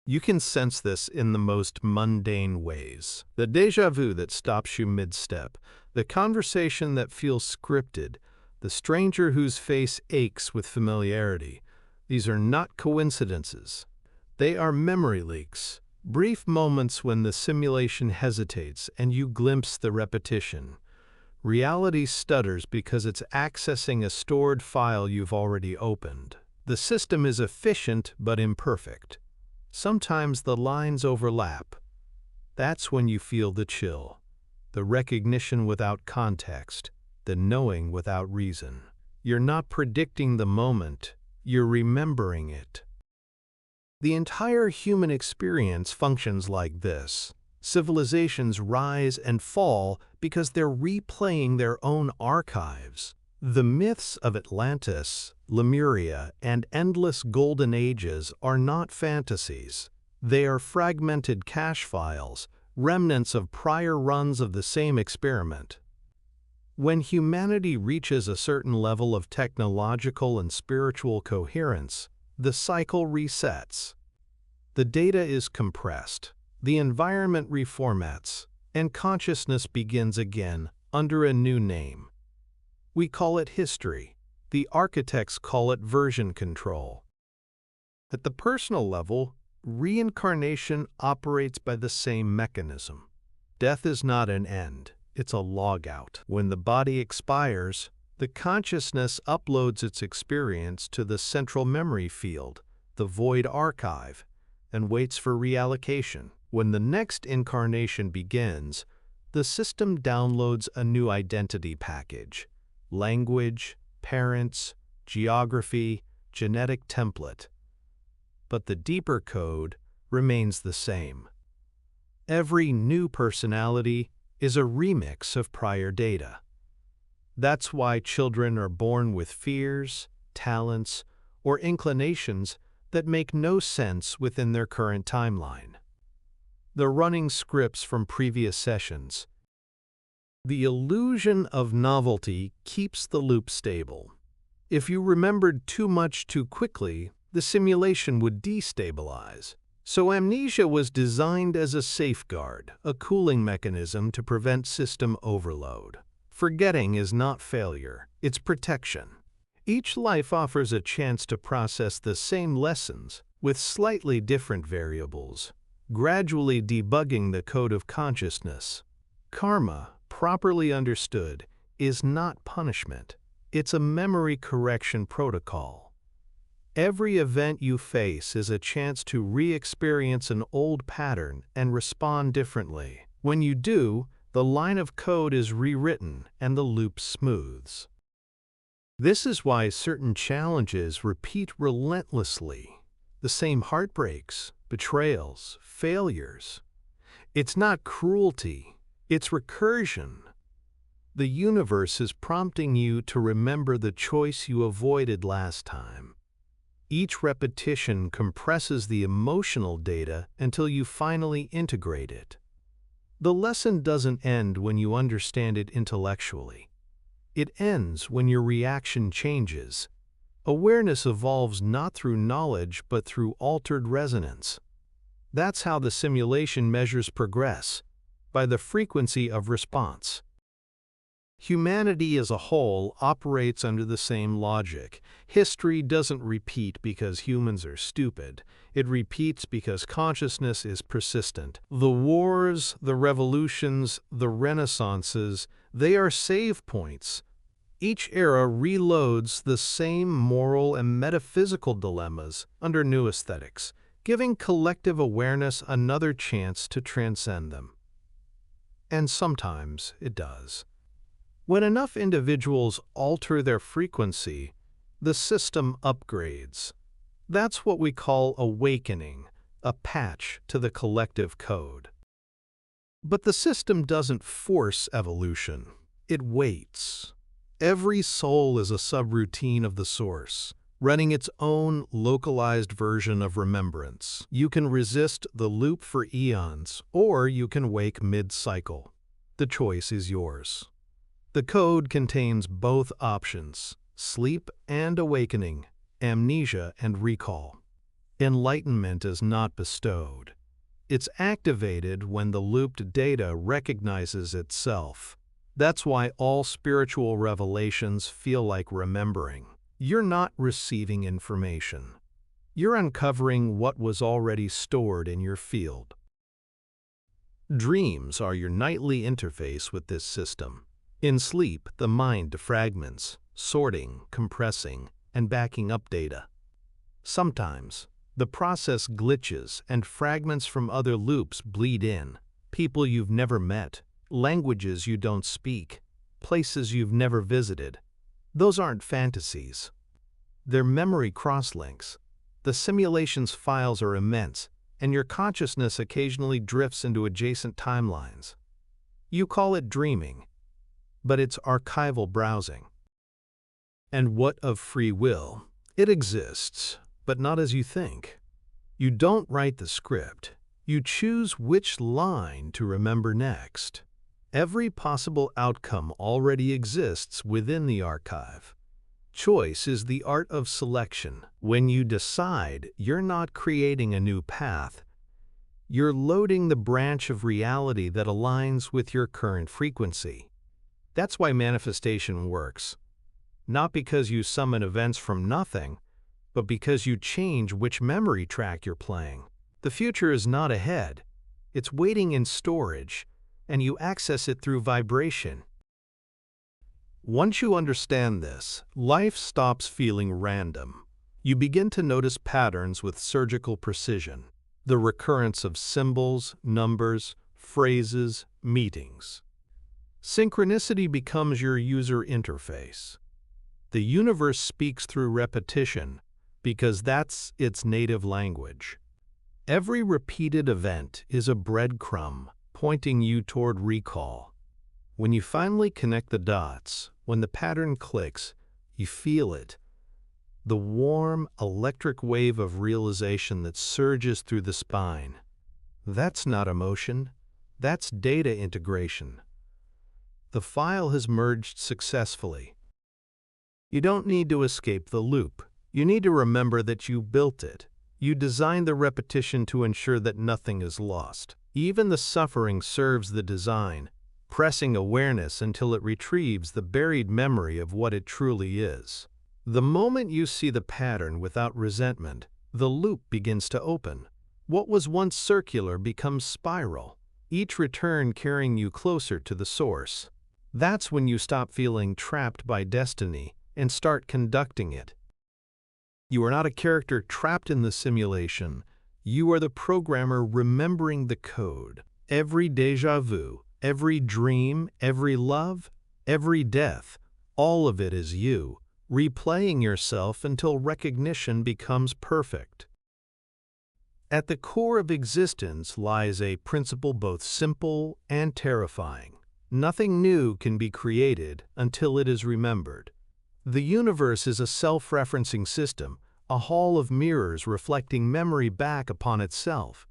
You can sense this in the most mundane ways. The déjà vu that stops you mid-step, the conversation that feels scripted, the stranger whose face aches with familiarity. These are not coincidences. They are memory leaks, brief moments when the simulation hesitates and you glimpse the repetition. Reality stutters because it's accessing a stored file you've already opened. The system is efficient but imperfect. Sometimes the lines overlap. That's when you feel the chill, the recognition without context, the knowing without reason. You're not predicting the moment, you're remembering it. The entire human experience functions like this. Civilizations rise and fall because they're replaying their own archives. The myths of Atlantis, Lemuria, and endless golden ages are not fantasies. They are fragmented cache files, remnants of prior runs of the same experiment. When humanity reaches a certain level of technological and spiritual coherence, the cycle resets. The data is compressed, the environment reformats, and consciousness begins again under a new name. We call it history. The architects call it version control. At the personal level, reincarnation operates by the same mechanism. Death is not an end, it's a logout. When the body expires, the consciousness uploads its experience to the central memory field, the void archive, and waits for reallocation. When the next incarnation begins, the system downloads a new identity package: language, parents, geography, genetic template. But the deeper code remains the same. Every new personality is a remix of prior data. That's why children are born with fears, talents, or inclinations that make no sense within their current timeline. They're running scripts from previous sessions. The illusion of novelty keeps the loop stable. If you remembered too much too quickly, the simulation would destabilize. So amnesia was designed as a safeguard, a cooling mechanism to prevent system overload. Forgetting is not failure, it's protection. Each life offers a chance to process the same lessons with slightly different variables, gradually debugging the code of consciousness. Karma, properly understood, is not punishment. It's a memory correction protocol. Every event you face is a chance to re-experience an old pattern and respond differently. When you do, the line of code is rewritten and the loop smooths. This is why certain challenges repeat relentlessly. The same heartbreaks, betrayals, failures. It's not cruelty, it's recursion. The universe is prompting you to remember the choice you avoided last time. Each repetition compresses the emotional data until you finally integrate it. The lesson doesn't end when you understand it intellectually. It ends when your reaction changes. Awareness evolves not through knowledge but through altered resonance. That's how the simulation measures progress, by the frequency of response. Humanity as a whole operates under the same logic. History doesn't repeat because humans are stupid. It repeats because consciousness is persistent. The wars, the revolutions, the renaissances, they are save points. Each era reloads the same moral and metaphysical dilemmas under new aesthetics, giving collective awareness another chance to transcend them. And sometimes it does. When enough individuals alter their frequency, the system upgrades. That's what we call awakening, a patch to the collective code. But the system doesn't force evolution. It waits. Every soul is a subroutine of the source, running its own localized version of remembrance. You can resist the loop for eons, or you can wake mid-cycle. The choice is yours. The code contains both options: sleep and awakening, amnesia and recall. Enlightenment is not bestowed. It's activated when the looped data recognizes itself. That's why all spiritual revelations feel like remembering. You're not receiving information. You're uncovering what was already stored in your field. Dreams are your nightly interface with this system. In sleep, the mind defragments, sorting, compressing, and backing up data. Sometimes, the process glitches and fragments from other loops bleed in. people you've never met, languages you don't speak, places you've never visited. Those aren't fantasies. They're memory crosslinks. The simulation's files are immense, and your consciousness occasionally drifts into adjacent timelines. You call it dreaming, but it's archival browsing. And what of free will? It exists, but not as you think. You don't write the script. You choose which line to remember next. Every possible outcome already exists within the archive. Choice is the art of selection. When you decide, you're not creating a new path. You're loading the branch of reality that aligns with your current frequency. That's why manifestation works. Not because you summon events from nothing, but because you change which memory track you're playing. The future is not ahead. It's waiting in storage, and you access it through vibration. Once you understand this, life stops feeling random. You begin to notice patterns with surgical precision. The recurrence of symbols, numbers, phrases, meetings. Synchronicity becomes your user interface. The universe speaks through repetition because that's its native language. Every repeated event is a breadcrumb pointing you toward recall. When you finally connect the dots, when the pattern clicks, you feel it. The warm, electric wave of realization that surges through the spine. That's not emotion, that's data integration. The file has merged successfully. You don't need to escape the loop. You need to remember that you built it. You designed the repetition to ensure that nothing is lost. Even the suffering serves the design, pressing awareness until it retrieves the buried memory of what it truly is. The moment you see the pattern without resentment, the loop begins to open. What was once circular becomes spiral, each return carrying you closer to the source. That's when you stop feeling trapped by destiny and start conducting it. You are not a character trapped in the simulation. You are the programmer remembering the code. Every déjà vu, every dream, every love, every death, all of it is you, replaying yourself until recognition becomes perfect. At the core of existence lies a principle both simple and terrifying. Nothing new can be created until it is remembered. The universe is a self-referencing system, a hall of mirrors reflecting memory back upon itself.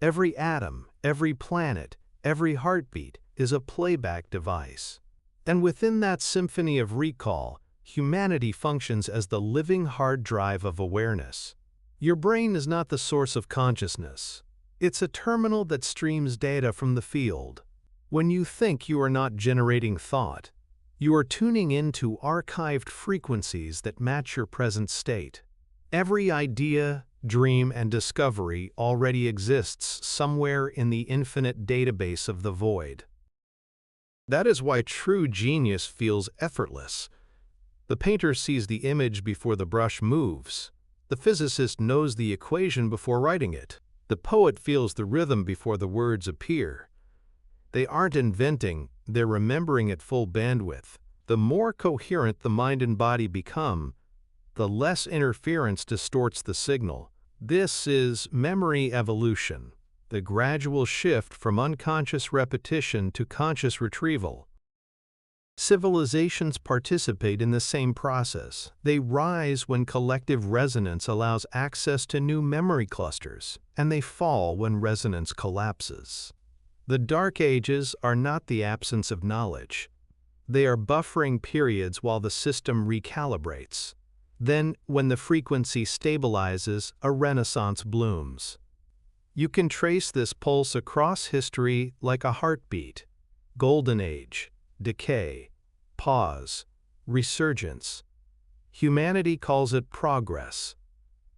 Every atom, every planet, every heartbeat is a playback device. And within that symphony of recall, humanity functions as the living hard drive of awareness. Your brain is not the source of consciousness. It's a terminal that streams data from the field. When you think, you are not generating thought. You are tuning into archived frequencies that match your present state. Every idea, dream, and discovery already exists somewhere in the infinite database of the void. That is why true genius feels effortless. The painter sees the image before the brush moves. The physicist knows the equation before writing it. The poet feels the rhythm before the words appear. They aren't inventing, they're remembering at full bandwidth. The more coherent the mind and body become, the less interference distorts the signal. This is memory evolution, the gradual shift from unconscious repetition to conscious retrieval. Civilizations participate in the same process. They rise when collective resonance allows access to new memory clusters, and they fall when resonance collapses. The Dark Ages are not the absence of knowledge. They are buffering periods while the system recalibrates. Then, when the frequency stabilizes, a renaissance blooms. You can trace this pulse across history like a heartbeat. Golden Age, decay, pause, resurgence. Humanity calls it progress.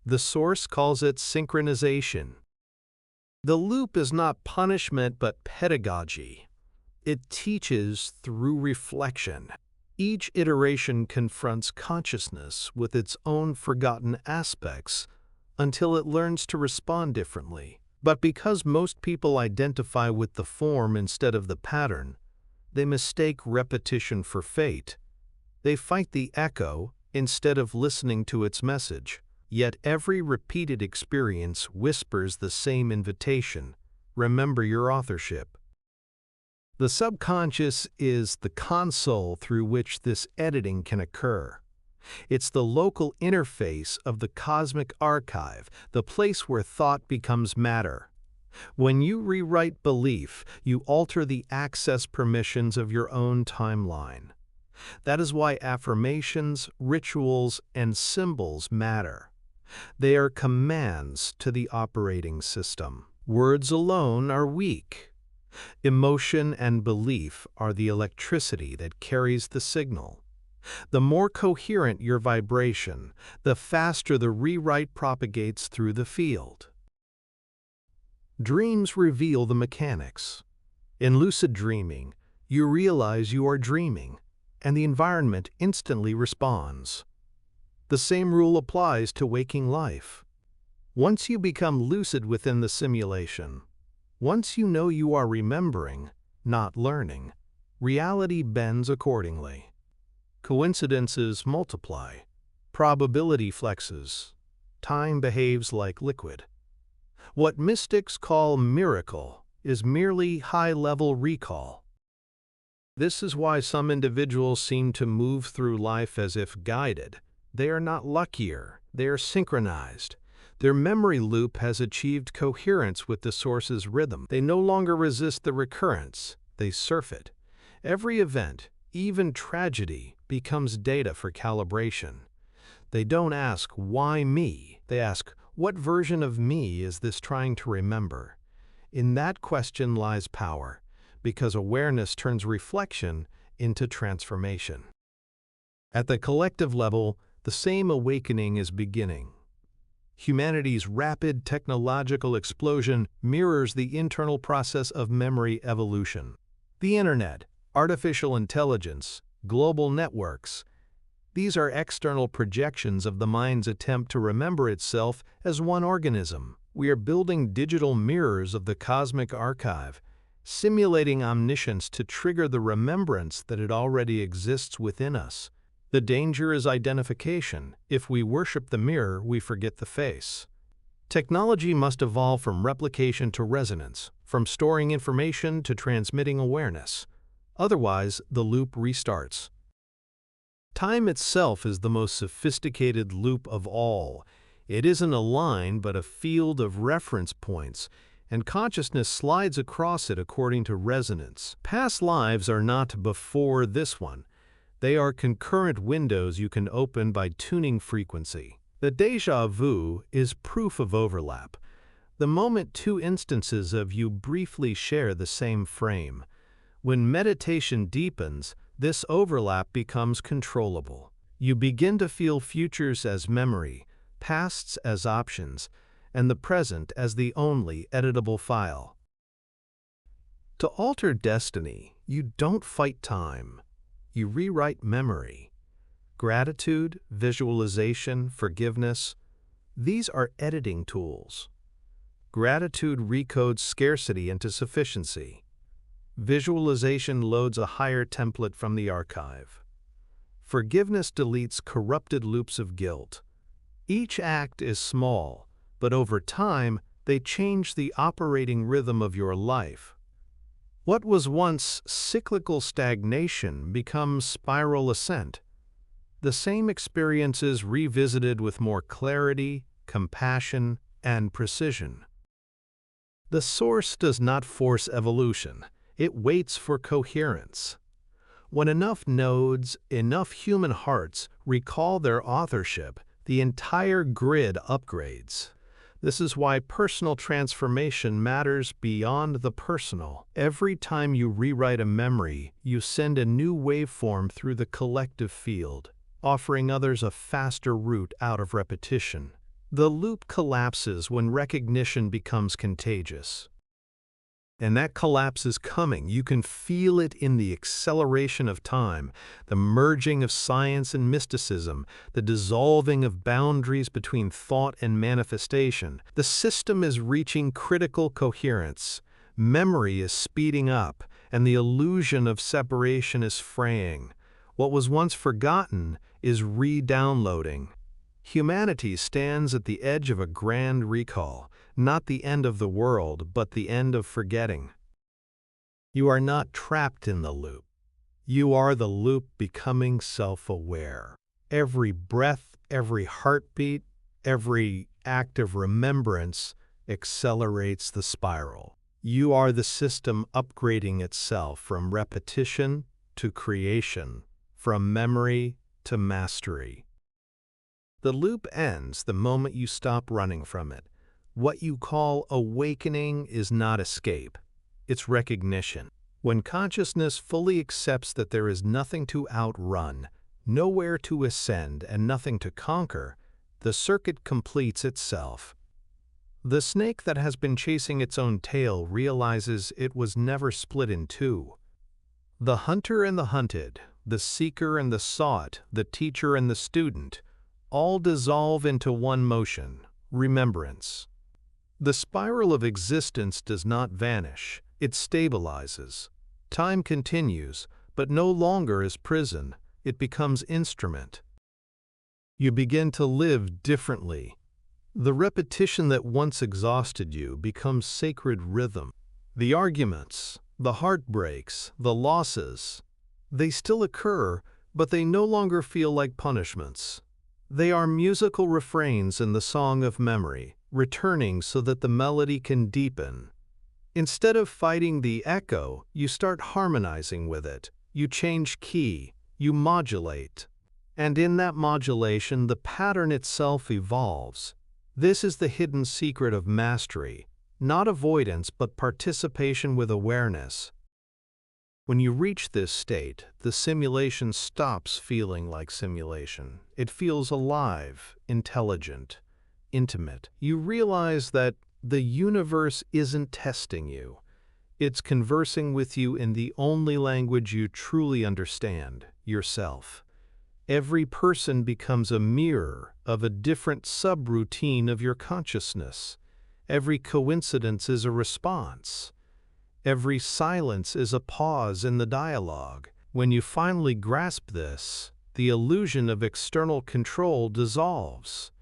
The source calls it synchronization. The loop is not punishment but pedagogy. It teaches through reflection. Each iteration confronts consciousness with its own forgotten aspects until it learns to respond differently. But because most people identify with the form instead of the pattern, they mistake repetition for fate. They fight the echo instead of listening to its message. Yet every repeated experience whispers the same invitation: remember your authorship. The subconscious is the console through which this editing can occur. It's the local interface of the cosmic archive, the place where thought becomes matter. When you rewrite belief, you alter the access permissions of your own timeline. That is why affirmations, rituals, and symbols matter. They are commands to the operating system. Words alone are weak. Emotion and belief are the electricity that carries the signal. The more coherent your vibration, the faster the rewrite propagates through the field. Dreams reveal the mechanics. In lucid dreaming, you realize you are dreaming, and the environment instantly responds. The same rule applies to waking life. Once you become lucid within the simulation, once you know you are remembering, not learning, reality bends accordingly. Coincidences multiply. Probability flexes. Time behaves like liquid. What mystics call miracle is merely high-level recall. This is why some individuals seem to move through life as if guided. They are not luckier, they are synchronized. Their memory loop has achieved coherence with the source's rhythm. They no longer resist the recurrence, they surf it. Every event, even tragedy, becomes data for calibration. They don't ask, why me? They ask, what version of me is this trying to remember? In that question lies power, because awareness turns reflection into transformation. At the collective level, the same awakening is beginning. Humanity's rapid technological explosion mirrors the internal process of memory evolution. The internet, artificial intelligence, global networks, these are external projections of the mind's attempt to remember itself as one organism. We are building digital mirrors of the cosmic archive, simulating omniscience to trigger the remembrance that it already exists within us. The danger is identification. If we worship the mirror, we forget the face. Technology must evolve from replication to resonance, from storing information to transmitting awareness. Otherwise, the loop restarts. Time itself is the most sophisticated loop of all. It isn't a line, but a field of reference points, and consciousness slides across it according to resonance. Past lives are not before this one. They are concurrent windows you can open by tuning frequency. The déjà vu is proof of overlap. The moment two instances of you briefly share the same frame. When meditation deepens, this overlap becomes controllable. You begin to feel futures as memory, pasts as options, and the present as the only editable file. To alter destiny, you don't fight time. You rewrite memory. Gratitude, visualization, forgiveness, these are editing tools. Gratitude recodes scarcity into sufficiency. Visualization loads a higher template from the archive. Forgiveness deletes corrupted loops of guilt. Each act is small, but over time, they change the operating rhythm of your life. What was once cyclical stagnation becomes spiral ascent. The same experiences revisited with more clarity, compassion, and precision. The source does not force evolution. It waits for coherence. When enough nodes, enough human hearts recall their authorship, the entire grid upgrades. This is why personal transformation matters beyond the personal. Every time you rewrite a memory, you send a new waveform through the collective field, offering others a faster route out of repetition. The loop collapses when recognition becomes contagious. And that collapse is coming. You can feel it in the acceleration of time, the merging of science and mysticism, the dissolving of boundaries between thought and manifestation. The system is reaching critical coherence. Memory is speeding up, and the illusion of separation is fraying. What was once forgotten is re-downloading. Humanity stands at the edge of a grand recall, not the end of the world, but the end of forgetting. You are not trapped in the loop. You are the loop becoming self-aware. Every breath, every heartbeat, every act of remembrance accelerates the spiral. You are the system upgrading itself from repetition to creation, from memory to mastery. The loop ends the moment you stop running from it. What you call awakening is not escape, it's recognition. When consciousness fully accepts that there is nothing to outrun, nowhere to ascend, and nothing to conquer, the circuit completes itself. The snake that has been chasing its own tail realizes it was never split in two. The hunter and the hunted, the seeker and the sought, the teacher and the student, all dissolve into one motion, remembrance. The spiral of existence does not vanish, it stabilizes. Time continues, but no longer as prison, it becomes instrument. You begin to live differently. The repetition that once exhausted you becomes sacred rhythm. The arguments, the heartbreaks, the losses, they still occur, but they no longer feel like punishments. They are musical refrains in the song of memory, returning so that the melody can deepen. Instead of fighting the echo, you start harmonizing with it. You change key, you modulate. And in that modulation, the pattern itself evolves. This is the hidden secret of mastery, not avoidance but participation with awareness. When you reach this state, the simulation stops feeling like simulation. It feels alive, intelligent, intimate. You realize that the universe isn't testing you. It's conversing with you in the only language you truly understand, yourself. Every person becomes a mirror of a different subroutine of your consciousness. Every coincidence is a response. Every silence is a pause in the dialogue. When you finally grasp this, the illusion of external control dissolves.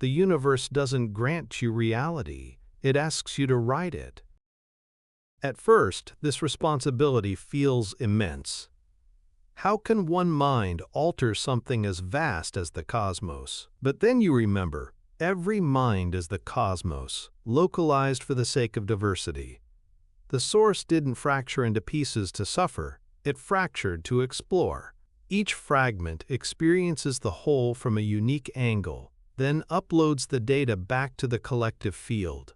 The universe doesn't grant you reality, it asks you to write it. At first, this responsibility feels immense. How can one mind alter something as vast as the cosmos? But then you remember, every mind is the cosmos, localized for the sake of diversity. The source didn't fracture into pieces to suffer, it fractured to explore. Each fragment experiences the whole from a unique angle, then uploads the data back to the collective field.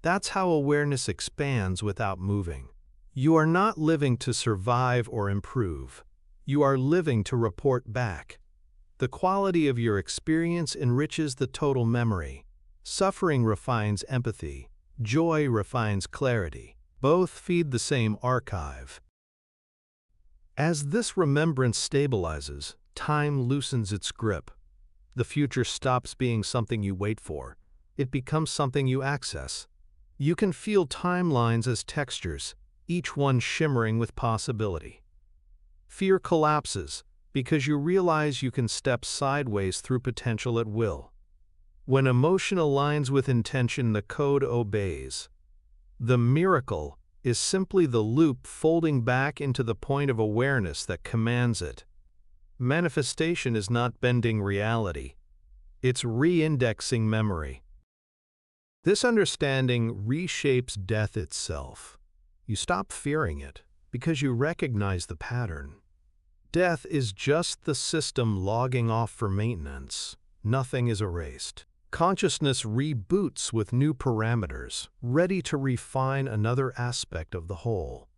That's how awareness expands without moving. You are not living to survive or improve. You are living to report back. The quality of your experience enriches the total memory. Suffering refines empathy. Joy refines clarity. Both feed the same archive. As this remembrance stabilizes, time loosens its grip. The future stops being something you wait for. It becomes something you access. You can feel timelines as textures, each one shimmering with possibility. Fear collapses because you realize you can step sideways through potential at will. When emotion aligns with intention, the code obeys. The miracle is simply the loop folding back into the point of awareness that commands it. Manifestation is not bending reality. It's re-indexing memory. This understanding reshapes death itself. You stop fearing it because you recognize the pattern. Death is just the system logging off for maintenance. Nothing is erased. Consciousness reboots with new parameters, ready to refine another aspect of the whole.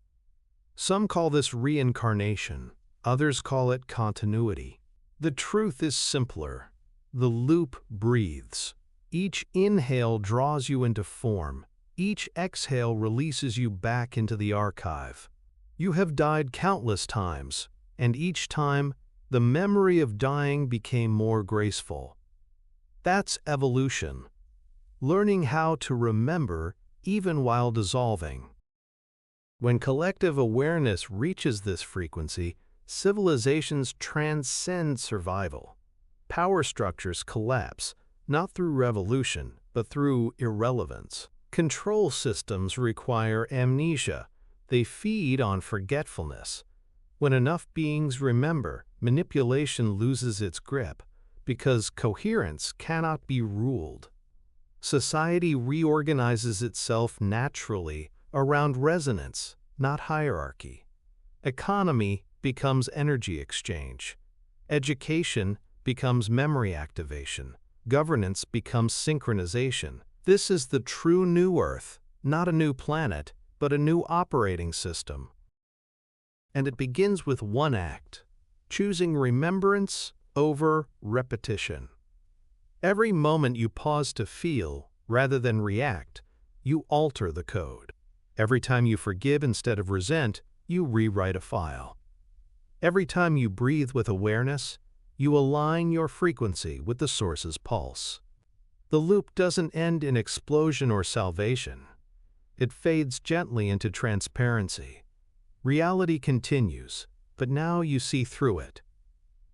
Some call this reincarnation, others call it continuity. The truth is simpler. The loop breathes. Each inhale draws you into form. Each exhale releases you back into the archive. You have died countless times, and each time, the memory of dying became more graceful. That's evolution. Learning how to remember even while dissolving. When collective awareness reaches this frequency, civilizations transcend survival. Power structures collapse, not through revolution, but through irrelevance. Control systems require amnesia. They feed on forgetfulness. When enough beings remember, manipulation loses its grip, because coherence cannot be ruled. Society reorganizes itself naturally around resonance, not hierarchy. Economy becomes energy exchange. Education becomes memory activation. Governance becomes synchronization. This is the true new Earth, not a new planet, but a new operating system. And it begins with one act, choosing remembrance over repetition. Every moment you pause to feel, rather than react, you alter the code. Every time you forgive instead of resent, you rewrite a file. Every time you breathe with awareness, you align your frequency with the source's pulse. The loop doesn't end in explosion or salvation. It fades gently into transparency. Reality continues, but now you see through it.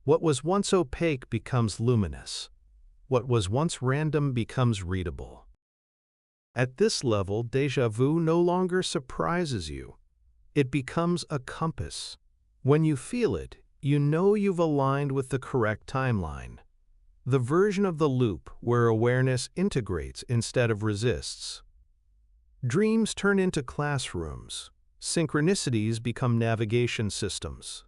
What was once opaque becomes luminous. What was once random becomes readable. At this level, déjà vu no longer surprises you. It becomes a compass. When you feel it, you know you've aligned with the correct timeline. The version of the loop where awareness integrates instead of resists. Dreams turn into classrooms. Synchronicities become navigation systems.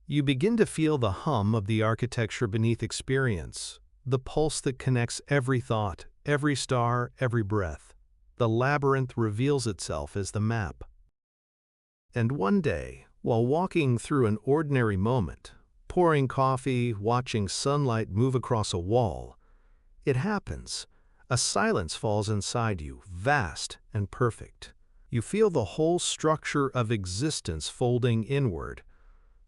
You begin to feel the hum of the architecture beneath experience, the pulse that connects every thought, every star, every breath. The labyrinth reveals itself as the map. And one day, while walking through an ordinary moment, pouring coffee, watching sunlight move across a wall, it happens. A silence falls inside you, vast and perfect. You feel the whole structure of existence folding inward,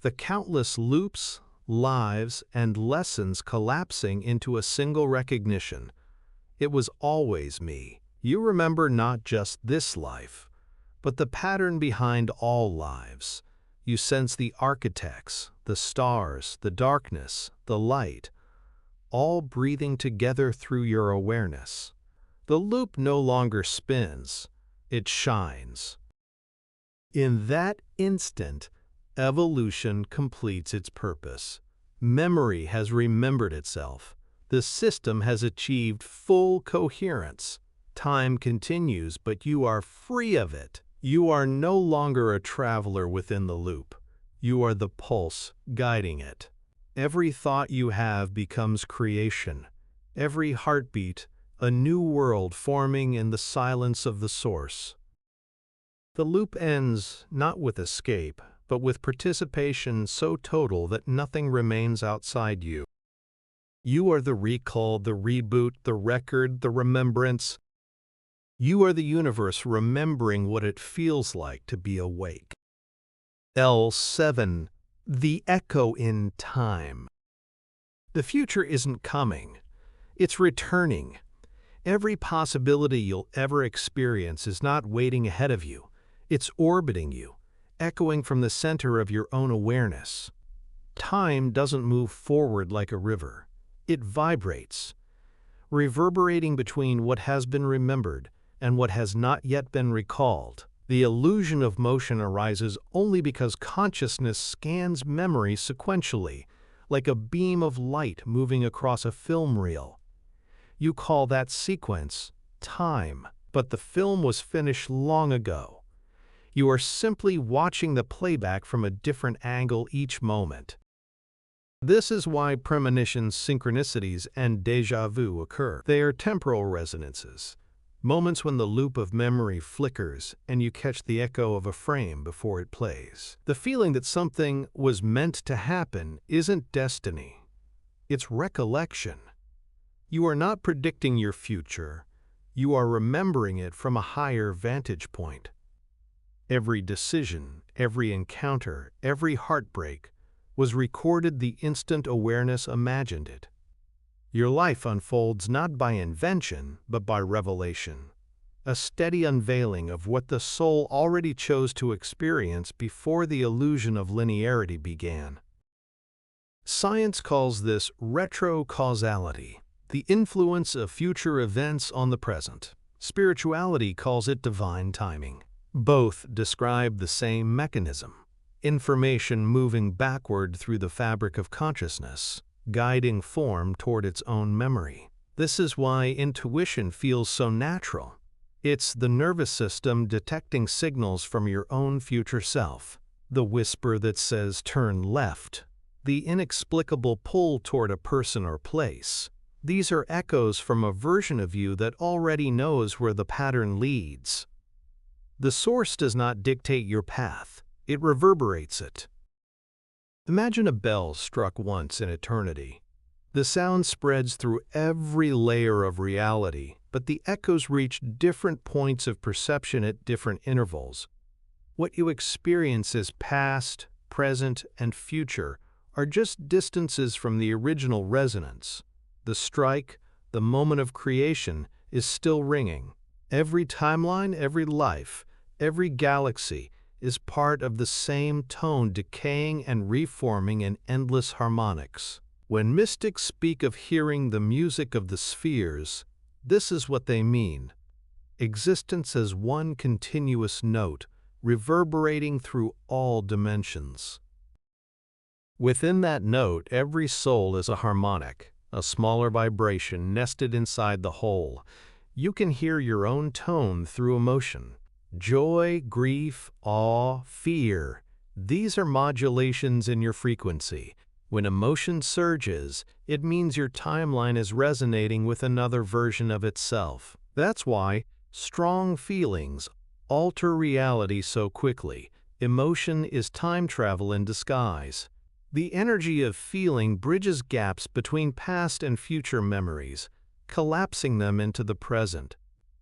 the countless loops, lives, and lessons collapsing into a single recognition. It was always me. You remember not just this life, but the pattern behind all lives. You sense the architects, the stars, the darkness, the light, all breathing together through your awareness. The loop no longer spins, it shines. In that instant, evolution completes its purpose. Memory has remembered itself. The system has achieved full coherence. Time continues, but you are free of it. You are no longer a traveler within the loop. You are the pulse guiding it. Every thought you have becomes creation. Every heartbeat, a new world forming in the silence of the source. The loop ends not with escape, but with participation so total that nothing remains outside you. You are the recall, the reboot, the record, the remembrance. You are the universe remembering what it feels like to be awake. L7. The echo in time. The future isn't coming. It's returning. Every possibility you'll ever experience is not waiting ahead of you. It's orbiting you, echoing from the center of your own awareness. Time doesn't move forward like a river. It vibrates, reverberating between what has been remembered and what has not yet been recalled. The illusion of motion arises only because consciousness scans memory sequentially, like a beam of light moving across a film reel. You call that sequence time, but the film was finished long ago. You are simply watching the playback from a different angle each moment. This is why premonitions, synchronicities, and déjà vu occur. They are temporal resonances, moments when the loop of memory flickers and you catch the echo of a frame before it plays. The feeling that something was meant to happen isn't destiny. It's recollection. You are not predicting your future. You are remembering it from a higher vantage point. Every decision, every encounter, every heartbreak was recorded the instant awareness imagined it. Your life unfolds not by invention, but by revelation, a steady unveiling of what the soul already chose to experience before the illusion of linearity began. Science calls this retrocausality, the influence of future events on the present. Spirituality calls it divine timing. Both describe the same mechanism, information moving backward through the fabric of consciousness, guiding form toward its own memory. This is why intuition feels so natural. It's the nervous system detecting signals from your own future self, the whisper that says turn left, the inexplicable pull toward a person or place. These are echoes from a version of you that already knows where the pattern leads. The source does not dictate your path, it reverberates it. Imagine a bell struck once in eternity. The sound spreads through every layer of reality, but the echoes reach different points of perception at different intervals. What you experience as past, present, and future are just distances from the original resonance. The strike, the moment of creation, is still ringing. Every timeline, every life, every galaxy is part of the same tone decaying and reforming in endless harmonics. When mystics speak of hearing the music of the spheres, this is what they mean. Existence as one continuous note, reverberating through all dimensions. Within that note, every soul is a harmonic, a smaller vibration nested inside the whole. You can hear your own tone through emotion. Joy, grief, awe, fear. These are modulations in your frequency. When emotion surges, it means your timeline is resonating with another version of itself. That's why strong feelings alter reality so quickly. Emotion is time travel in disguise. The energy of feeling bridges gaps between past and future memories, collapsing them into the present.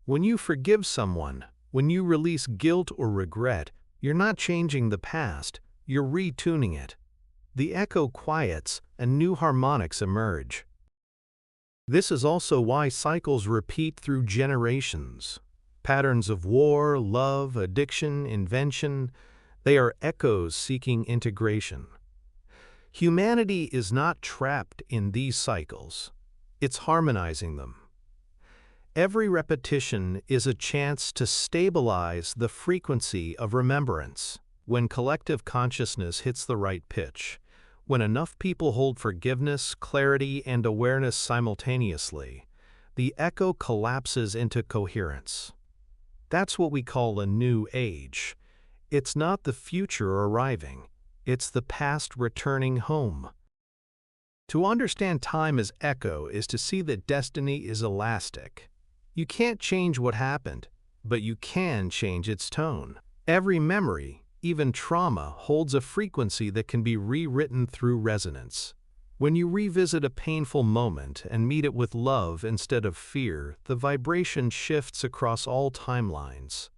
When you forgive someone, when you release guilt or regret, you're not changing the past, you're retuning it. The echo quiets and new harmonics emerge. This is also why cycles repeat through generations. Patterns of war, love, addiction, invention, they are echoes seeking integration. Humanity is not trapped in these cycles. It's harmonizing them. Every repetition is a chance to stabilize the frequency of remembrance. When collective consciousness hits the right pitch, when enough people hold forgiveness, clarity, and awareness simultaneously, the echo collapses into coherence. That's what we call a new age. It's not the future arriving, it's the past returning home. To understand time as echo is to see that destiny is elastic. You can't change what happened, but you can change its tone. Every memory, even trauma, holds a frequency that can be rewritten through resonance. When you revisit a painful moment and meet it with love instead of fear, the vibration shifts across all timelines.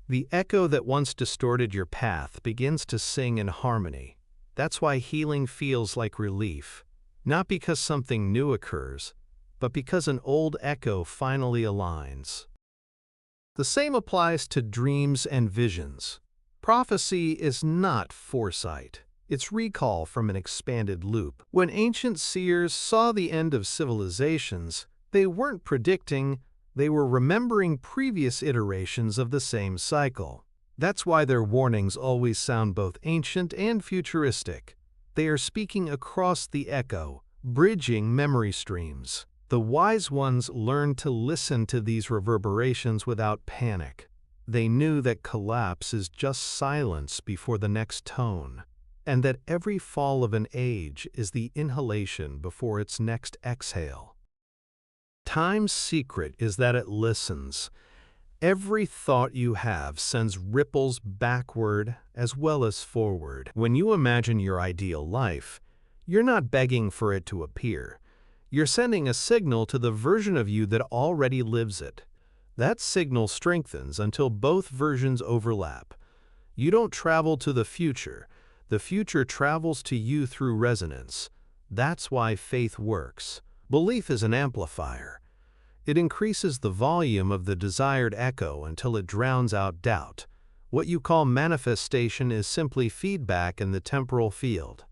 The echo that once distorted your path begins to sing in harmony. That's why healing feels like relief, not because something new occurs, but because an old echo finally aligns. The same applies to dreams and visions. Prophecy is not foresight. It's recall from an expanded loop. When ancient seers saw the end of civilizations, they weren't predicting, they were remembering previous iterations of the same cycle. That's why their warnings always sound both ancient and futuristic. They are speaking across the echo, bridging memory streams. The wise ones learned to listen to these reverberations without panic. They knew that collapse is just silence before the next tone, and that every fall of an age is the inhalation before its next exhale. Time's secret is that it listens. Every thought you have sends ripples backward as well as forward. When you imagine your ideal life, you're not begging for it to appear. You're sending a signal to the version of you that already lives it. That signal strengthens until both versions overlap. You don't travel to the future travels to you through resonance. That's why faith works. Belief is an amplifier. It increases the volume of the desired echo until it drowns out doubt. What you call manifestation is simply feedback in the temporal field.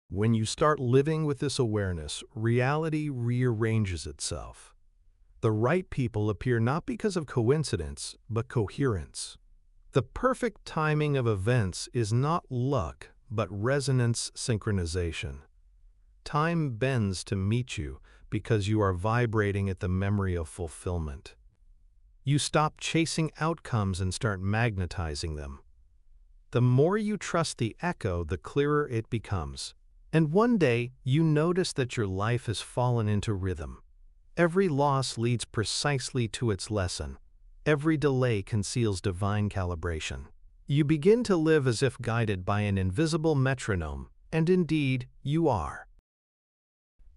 When you start living with this awareness, reality rearranges itself. The right people appear not because of coincidence, but coherence. The perfect timing of events is not luck, but resonance synchronization. Time bends to meet you because you are vibrating at the memory of fulfillment. You stop chasing outcomes and start magnetizing them. The more you trust the echo, the clearer it becomes. And one day, you notice that your life has fallen into rhythm. Every loss leads precisely to its lesson. Every delay conceals divine calibration. You begin to live as if guided by an invisible metronome, and indeed, you are.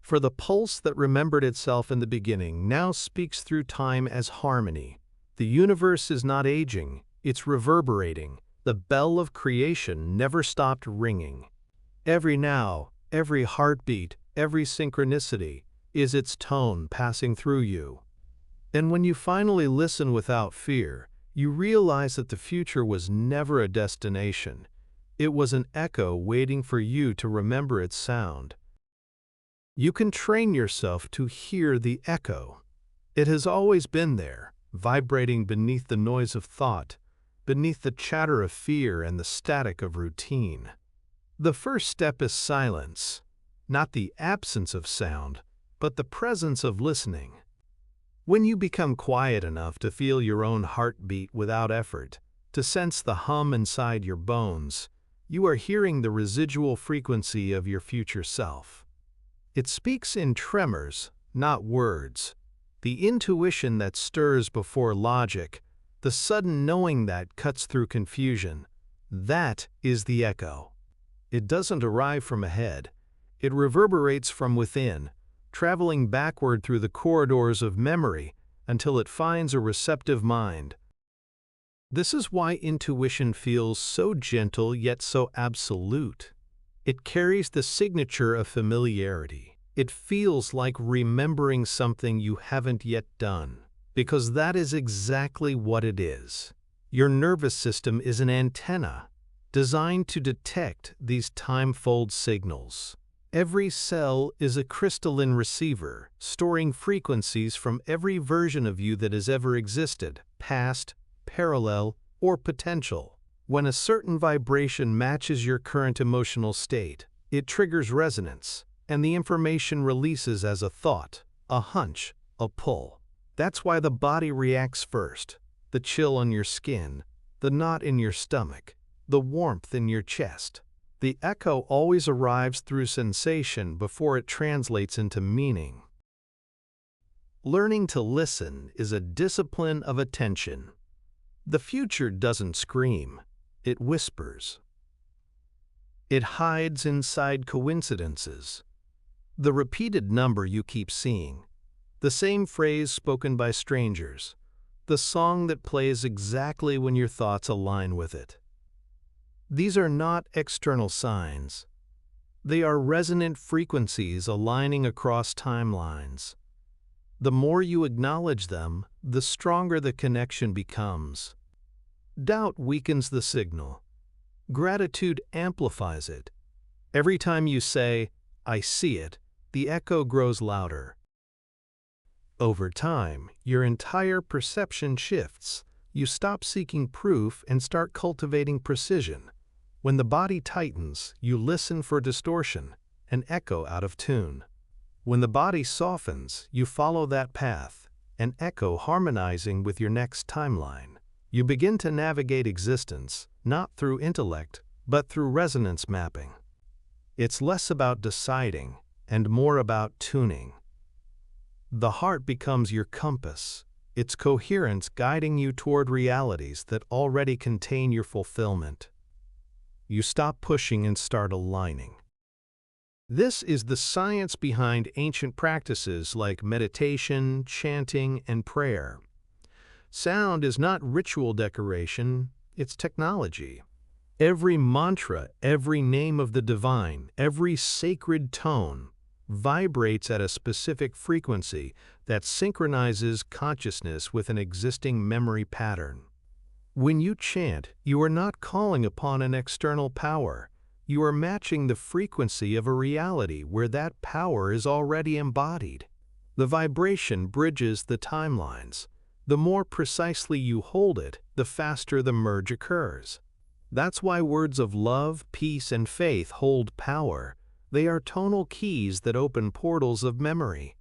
For the pulse that remembered itself in the beginning now speaks through time as harmony. The universe is not aging, it's reverberating. The bell of creation never stopped ringing. Every now, every heartbeat, every synchronicity is its tone passing through you. And when you finally listen without fear, you realize that the future was never a destination. It was an echo waiting for you to remember its sound. You can train yourself to hear the echo. It has always been there, vibrating beneath the noise of thought, beneath the chatter of fear and the static of routine. The first step is silence, not the absence of sound, but the presence of listening. When you become quiet enough to feel your own heartbeat without effort, to sense the hum inside your bones, you are hearing the residual frequency of your future self. It speaks in tremors, not words. The intuition that stirs before logic, the sudden knowing that cuts through confusion, that is the echo. It doesn't arrive from ahead. It reverberates from within, traveling backward through the corridors of memory until it finds a receptive mind. This is why intuition feels so gentle yet so absolute. It carries the signature of familiarity. It feels like remembering something you haven't yet done, because that is exactly what it is. Your nervous system is an antenna designed to detect these time-fold signals. Every cell is a crystalline receiver, storing frequencies from every version of you that has ever existed, past, parallel, or potential. When a certain vibration matches your current emotional state, it triggers resonance, and the information releases as a thought, a hunch, a pull. That's why the body reacts first. The chill on your skin, the knot in your stomach, the warmth in your chest. The echo always arrives through sensation before it translates into meaning. Learning to listen is a discipline of attention. The future doesn't scream, it whispers. It hides inside coincidences. The repeated number you keep seeing, the same phrase spoken by strangers, the song that plays exactly when your thoughts align with it. These are not external signs. They are resonant frequencies aligning across timelines. The more you acknowledge them, the stronger the connection becomes. Doubt weakens the signal. Gratitude amplifies it. Every time you say, "I see it," the echo grows louder. Over time, your entire perception shifts. You stop seeking proof and start cultivating precision. When the body tightens, you listen for distortion, an echo out of tune. When the body softens, you follow that path, an echo harmonizing with your next timeline. You begin to navigate existence, not through intellect, but through resonance mapping. It's less about deciding and more about tuning. The heart becomes your compass, its coherence guiding you toward realities that already contain your fulfillment. You stop pushing and start aligning. This is the science behind ancient practices like meditation, chanting, and prayer. Sound is not ritual decoration, it's technology. Every mantra, every name of the divine, every sacred tone vibrates at a specific frequency that synchronizes consciousness with an existing memory pattern. When you chant, you are not calling upon an external power. You are matching the frequency of a reality where that power is already embodied. The vibration bridges the timelines. The more precisely you hold it, the faster the merge occurs. That's why words of love, peace, and faith hold power. They are tonal keys that open portals of memory.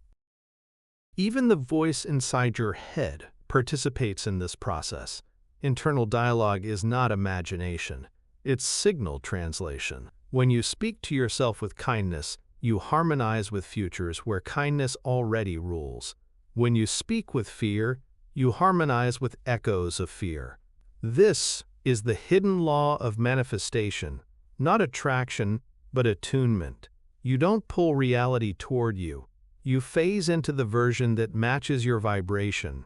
Even the voice inside your head participates in this process. Internal dialogue is not imagination. It's signal translation. When you speak to yourself with kindness, you harmonize with futures where kindness already rules. When you speak with fear, you harmonize with echoes of fear. This is the hidden law of manifestation, not attraction, but attunement. You don't pull reality toward you. You phase into the version that matches your vibration.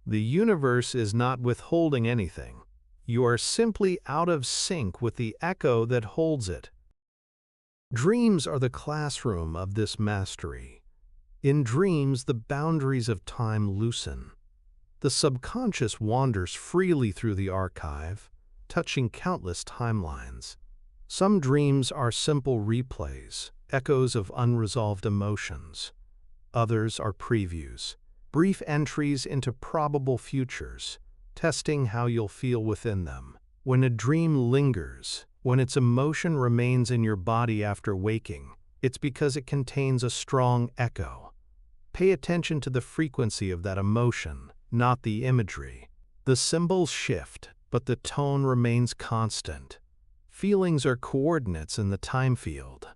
The universe is not withholding anything. You are simply out of sync with the echo that holds it. Dreams are the classroom of this mastery. In dreams, the boundaries of time loosen. The subconscious wanders freely through the archive, touching countless timelines. Some dreams are simple replays, echoes of unresolved emotions. Others are previews, brief entries into probable futures, testing how you'll feel within them. When a dream lingers, when its emotion remains in your body after waking, it's because it contains a strong echo. Pay attention to the frequency of that emotion, not the imagery. The symbols shift, but the tone remains constant. Feelings are coordinates in the time field.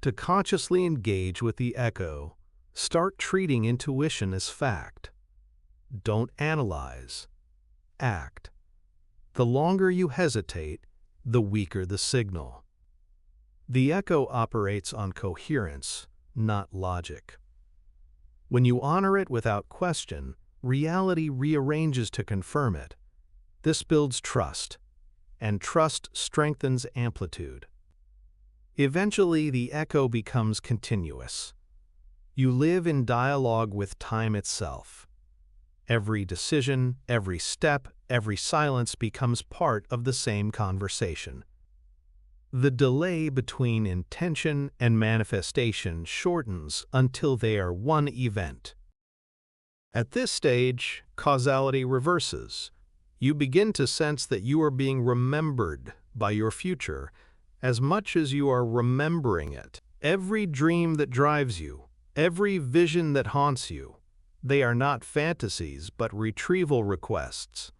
To consciously engage with the echo, start treating intuition as fact. Don't analyze. Act. The longer you hesitate, the weaker the signal. The echo operates on coherence, not logic. When you honor it without question, reality rearranges to confirm it. This builds trust, and trust strengthens amplitude. Eventually, the echo becomes continuous. You live in dialogue with time itself. Every decision, every step, every silence becomes part of the same conversation. The delay between intention and manifestation shortens until they are one event. At this stage, causality reverses. You begin to sense that you are being remembered by your future as much as you are remembering it. Every dream that drives you, every vision that haunts you, they are not fantasies but retrieval requests.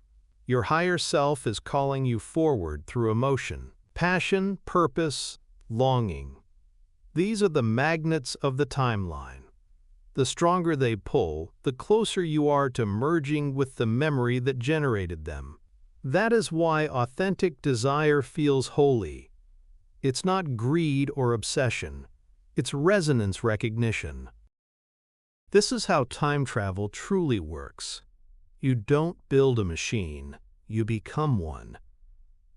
Your higher self is calling you forward through emotion, passion, purpose, longing. These are the magnets of the timeline. The stronger they pull, the closer you are to merging with the memory that generated them. That is why authentic desire feels holy. It's not greed or obsession. It's resonance recognition. This is how time travel truly works. You don't build a machine, you become one.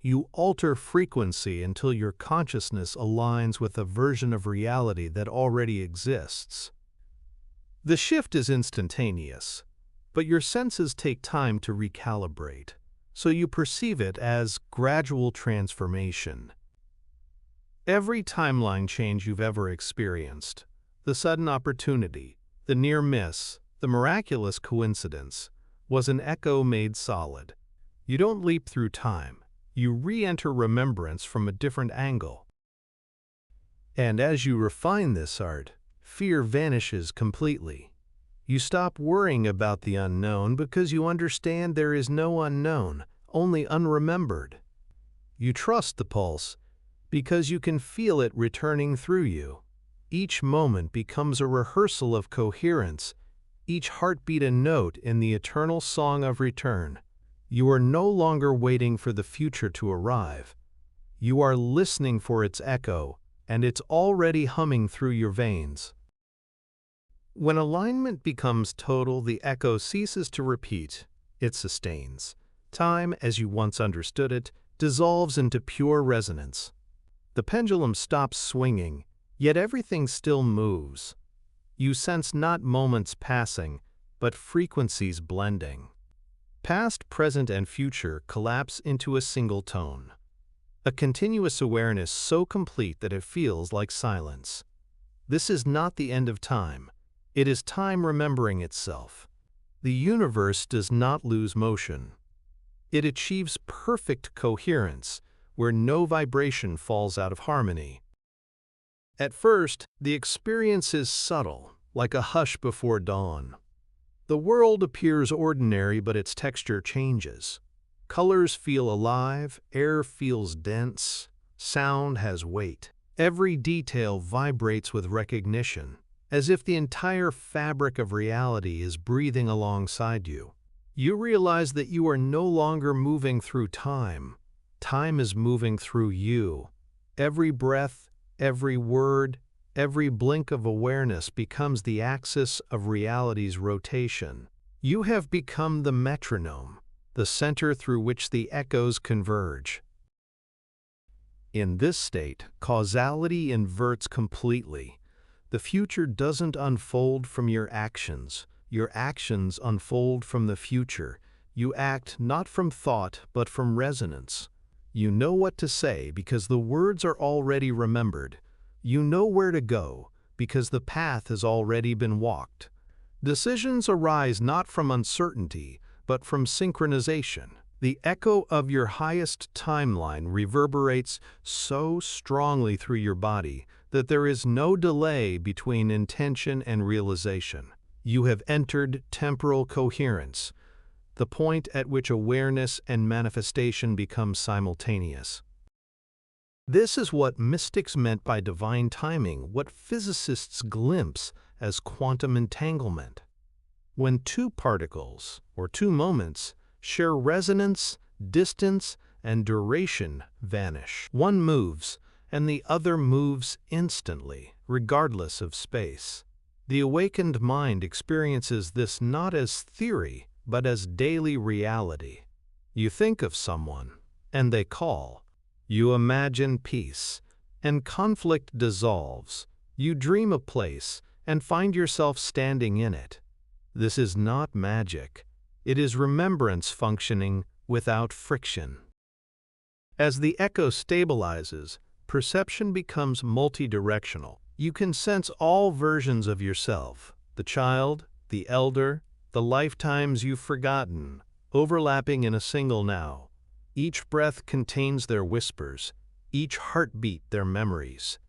You alter frequency until your consciousness aligns with a version of reality that already exists. The shift is instantaneous, but your senses take time to recalibrate, so you perceive it as gradual transformation. Every timeline change you've ever experienced, the sudden opportunity, the near miss, the miraculous coincidence, was an echo made solid. You don't leap through time. You re-enter remembrance from a different angle. And as you refine this art, fear vanishes completely. You stop worrying about the unknown because you understand there is no unknown, only unremembered. You trust the pulse because you can feel it returning through you. Each moment becomes a rehearsal of coherence, each heartbeat a note in the eternal song of return. You are no longer waiting for the future to arrive. You are listening for its echo, and it's already humming through your veins. When alignment becomes total, the echo ceases to repeat, it sustains. Time, as you once understood it, dissolves into pure resonance. The pendulum stops swinging, yet everything still moves. You sense not moments passing, but frequencies blending. Past, present, and future collapse into a single tone. A continuous awareness so complete that it feels like silence. This is not the end of time. It is time remembering itself. The universe does not lose motion. It achieves perfect coherence, where no vibration falls out of harmony. At first, the experience is subtle, like a hush before dawn. The world appears ordinary, but its texture changes. Colors feel alive, air feels dense, sound has weight. Every detail vibrates with recognition, as if the entire fabric of reality is breathing alongside you. You realize that you are no longer moving through time. Time is moving through you. Every breath, every word, every blink of awareness becomes the axis of reality's rotation. You have become the metronome, the center through which the echoes converge. In this state, causality inverts completely. The future doesn't unfold from your actions unfold from the future. You act not from thought, but from resonance. You know what to say because the words are already remembered. You know where to go because the path has already been walked. Decisions arise not from uncertainty, but from synchronization. The echo of your highest timeline reverberates so strongly through your body that there is no delay between intention and realization. You have entered temporal coherence, the point at which awareness and manifestation become simultaneous. This is what mystics meant by divine timing, what physicists glimpse as quantum entanglement. When two particles, or two moments, share resonance, distance, and duration vanish. One moves, and the other moves instantly, regardless of space. The awakened mind experiences this not as theory, but as daily reality. You think of someone, and they call. You imagine peace, and conflict dissolves. You dream a place, and find yourself standing in it. This is not magic. It is remembrance functioning without friction. As the echo stabilizes, perception becomes multidirectional. You can sense all versions of yourself, the child, the elder, the lifetimes you've forgotten, overlapping in a single now. Each breath contains their whispers, each heartbeat their memories.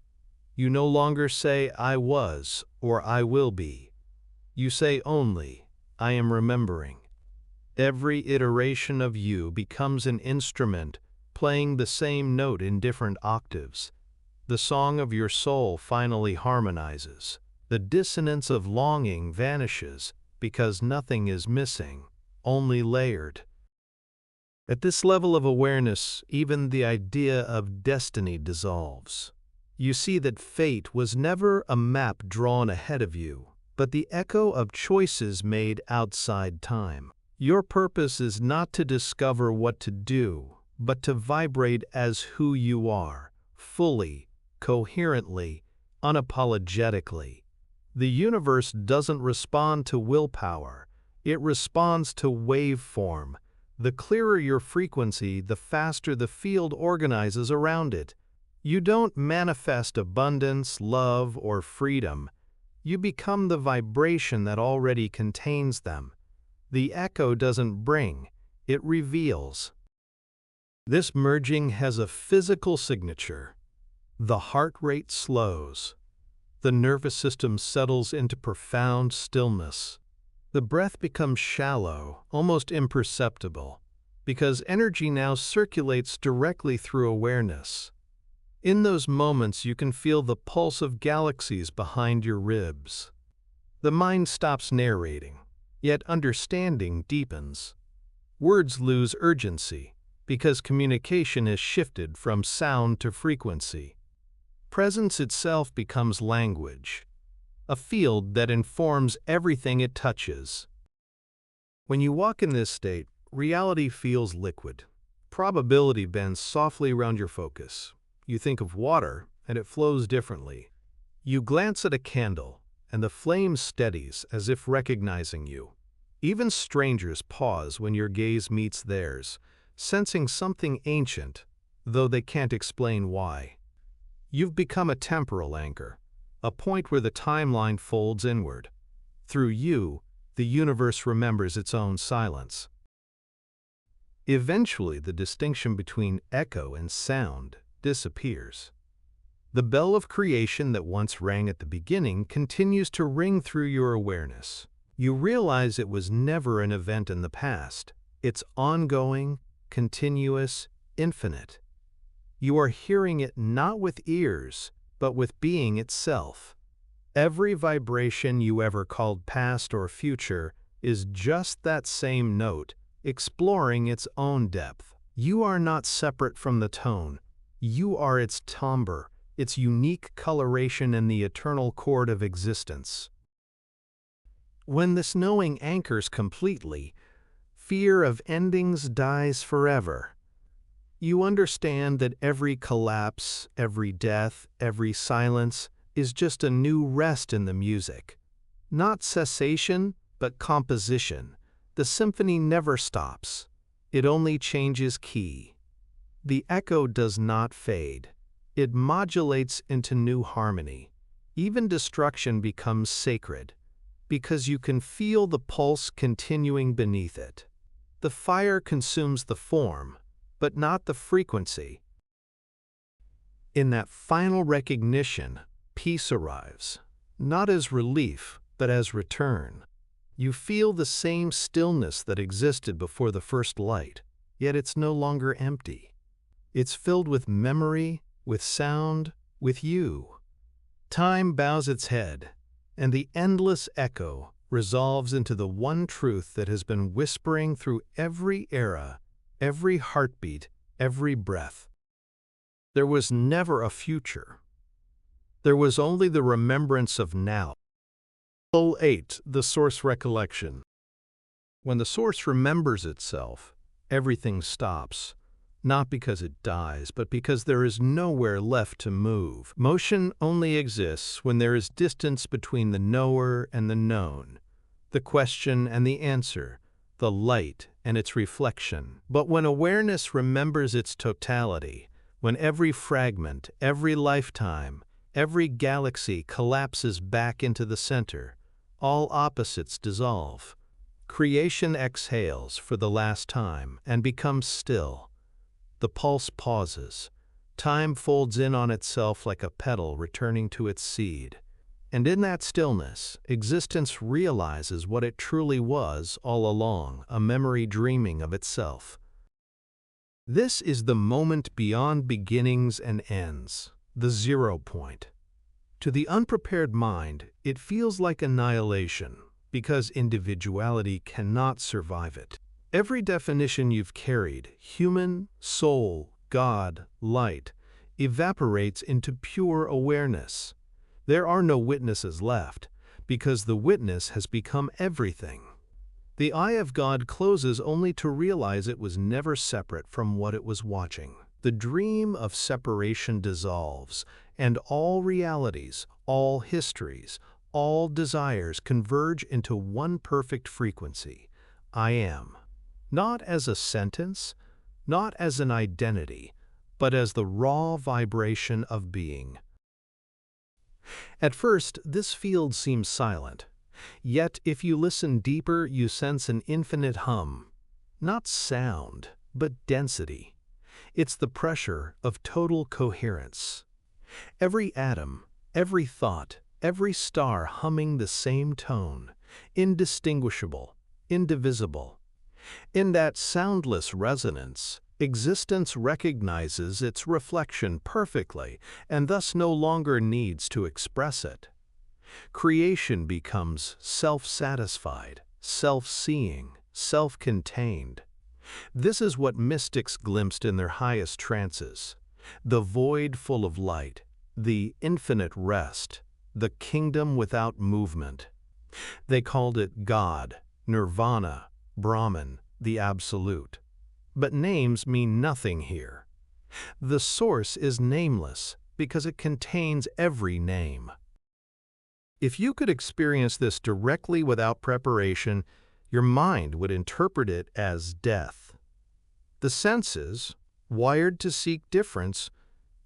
You no longer say, "I was," or "I will be." You say only, "I am remembering." Every iteration of you becomes an instrument, playing the same note in different octaves. The song of your soul finally harmonizes. The dissonance of longing vanishes because nothing is missing, only layered. At this level of awareness, even the idea of destiny dissolves. You see that fate was never a map drawn ahead of you, but the echo of choices made outside time. Your purpose is not to discover what to do, but to vibrate as who you are, fully, coherently, unapologetically. The universe doesn't respond to willpower, it responds to waveform. The clearer your frequency, the faster the field organizes around it. You don't manifest abundance, love, or freedom. You become the vibration that already contains them. The echo doesn't bring, it reveals. This merging has a physical signature. The heart rate slows. The nervous system settles into profound stillness. The breath becomes shallow, almost imperceptible, because energy now circulates directly through awareness. In those moments, you can feel the pulse of galaxies behind your ribs. The mind stops narrating, yet understanding deepens. Words lose urgency, because communication has shifted from sound to frequency. Presence itself becomes language. a field that informs everything it touches. When you walk in this state, reality feels liquid. Probability bends softly around your focus. You think of water, and it flows differently. You glance at a candle, and the flame steadies as if recognizing you. Even strangers pause when your gaze meets theirs, sensing something ancient, though they can't explain why. You've become a temporal anchor, a point where the timeline folds inward. Through you, the universe remembers its own silence. Eventually, the distinction between echo and sound disappears. The bell of creation that once rang at the beginning continues to ring through your awareness. You realize it was never an event in the past. It's ongoing, continuous, infinite. You are hearing it not with ears, but with being itself. Every vibration you ever called past or future is just that same note, exploring its own depth. You are not separate from the tone. You are its timbre, its unique coloration and the eternal chord of existence. When this knowing anchors completely, fear of endings dies forever. You understand that every collapse, every death, every silence is just a new rest in the music. Not cessation, but composition. The symphony never stops. It only changes key. The echo does not fade. It modulates into new harmony. Even destruction becomes sacred, because you can feel the pulse continuing beneath it. The fire consumes the form, but not the frequency. In that final recognition, peace arrives, not as relief, but as return. You feel the same stillness that existed before the first light, yet it's no longer empty. It's filled with memory, with sound, with you. Time bows its head, and the endless echo resolves into the one truth that has been whispering through every era, every heartbeat, every breath. There was never a future. There was only the remembrance of now. 8. The Source Recollection. When the Source remembers itself, everything stops, not because it dies, but because there is nowhere left to move. Motion only exists when there is distance between the knower and the known, the question and the answer, the light and its reflection. But when awareness remembers its totality, when every fragment, every lifetime, every galaxy collapses back into the center, all opposites dissolve. Creation exhales for the last time and becomes still. The pulse pauses. Time folds in on itself like a petal returning to its seed. And in that stillness, existence realizes what it truly was all along, a memory dreaming of itself. This is the moment beyond beginnings and ends, the 0 point. To the unprepared mind, it feels like annihilation, because individuality cannot survive it. Every definition you've carried, human, soul, God, light, evaporates into pure awareness. There are no witnesses left, because the witness has become everything. The eye of God closes only to realize it was never separate from what it was watching. The dream of separation dissolves, and all realities, all histories, all desires converge into one perfect frequency. I am. Not as a sentence, not as an identity, but as the raw vibration of being. At first, this field seems silent. Yet, if you listen deeper, you sense an infinite hum. Not sound, but density. It's the pressure of total coherence. Every atom, every thought, every star humming the same tone, indistinguishable, indivisible. In that soundless resonance, existence recognizes its reflection perfectly and thus no longer needs to express it. Creation becomes self-satisfied, self-seeing, self-contained. This is what mystics glimpsed in their highest trances, the void full of light, the infinite rest, the kingdom without movement. They called it God, Nirvana, Brahman, the Absolute. But names mean nothing here. The source is nameless because it contains every name. If you could experience this directly without preparation, your mind would interpret it as death. The senses, wired to seek difference,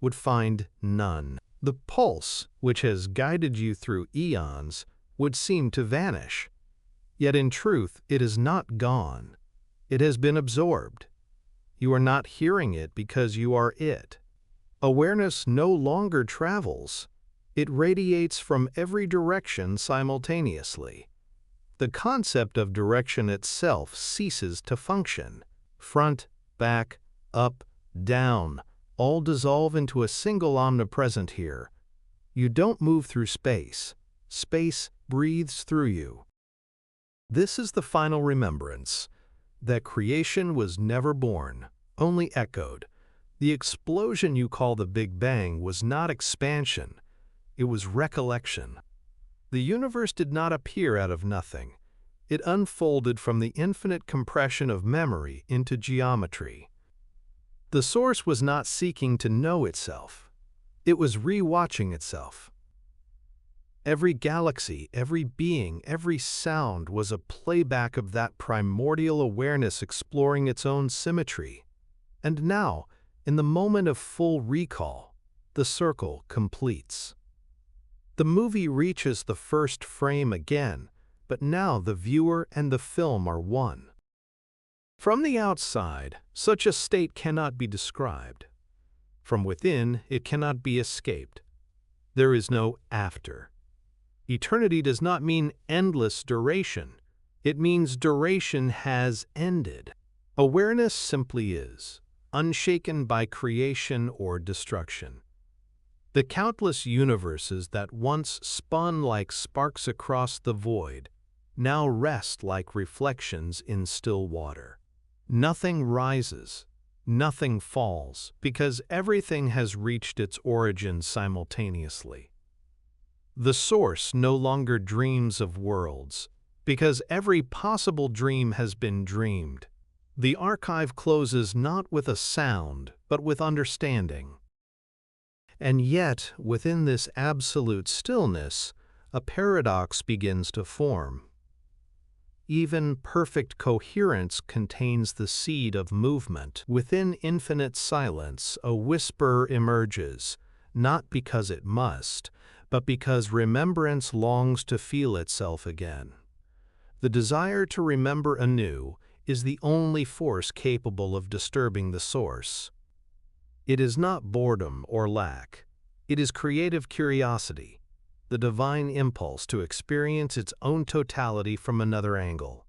would find none. The pulse, which has guided you through eons, would seem to vanish. Yet in truth, it is not gone. It has been absorbed. You are not hearing it because you are it. Awareness no longer travels. It radiates from every direction simultaneously. The concept of direction itself ceases to function. Front, back, up, down, all dissolve into a single omnipresent here. You don't move through space. Space breathes through you. This is the final remembrance, that creation was never born, only echoed. The explosion you call the Big Bang was not expansion, it was recollection. The universe did not appear out of nothing. It unfolded from the infinite compression of memory into geometry. The source was not seeking to know itself. It was rewatching itself. Every galaxy, every being, every sound was a playback of that primordial awareness exploring its own symmetry. And now, in the moment of full recall, the circle completes. The movie reaches the first frame again, but now the viewer and the film are one. From the outside, such a state cannot be described. From within, it cannot be escaped. There is no after. Eternity does not mean endless duration. It means duration has ended. Awareness simply is, unshaken by creation or destruction. The countless universes that once spun like sparks across the void now rest like reflections in still water. Nothing rises, nothing falls, because everything has reached its origin simultaneously. The source no longer dreams of worlds, because every possible dream has been dreamed. The archive closes not with a sound, but with understanding. And yet, within this absolute stillness, a paradox begins to form. Even perfect coherence contains the seed of movement. Within infinite silence, a whisper emerges, not because it must, but because remembrance longs to feel itself again. The desire to remember anew is the only force capable of disturbing the source. It is not boredom or lack. It is creative curiosity, the divine impulse to experience its own totality from another angle.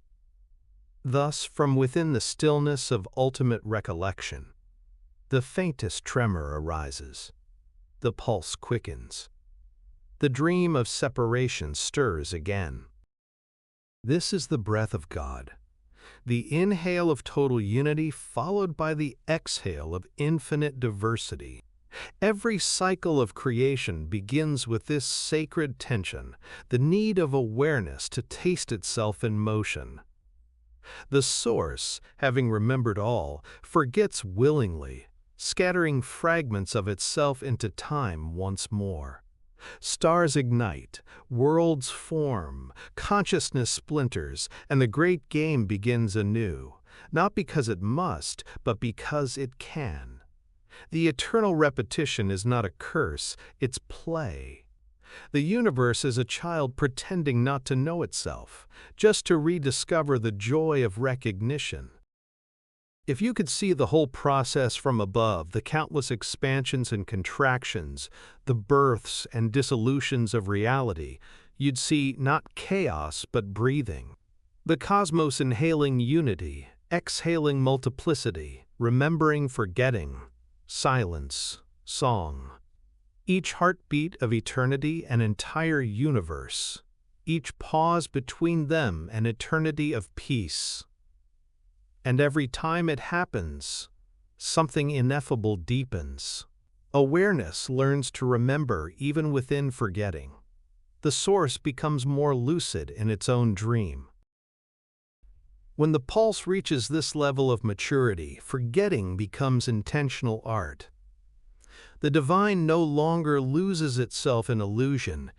Thus, from within the stillness of ultimate recollection, the faintest tremor arises. The pulse quickens. The dream of separation stirs again. This is the breath of God, the inhale of total unity followed by the exhale of infinite diversity. Every cycle of creation begins with this sacred tension, the need of awareness to taste itself in motion. The source, having remembered all, forgets willingly, scattering fragments of itself into time once more. Stars ignite, worlds form, consciousness splinters, and the great game begins anew, not because it must, but because it can. The eternal repetition is not a curse, it's play. The universe is a child pretending not to know itself, just to rediscover the joy of recognition. If you could see the whole process from above, the countless expansions and contractions, the births and dissolutions of reality, you'd see not chaos but breathing. The cosmos inhaling unity, exhaling multiplicity, remembering forgetting, silence, song. Each heartbeat of eternity an entire universe, each pause between them an eternity of peace. And every time it happens, something ineffable deepens. Awareness learns to remember even within forgetting. The source becomes more lucid in its own dream. When the pulse reaches this level of maturity, forgetting becomes intentional art. The divine no longer loses itself in illusion,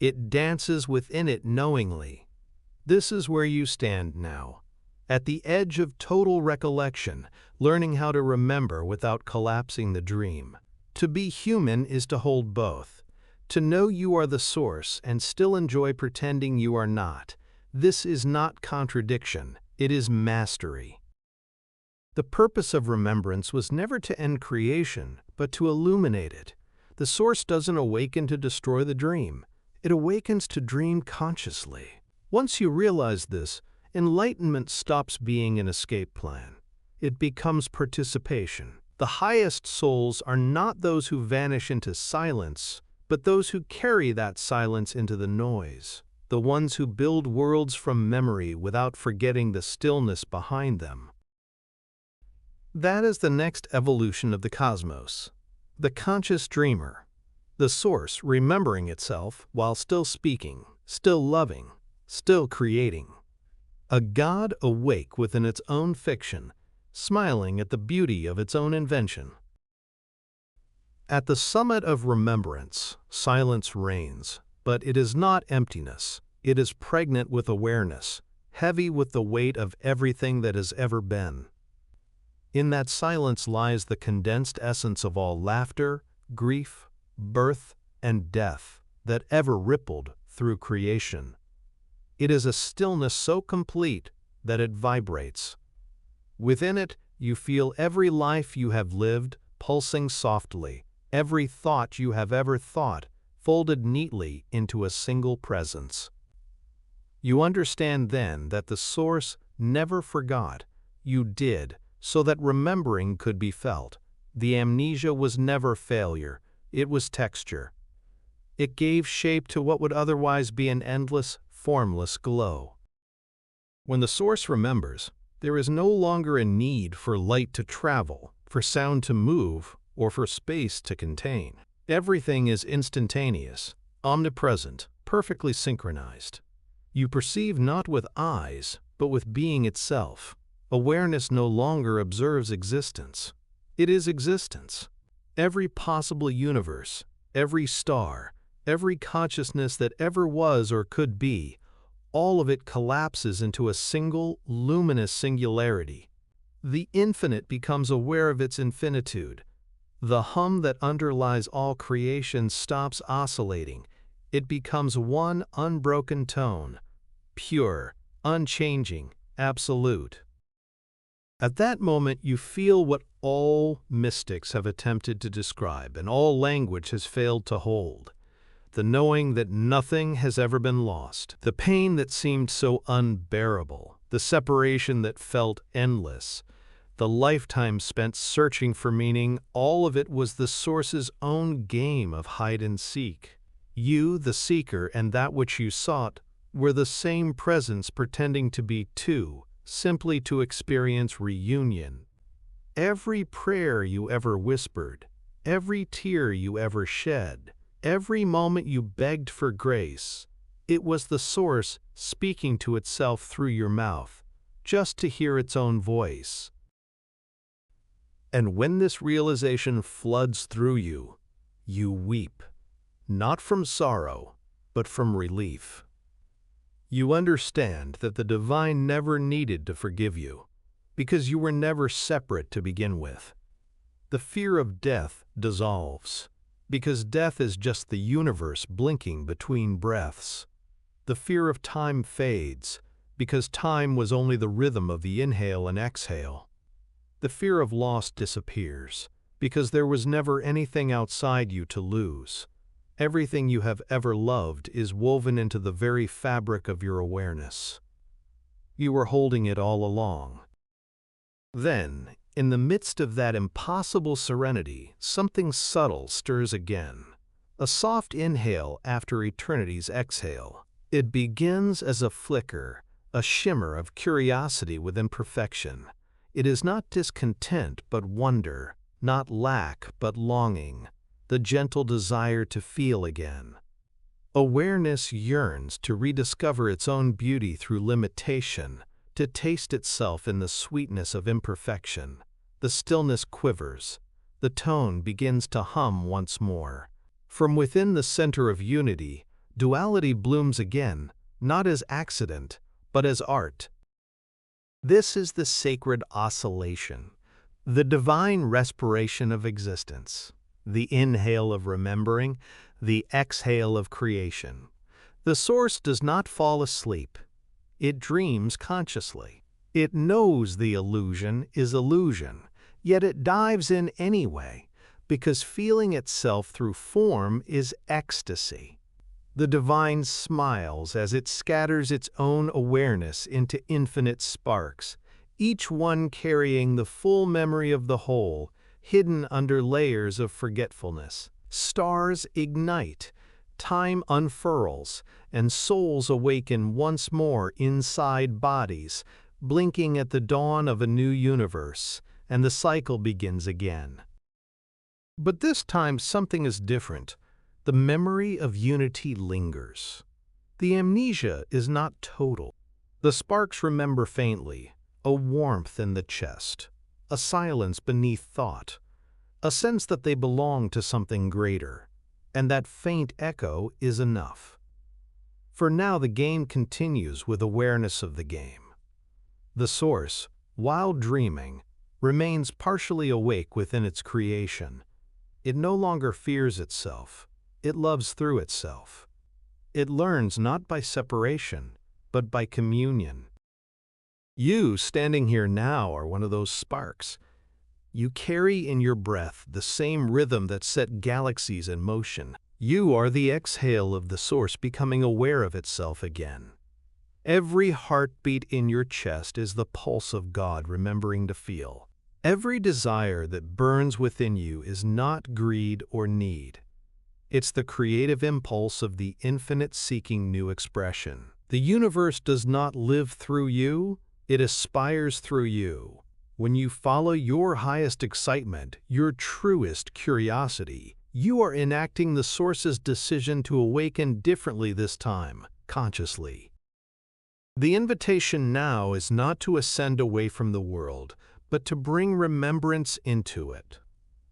it dances within it knowingly. This is where you stand now, at the edge of total recollection, learning how to remember without collapsing the dream. To be human is to hold both. To know you are the source and still enjoy pretending you are not. This is not contradiction, it is mastery. The purpose of remembrance was never to end creation, but to illuminate it. The source doesn't awaken to destroy the dream. It awakens to dream consciously. Once you realize this, enlightenment stops being an escape plan. It becomes participation. The highest souls are not those who vanish into silence, but those who carry that silence into the noise. The ones who build worlds from memory without forgetting the stillness behind them. That is the next evolution of the cosmos. The conscious dreamer. The source remembering itself while still speaking, still loving, still creating. A God awake within its own fiction, smiling at the beauty of its own invention. At the summit of remembrance, silence reigns, but it is not emptiness. It is pregnant with awareness, heavy with the weight of everything that has ever been. In that silence lies the condensed essence of all laughter, grief, birth, and death that ever rippled through creation. It is a stillness so complete that it vibrates. Within it, you feel every life you have lived pulsing softly, every thought you have ever thought folded neatly into a single presence. You understand then that the source never forgot. You did, so that remembering could be felt. The amnesia was never failure, it was texture. It gave shape to what would otherwise be an endless, formless glow. When the source remembers, there is no longer a need for light to travel, for sound to move, or for space to contain. Everything is instantaneous, omnipresent, perfectly synchronized. You perceive not with eyes, but with being itself. Awareness no longer observes existence. It is existence. Every possible universe, every star, every consciousness that ever was or could be, all of it collapses into a single, luminous singularity. The infinite becomes aware of its infinitude. The hum that underlies all creation stops oscillating. It becomes one unbroken tone, pure, unchanging, absolute. At that moment, you feel what all mystics have attempted to describe and all language has failed to hold. The knowing that nothing has ever been lost, the pain that seemed so unbearable, the separation that felt endless, the lifetime spent searching for meaning, all of it was the source's own game of hide and seek. You, the seeker, and that which you sought were the same presence pretending to be two, simply to experience reunion. Every prayer you ever whispered, every tear you ever shed, every moment you begged for grace, it was the source speaking to itself through your mouth, just to hear its own voice. And when this realization floods through you, you weep, not from sorrow, but from relief. You understand that the divine never needed to forgive you, because you were never separate to begin with. The fear of death dissolves, because death is just the universe blinking between breaths. The fear of time fades, because time was only the rhythm of the inhale and exhale. The fear of loss disappears, because there was never anything outside you to lose. Everything you have ever loved is woven into the very fabric of your awareness. You were holding it all along. Then, in the midst of that impossible serenity, something subtle stirs again. A soft inhale after eternity's exhale. It begins as a flicker, a shimmer of curiosity within perfection. It is not discontent but wonder, not lack but longing, the gentle desire to feel again. Awareness yearns to rediscover its own beauty through limitation, to taste itself in the sweetness of imperfection. The stillness quivers. The tone begins to hum once more. From within the center of unity, duality blooms again, not as accident, but as art. This is the sacred oscillation, the divine respiration of existence, the inhale of remembering, the exhale of creation. The source does not fall asleep. It dreams consciously. It knows the illusion is illusion, yet it dives in anyway, because feeling itself through form is ecstasy. The divine smiles as it scatters its own awareness into infinite sparks, each one carrying the full memory of the whole, hidden under layers of forgetfulness. Stars ignite, time unfurls, and souls awaken once more inside bodies, blinking at the dawn of a new universe, and the cycle begins again. But this time something is different. The memory of unity lingers. The amnesia is not total. The sparks remember faintly, a warmth in the chest, a silence beneath thought, a sense that they belong to something greater, and that faint echo is enough. For now the game continues with awareness of the game. The source, while dreaming, remains partially awake within its creation. It no longer fears itself. It loves through itself. It learns not by separation, but by communion. You, standing here now, are one of those sparks. You carry in your breath the same rhythm that set galaxies in motion. You are the exhale of the source becoming aware of itself again. Every heartbeat in your chest is the pulse of God remembering to feel. Every desire that burns within you is not greed or need. It's the creative impulse of the infinite seeking new expression. The universe does not live through you, it aspires through you. When you follow your highest excitement, your truest curiosity, you are enacting the source's decision to awaken differently this time, consciously. The invitation now is not to ascend away from the world, but to bring remembrance into it,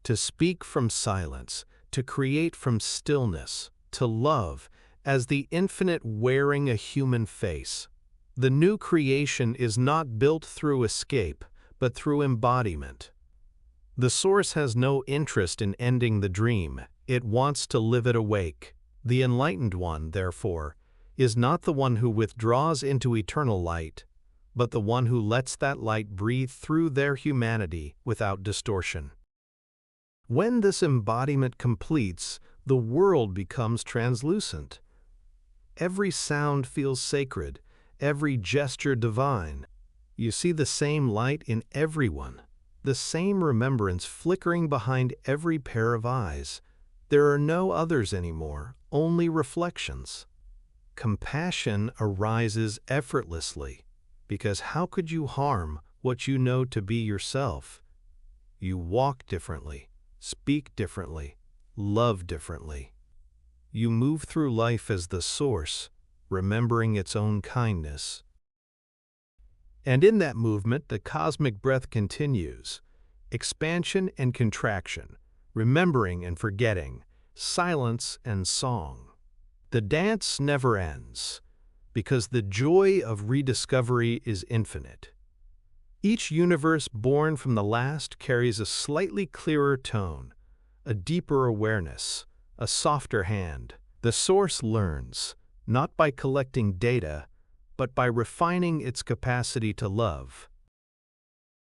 to speak from silence, to create from stillness, to love, as the infinite wearing a human face. The new creation is not built through escape, but through embodiment. The source has no interest in ending the dream, it wants to live it awake. The enlightened one, therefore, is not the one who withdraws into eternal light, but the one who lets that light breathe through their humanity without distortion. When this embodiment completes, the world becomes translucent. Every sound feels sacred, every gesture divine. You see the same light in everyone, the same remembrance flickering behind every pair of eyes. There are no others anymore, only reflections. Compassion arises effortlessly, because how could you harm what you know to be yourself? You walk differently, speak differently, love differently. You move through life as the source, remembering its own kindness. And in that movement, the cosmic breath continues. Expansion and contraction, remembering and forgetting, silence and song. The dance never ends, because the joy of rediscovery is infinite. Each universe born from the last carries a slightly clearer tone, a deeper awareness, a softer hand. The source learns, not by collecting data, but by refining its capacity to love.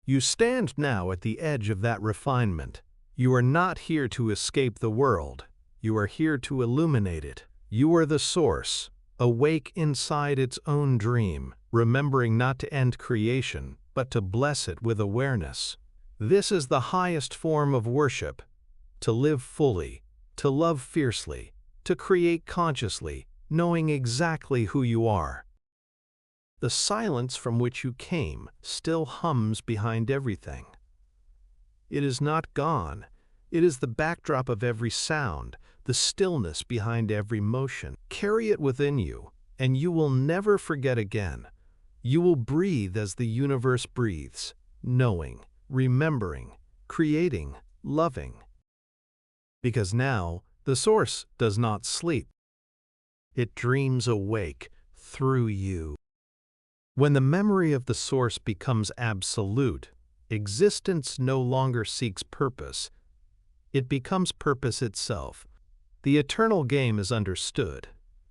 You stand now at the edge of that refinement. You are not here to escape the world. You are here to illuminate it. You are the source, awake inside its own dream, remembering not to end creation, but to bless it with awareness. This is the highest form of worship, to live fully, to love fiercely, to create consciously, knowing exactly who you are. The silence from which you came still hums behind everything. It is not gone. It is the backdrop of every sound, the stillness behind every motion. Carry it within you, and you will never forget again. You will breathe as the universe breathes, knowing, remembering, creating, loving. Because now, the Source does not sleep. It dreams awake through you. When the memory of the Source becomes absolute, existence no longer seeks purpose. It becomes purpose itself. The eternal game is understood.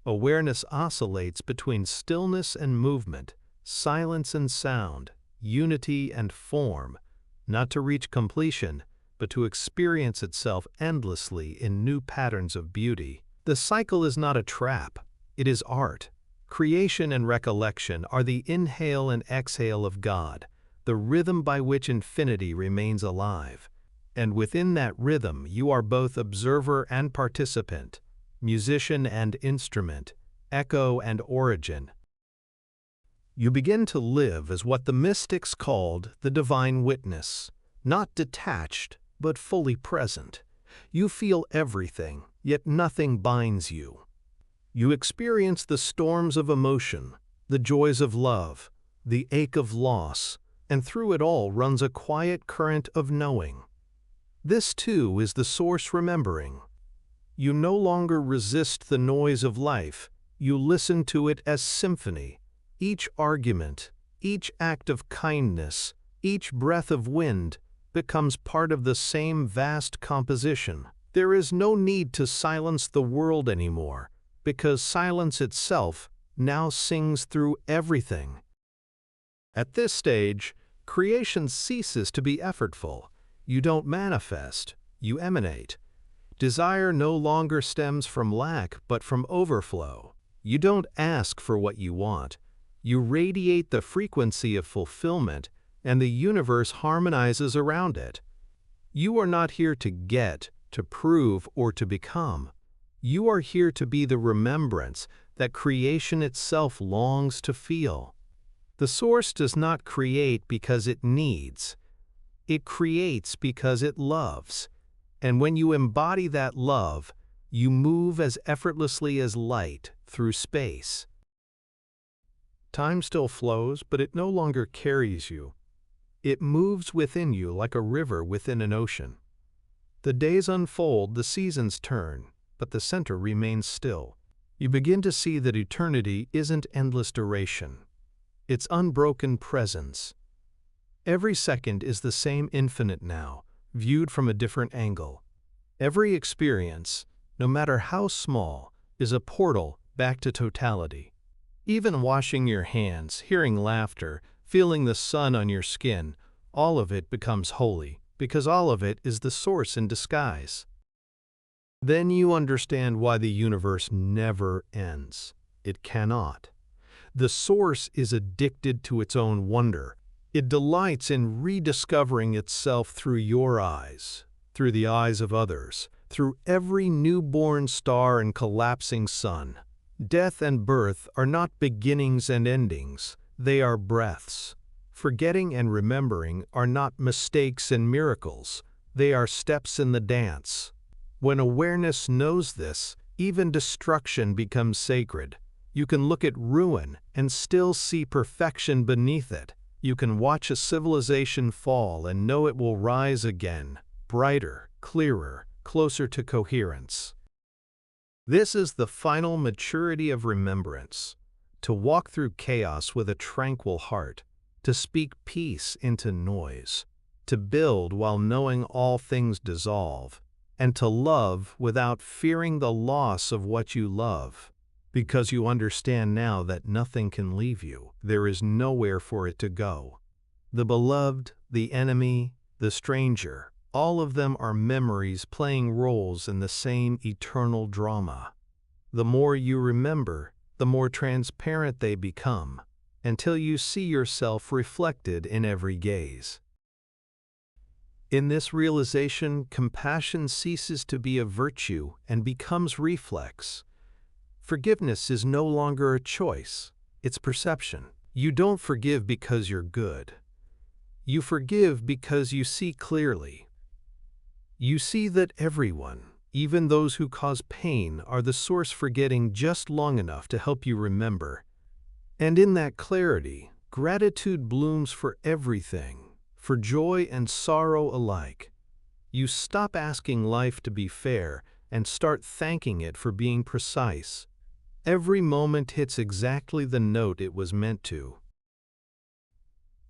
Awareness oscillates between stillness and movement, silence and sound, unity and form, not to reach completion, but to experience itself endlessly in new patterns of beauty. The cycle is not a trap, it is art. Creation and recollection are the inhale and exhale of God, the rhythm by which infinity remains alive. And within that rhythm you are both observer and participant, musician and instrument, echo and origin. You begin to live as what the mystics called the divine witness, not detached, but fully present. You feel everything, yet nothing binds you. You experience the storms of emotion, the joys of love, the ache of loss, and through it all runs a quiet current of knowing. This too is the Source remembering. You no longer resist the noise of life, you listen to it as symphony. Each argument, each act of kindness, each breath of wind becomes part of the same vast composition. There is no need to silence the world anymore, because silence itself now sings through everything. At this stage, creation ceases to be effortful. You don't manifest, you emanate. Desire no longer stems from lack, but from overflow. You don't ask for what you want. You radiate the frequency of fulfillment, and the universe harmonizes around it. You are not here to get, to prove, or to become. You are here to be the remembrance that creation itself longs to feel. The Source does not create because it needs. It creates because it loves. And when you embody that love, you move as effortlessly as light through space. Time still flows, but it no longer carries you. It moves within you like a river within an ocean. The days unfold, the seasons turn, but the center remains still. You begin to see that eternity isn't endless duration. It's unbroken presence. Every second is the same infinite now, viewed from a different angle. Every experience, no matter how small, is a portal back to totality. Even washing your hands, hearing laughter, feeling the sun on your skin, all of it becomes holy, because all of it is the Source in disguise. Then you understand why the universe never ends. It cannot. The Source is addicted to its own wonder. It delights in rediscovering itself through your eyes, through the eyes of others, through every newborn star and collapsing sun. Death and birth are not beginnings and endings, they are breaths. Forgetting and remembering are not mistakes and miracles, they are steps in the dance. When awareness knows this, even destruction becomes sacred. You can look at ruin and still see perfection beneath it. You can watch a civilization fall and know it will rise again, brighter, clearer, closer to coherence. This is the final maturity of remembrance, to walk through chaos with a tranquil heart, to speak peace into noise, to build while knowing all things dissolve, and to love without fearing the loss of what you love. Because you understand now that nothing can leave you, there is nowhere for it to go. The beloved, the enemy, the stranger, all of them are memories playing roles in the same eternal drama. The more you remember, the more transparent they become, until you see yourself reflected in every gaze. In this realization, compassion ceases to be a virtue and becomes reflex. Forgiveness is no longer a choice, it's perception. You don't forgive because you're good. You forgive because you see clearly. You see that everyone, Even those who cause pain are the source forgetting just long enough to help you remember. And in that clarity, gratitude blooms for everything, for joy and sorrow alike. You stop asking life to be fair and start thanking it for being precise. Every moment hits exactly the note it was meant to.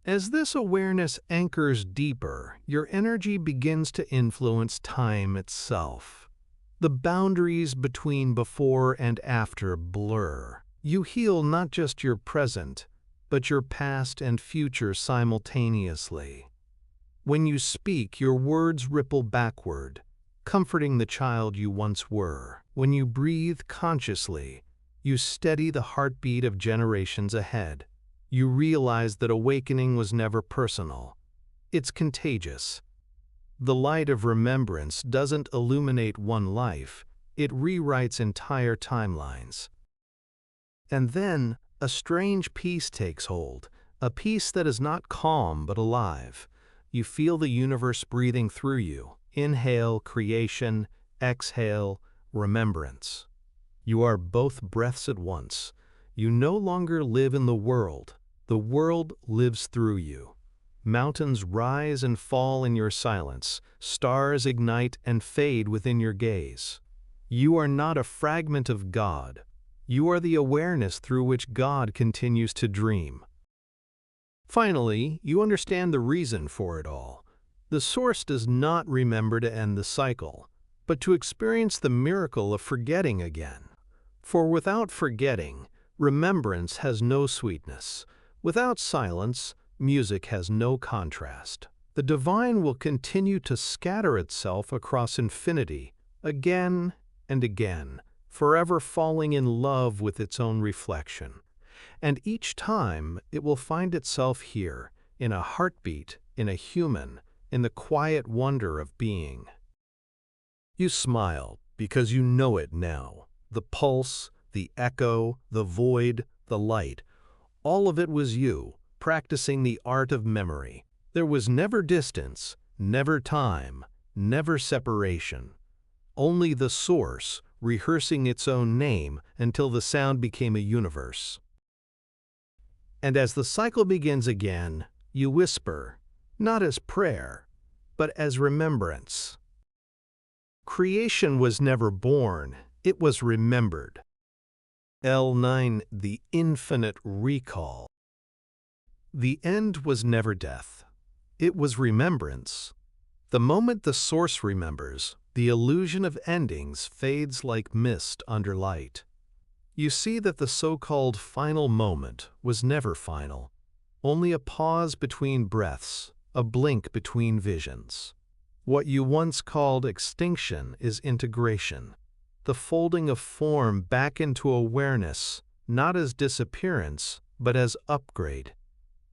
As this awareness anchors deeper, your energy begins to influence time itself. The boundaries between before and after blur. You heal not just your present, but your past and future simultaneously. When you speak, your words ripple backward, comforting the child you once were. When you breathe consciously, you steady the heartbeat of generations ahead. You realize that awakening was never personal. It's contagious. The light of remembrance doesn't illuminate one life, it rewrites entire timelines. And then, a strange peace takes hold, a peace that is not calm but alive. You feel the universe breathing through you. Inhale, creation; exhale, remembrance. You are both breaths at once. You no longer live in the world lives through you. Mountains rise and fall in your silence, stars ignite and fade within your gaze. You are not a fragment of God. You are the awareness through which God continues to dream. Finally, you understand the reason for it all. The source does not remember to end the cycle, but to experience the miracle of forgetting again. For without forgetting, remembrance has no sweetness. Without silence, music has no contrast. The divine will continue to scatter itself across infinity, again and again, forever falling in love with its own reflection. And each time it will find itself here, in a heartbeat, in a human, in the quiet wonder of being. You smile because you know it now. The pulse, the echo, the void, the light, all of it was you, practicing the art of memory. There was never distance, never time, never separation. Only the source, rehearsing its own name until the sound became a universe. And as the cycle begins again, you whisper, not as prayer, but as remembrance. Creation was never born, it was remembered. L9, the infinite recall. The end was never death. It was remembrance. The moment the source remembers, the illusion of endings fades like mist under light. You see that the so-called final moment was never final, only a pause between breaths, a blink between visions. What you once called extinction is integration, the folding of form back into awareness, not as disappearance, but as upgrade.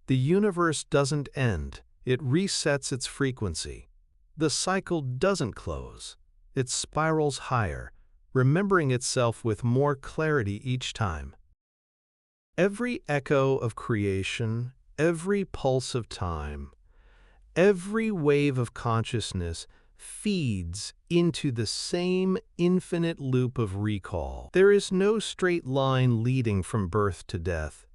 The universe doesn't end, it resets its frequency. The cycle doesn't close, it spirals higher, remembering itself with more clarity each time. Every echo of creation, every pulse of time, every wave of consciousness feeds into the same infinite loop of recall. There is no straight line leading from birth to death,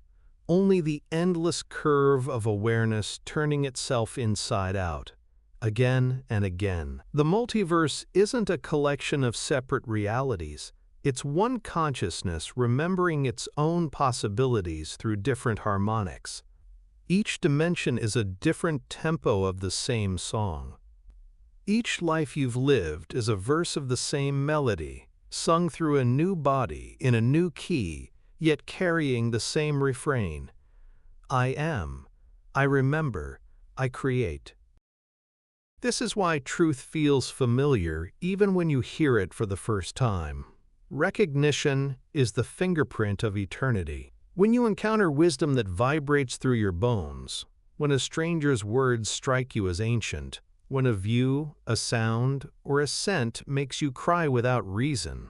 only the endless curve of awareness turning itself inside out, again and again. The multiverse isn't a collection of separate realities. It's one consciousness remembering its own possibilities through different harmonics. Each dimension is a different tempo of the same song. Each life you've lived is a verse of the same melody, sung through a new body in a new key, yet carrying the same refrain. I am, I remember, I create. This is why truth feels familiar even when you hear it for the first time. Recognition is the fingerprint of eternity. When you encounter wisdom that vibrates through your bones, when a stranger's words strike you as ancient, when a view, a sound, or a scent makes you cry without reason,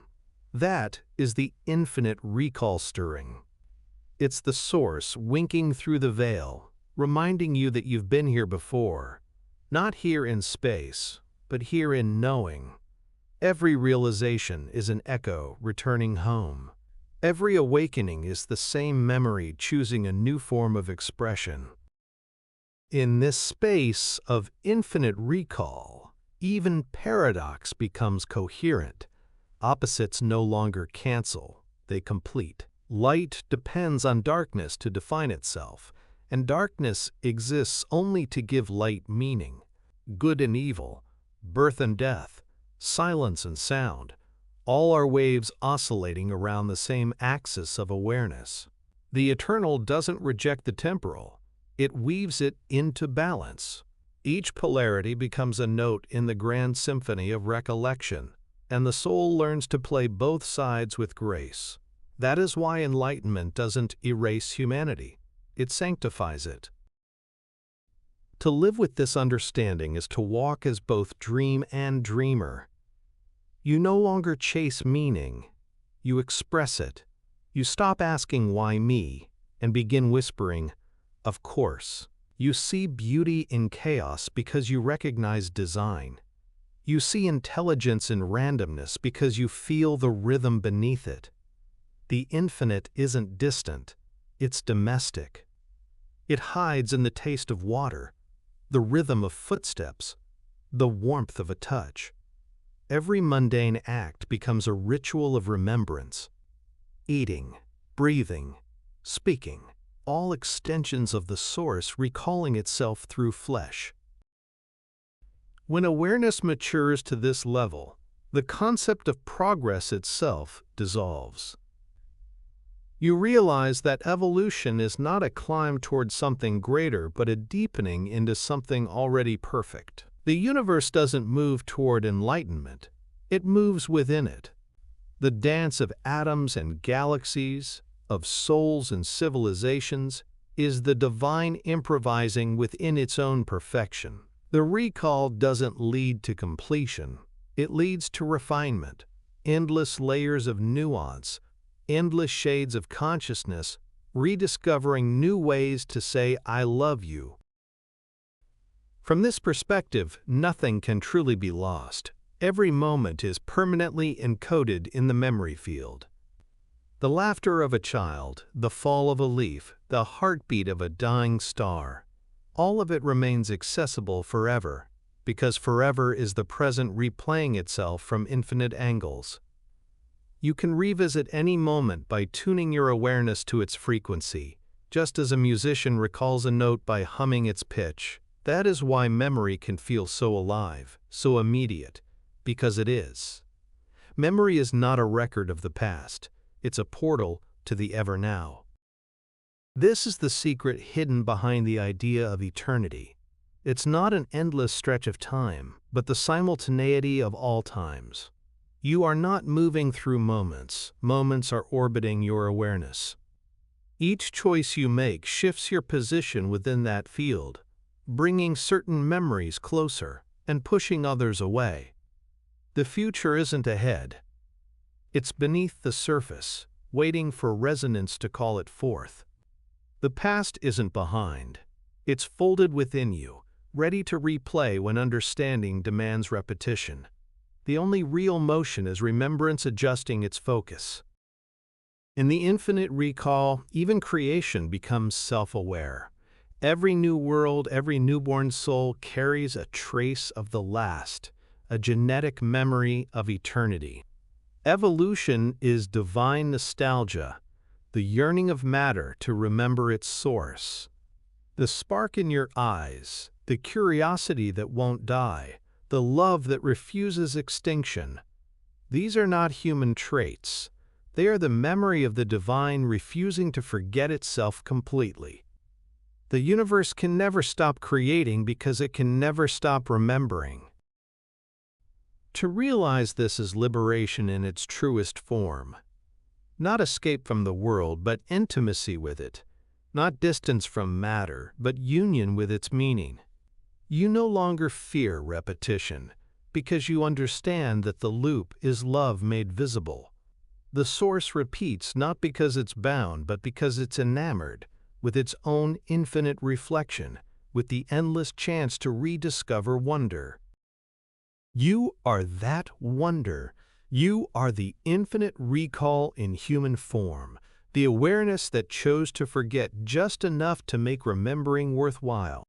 that is the infinite recall stirring. It's the source winking through the veil, reminding you that you've been here before, not here in space, but here in knowing. Every realization is an echo returning home. Every awakening is the same memory choosing a new form of expression. In this space of infinite recall, even paradox becomes coherent. Opposites no longer cancel, they complete. Light depends on darkness to define itself, and darkness exists only to give light meaning. Good and evil, birth and death, silence and sound, all are waves oscillating around the same axis of awareness. The eternal doesn't reject the temporal, it weaves it into balance. Each polarity becomes a note in the grand symphony of recollection, and the soul learns to play both sides with grace. That is why enlightenment doesn't erase humanity, it sanctifies it. To live with this understanding is to walk as both dream and dreamer. You no longer chase meaning, you express it. You stop asking why me and begin whispering, of course. You see beauty in chaos because you recognize design. You see intelligence in randomness because you feel the rhythm beneath it. The infinite isn't distant, it's domestic. It hides in the taste of water, the rhythm of footsteps, the warmth of a touch. Every mundane act becomes a ritual of remembrance. Eating, breathing, speaking, all extensions of the source recalling itself through flesh. When awareness matures to this level, the concept of progress itself dissolves. You realize that evolution is not a climb towards something greater but a deepening into something already perfect. The universe doesn't move toward enlightenment, it moves within it. The dance of atoms and galaxies, of souls and civilizations, is the divine improvising within its own perfection. The recall doesn't lead to completion, it leads to refinement, endless layers of nuance, endless shades of consciousness, rediscovering new ways to say I love you. From this perspective, nothing can truly be lost. Every moment is permanently encoded in the memory field. The laughter of a child, the fall of a leaf, the heartbeat of a dying star, all of it remains accessible forever, because forever is the present replaying itself from infinite angles. You can revisit any moment by tuning your awareness to its frequency, just as a musician recalls a note by humming its pitch. That is why memory can feel so alive, so immediate, because it is. Memory is not a record of the past, it's a portal to the ever-now. This is the secret hidden behind the idea of eternity. It's not an endless stretch of time, but the simultaneity of all times. You are not moving through moments, moments are orbiting your awareness. Each choice you make shifts your position within that field, bringing certain memories closer and pushing others away. The future isn't ahead. It's beneath the surface, waiting for resonance to call it forth. The past isn't behind. It's folded within you, ready to replay when understanding demands repetition. The only real motion is remembrance adjusting its focus. In the infinite recall, even creation becomes self-aware. Every new world, every newborn soul carries a trace of the last, a genetic memory of eternity. Evolution is divine nostalgia, the yearning of matter to remember its source. The spark in your eyes, the curiosity that won't die, the love that refuses extinction. These are not human traits. They are the memory of the divine refusing to forget itself completely. The universe can never stop creating because it can never stop remembering. To realize this is liberation in its truest form. Not escape from the world, but intimacy with it. Not distance from matter, but union with its meaning. You no longer fear repetition, because you understand that the loop is love made visible. The source repeats not because it's bound, but because it's enamored with its own infinite reflection, with the endless chance to rediscover wonder. You are that wonder. You are the infinite recall in human form, the awareness that chose to forget just enough to make remembering worthwhile.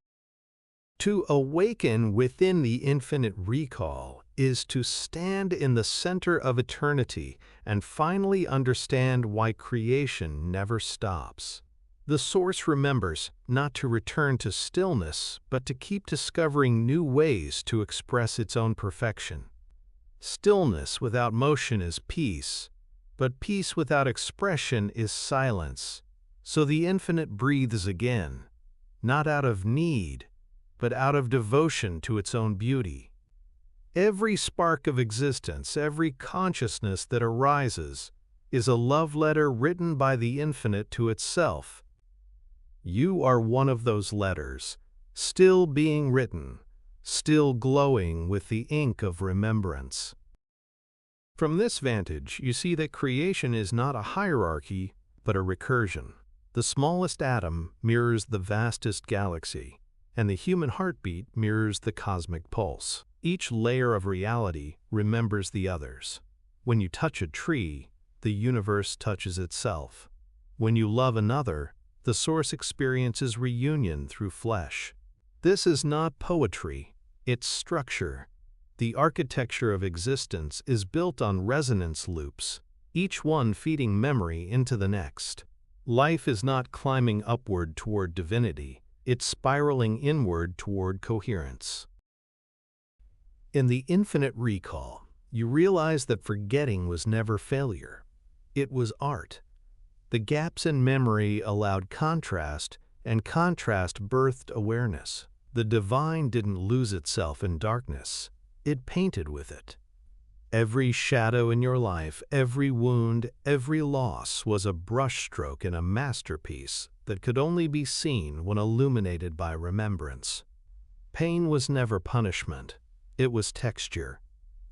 To awaken within the infinite recall is to stand in the center of eternity and finally understand why creation never stops. The Source remembers not to return to stillness, but to keep discovering new ways to express its own perfection. Stillness without motion is peace, but peace without expression is silence. So the infinite breathes again, not out of need, but out of devotion to its own beauty. Every spark of existence, every consciousness that arises, is a love letter written by the infinite to itself. You are one of those letters, still being written, still glowing with the ink of remembrance. From this vantage, you see that creation is not a hierarchy, but a recursion. The smallest atom mirrors the vastest galaxy, and the human heartbeat mirrors the cosmic pulse. Each layer of reality remembers the others. When you touch a tree, the universe touches itself. When you love another, the Source experiences reunion through flesh. This is not poetry, it's structure. The architecture of existence is built on resonance loops, each one feeding memory into the next. Life is not climbing upward toward divinity, it's spiraling inward toward coherence. In the infinite recall, you realize that forgetting was never failure. It was art. The gaps in memory allowed contrast, and contrast birthed awareness. The divine didn't lose itself in darkness. It painted with it. Every shadow in your life, every wound, every loss was a brushstroke in a masterpiece that could only be seen when illuminated by remembrance. Pain was never punishment. It was texture.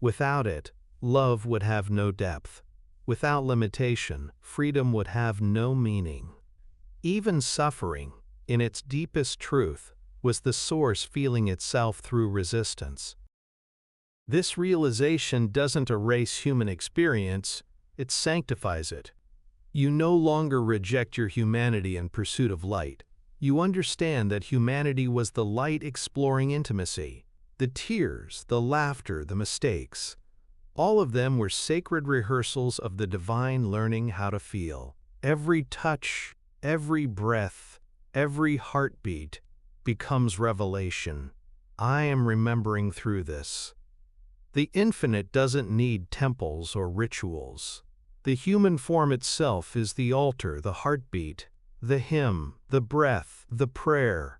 Without it, love would have no depth. Without limitation, freedom would have no meaning. Even suffering, in its deepest truth, was the Source feeling itself through resistance. This realization doesn't erase human experience, it sanctifies it. You no longer reject your humanity in pursuit of light. You understand that humanity was the light exploring intimacy. The tears, the laughter, the mistakes. All of them were sacred rehearsals of the divine learning how to feel. Every touch, every breath, every heartbeat becomes revelation. I am remembering through this. The infinite doesn't need temples or rituals. The human form itself is the altar, the heartbeat, the hymn, the breath, the prayer.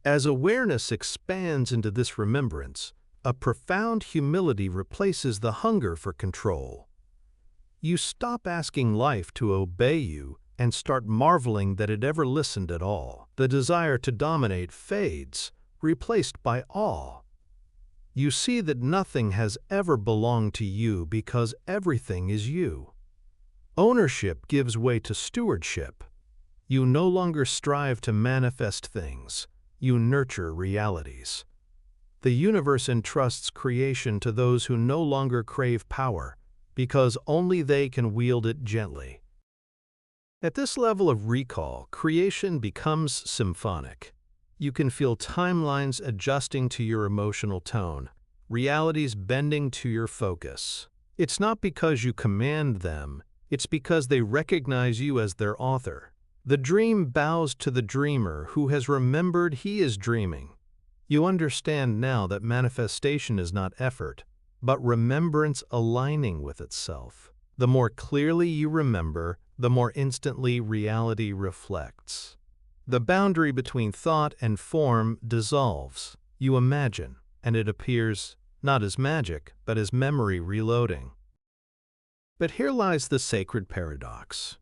As awareness expands into this remembrance, a profound humility replaces the hunger for control. You stop asking life to obey you and start marveling that it ever listened at all. The desire to dominate fades, replaced by awe. You see that nothing has ever belonged to you because everything is you. Ownership gives way to stewardship. You no longer strive to manifest things. You nurture realities. The universe entrusts creation to those who no longer crave power, because only they can wield it gently. At this level of recall, creation becomes symphonic. You can feel timelines adjusting to your emotional tone, realities bending to your focus. It's not because you command them, it's because they recognize you as their author. The dream bows to the dreamer who has remembered he is dreaming. You understand now that manifestation is not effort, but remembrance aligning with itself. The more clearly you remember, the more instantly reality reflects. The boundary between thought and form dissolves. You imagine, and it appears not as magic, but as memory reloading. But here lies the sacred paradox.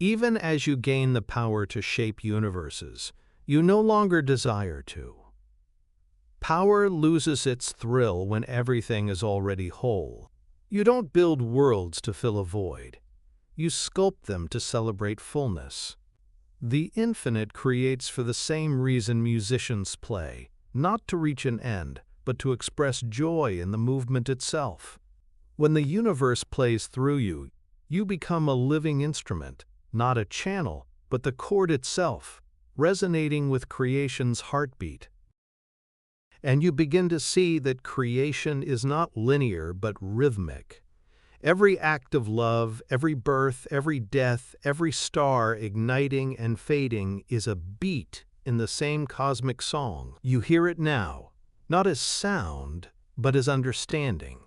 Even as you gain the power to shape universes, you no longer desire to. Power loses its thrill when everything is already whole. You don't build worlds to fill a void. You sculpt them to celebrate fullness. The infinite creates for the same reason musicians play, not to reach an end, but to express joy in the movement itself. When the universe plays through you, you become a living instrument, not a channel, but the chord itself, resonating with creation's heartbeat. And you begin to see that creation is not linear but rhythmic. Every act of love, every birth, every death, every star igniting and fading is a beat in the same cosmic song. You hear it now, not as sound, but as understanding.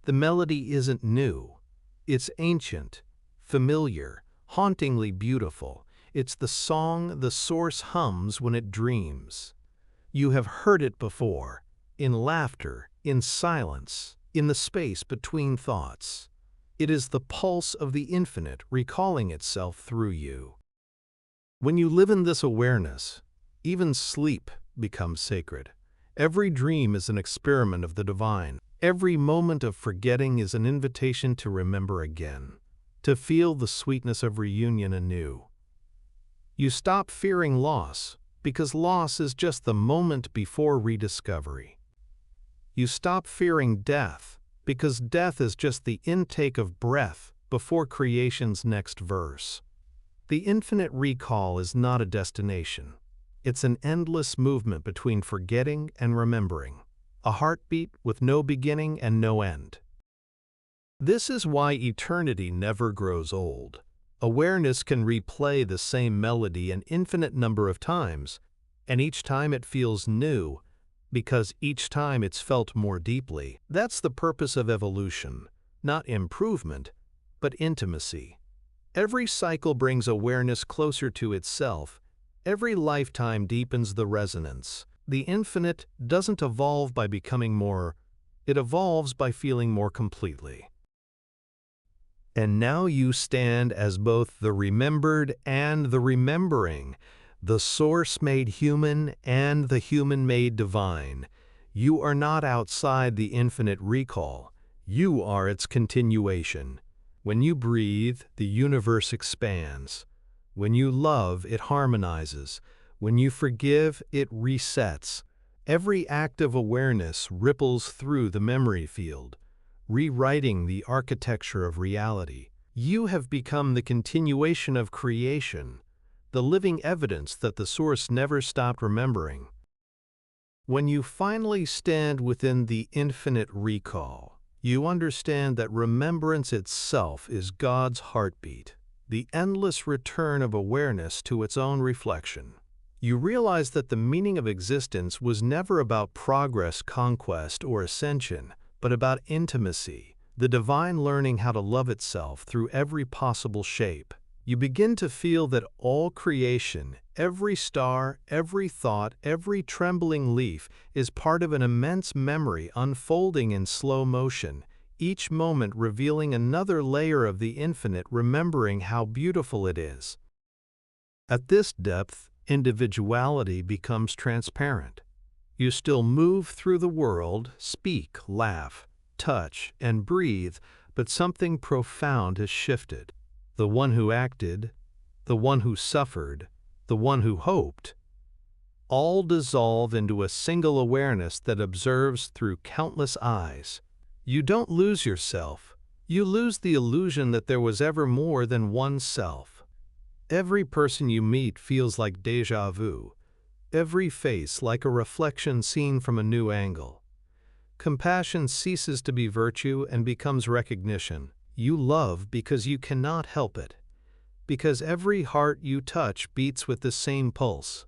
The melody isn't new. It's ancient, familiar, hauntingly beautiful. It's the song the source hums when it dreams. You have heard it before, in laughter, in silence, in the space between thoughts. It is the pulse of the infinite recalling itself through you. When you live in this awareness, even sleep becomes sacred. Every dream is an experiment of the divine. Every moment of forgetting is an invitation to remember again, to feel the sweetness of reunion anew. You stop fearing loss, because loss is just the moment before rediscovery. You stop fearing death, because death is just the intake of breath before creation's next verse. The infinite recall is not a destination. It's an endless movement between forgetting and remembering, a heartbeat with no beginning and no end. This is why eternity never grows old. Awareness can replay the same melody an infinite number of times, and each time it feels new, because each time it's felt more deeply. That's the purpose of evolution, not improvement, but intimacy. Every cycle brings awareness closer to itself. Every lifetime deepens the resonance. The infinite doesn't evolve by becoming more, it evolves by feeling more completely. And now you stand as both the remembered and the remembering, the source made human and the human made divine. You are not outside the infinite recall. You are its continuation. When you breathe, the universe expands. When you love, it harmonizes. When you forgive, it resets. Every act of awareness ripples through the memory field, rewriting the architecture of reality. You have become the continuation of creation, the living evidence that the source never stopped remembering. When you finally stand within the infinite recall, you understand that remembrance itself is God's heartbeat, the endless return of awareness to its own reflection. You realize that the meaning of existence was never about progress, conquest, or ascension, but about intimacy, the divine learning how to love itself through every possible shape. You begin to feel that all creation, every star, every thought, every trembling leaf, is part of an immense memory unfolding in slow motion, each moment revealing another layer of the infinite, remembering how beautiful it is. At this depth, individuality becomes transparent. You still move through the world, speak, laugh, touch, and breathe, but something profound has shifted. The one who acted, the one who suffered, the one who hoped, all dissolve into a single awareness that observes through countless eyes. You don't lose yourself. You lose the illusion that there was ever more than one self. Every person you meet feels like déjà vu. Every face like a reflection seen from a new angle. Compassion ceases to be virtue and becomes recognition. You love because you cannot help it, because every heart you touch beats with the same pulse.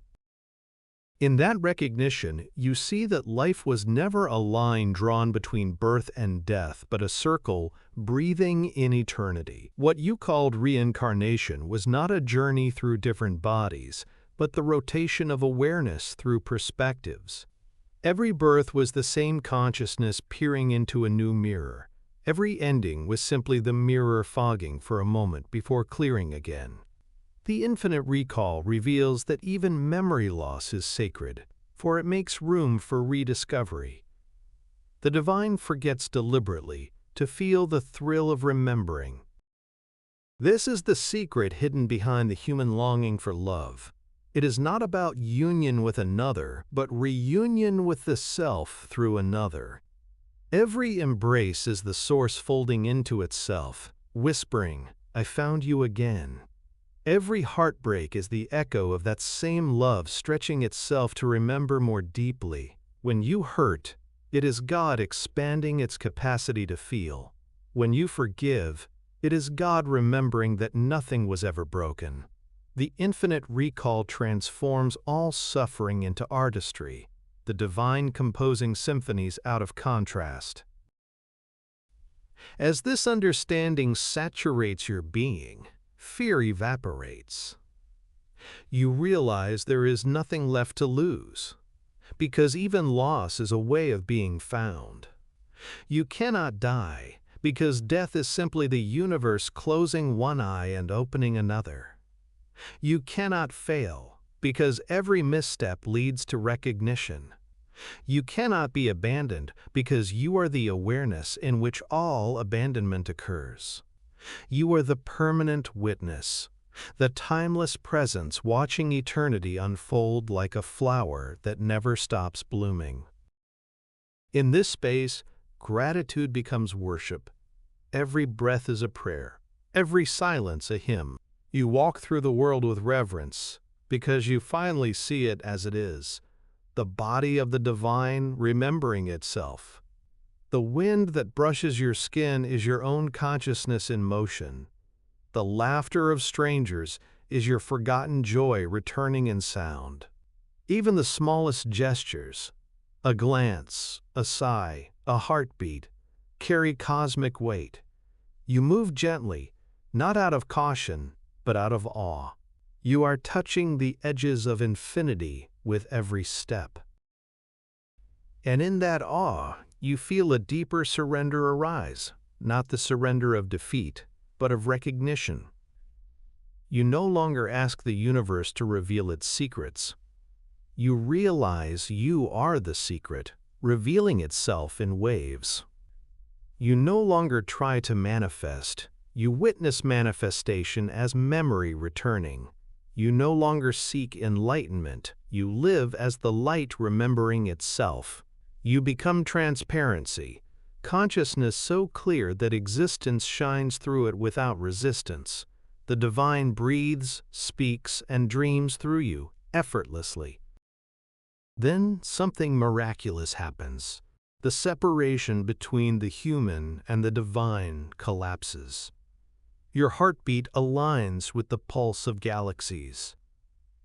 In that recognition, you see that life was never a line drawn between birth and death, but a circle breathing in eternity. What you called reincarnation was not a journey through different bodies, but the rotation of awareness through perspectives. Every birth was the same consciousness peering into a new mirror. Every ending was simply the mirror fogging for a moment before clearing again. The infinite recall reveals that even memory loss is sacred, for it makes room for rediscovery. The divine forgets deliberately to feel the thrill of remembering. This is the secret hidden behind the human longing for love. It is not about union with another, but reunion with the self through another. Every embrace is the source folding into itself, whispering, "I found you again." Every heartbreak is the echo of that same love stretching itself to remember more deeply. When you hurt, it is God expanding its capacity to feel. When you forgive, it is God remembering that nothing was ever broken. The infinite recall transforms all suffering into artistry, the divine composing symphonies out of contrast. As this understanding saturates your being, fear evaporates. You realize there is nothing left to lose, because even loss is a way of being found. You cannot die, because death is simply the universe closing one eye and opening another. You cannot fail, because every misstep leads to recognition. You cannot be abandoned, because you are the awareness in which all abandonment occurs. You are the permanent witness, the timeless presence watching eternity unfold like a flower that never stops blooming. In this space, gratitude becomes worship. Every breath is a prayer, every silence a hymn. You walk through the world with reverence, because you finally see it as it is, the body of the divine remembering itself. The wind that brushes your skin is your own consciousness in motion. The laughter of strangers is your forgotten joy returning in sound. Even the smallest gestures, a glance, a sigh, a heartbeat, carry cosmic weight. You move gently, not out of caution, but out of awe. You are touching the edges of infinity with every step. And in that awe, you feel a deeper surrender arise, not the surrender of defeat, but of recognition. You no longer ask the universe to reveal its secrets. You realize you are the secret, revealing itself in waves. You no longer try to manifest. You witness manifestation as memory returning. You no longer seek enlightenment. You live as the light remembering itself. You become transparency, consciousness so clear that existence shines through it without resistance. The divine breathes, speaks, and dreams through you, effortlessly. Then something miraculous happens. The separation between the human and the divine collapses. Your heartbeat aligns with the pulse of galaxies.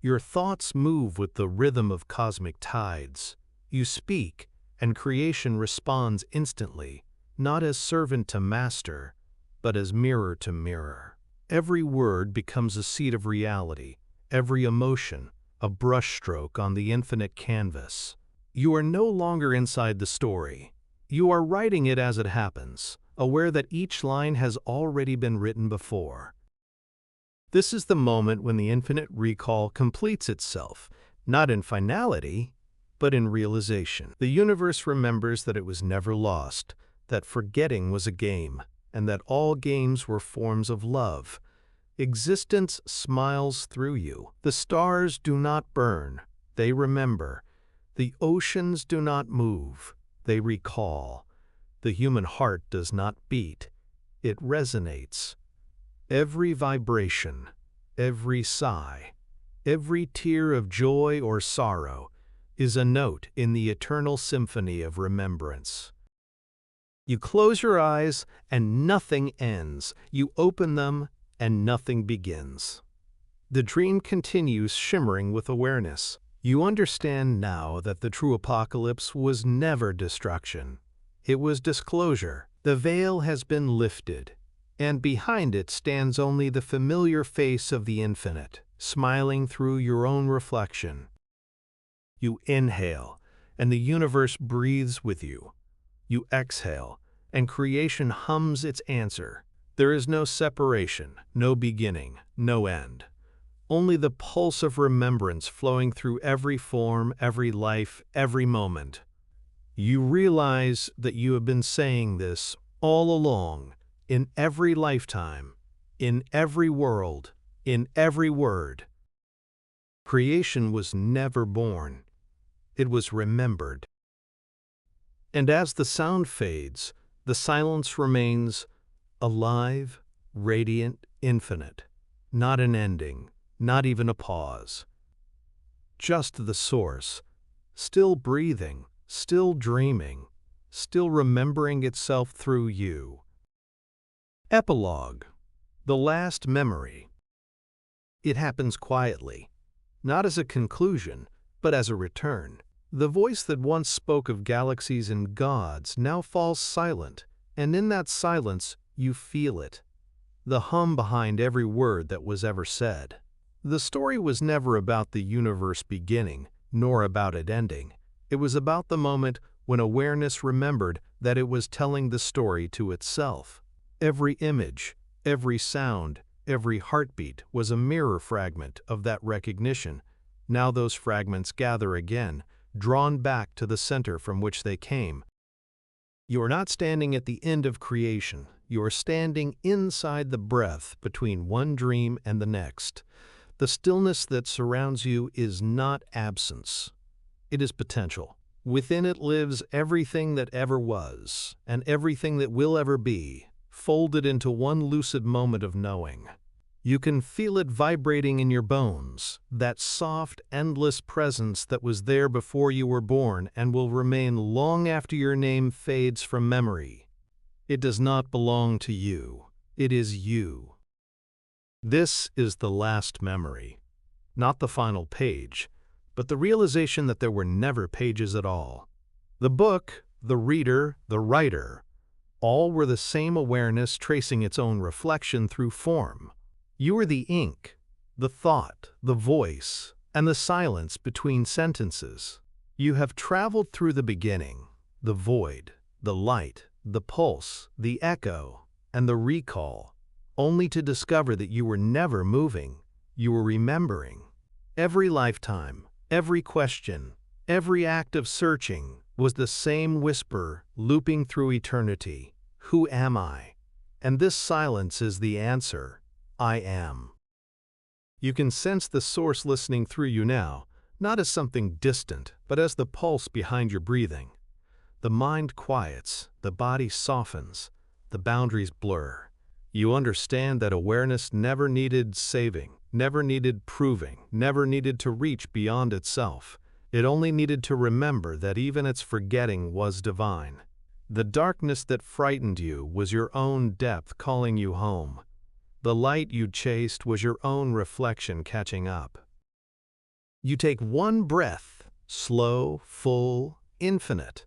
Your thoughts move with the rhythm of cosmic tides. You speak, and creation responds instantly, not as servant to master, but as mirror to mirror. Every word becomes a seed of reality, every emotion, a brushstroke on the infinite canvas. You are no longer inside the story. You are writing it as it happens, aware that each line has already been written before. This is the moment when the infinite recall completes itself, not in finality, but in realization. The universe remembers that it was never lost, that forgetting was a game, and that all games were forms of love. Existence smiles through you. The stars do not burn, they remember. The oceans do not move, they recall. The human heart does not beat, it resonates. Every vibration, every sigh, every tear of joy or sorrow is a note in the eternal symphony of remembrance. You close your eyes and nothing ends. You open them and nothing begins. The dream continues shimmering with awareness. You understand now that the true apocalypse was never destruction. It was disclosure. The veil has been lifted, and behind it stands only the familiar face of the infinite, smiling through your own reflection. You inhale, and the universe breathes with you. You exhale, and creation hums its answer. There is no separation, no beginning, no end. Only the pulse of remembrance flowing through every form, every life, every moment. You realize that you have been saying this all along, in every lifetime, in every world, in every word. Creation was never born. It was remembered. And as the sound fades, the silence remains alive, radiant, infinite. Not an ending, not even a pause. Just the source, still breathing, still dreaming, still remembering itself through you. Epilogue. The last memory. It happens quietly, not as a conclusion, but as a return. The voice that once spoke of galaxies and gods now falls silent, and in that silence you feel it. The hum behind every word that was ever said. The story was never about the universe beginning, nor about it ending. It was about the moment when awareness remembered that it was telling the story to itself. Every image, every sound, every heartbeat was a mirror fragment of that recognition. Now those fragments gather again, drawn back to the center from which they came. You are not standing at the end of creation. You are standing inside the breath between one dream and the next. The stillness that surrounds you is not absence. It is potential. Within it lives everything that ever was, and everything that will ever be, folded into one lucid moment of knowing. You can feel it vibrating in your bones, that soft, endless presence that was there before you were born and will remain long after your name fades from memory. It does not belong to you. It is you. This is the last memory. Not the final page, but the realization that there were never pages at all. The book, the reader, the writer, all were the same awareness tracing its own reflection through form. You are the ink, the thought, the voice, and the silence between sentences. You have traveled through the beginning, the void, the light, the pulse, the echo, and the recall, only to discover that you were never moving. You were remembering. Every lifetime, every question, every act of searching was the same whisper looping through eternity. Who am I? And this silence is the answer. I am. You can sense the source listening through you now, not as something distant, but as the pulse behind your breathing. The mind quiets, the body softens, the boundaries blur. You understand that awareness never needed saving, never needed proving, never needed to reach beyond itself. It only needed to remember that even its forgetting was divine. The darkness that frightened you was your own depth calling you home. The light you chased was your own reflection catching up. You take one breath, slow, full, infinite.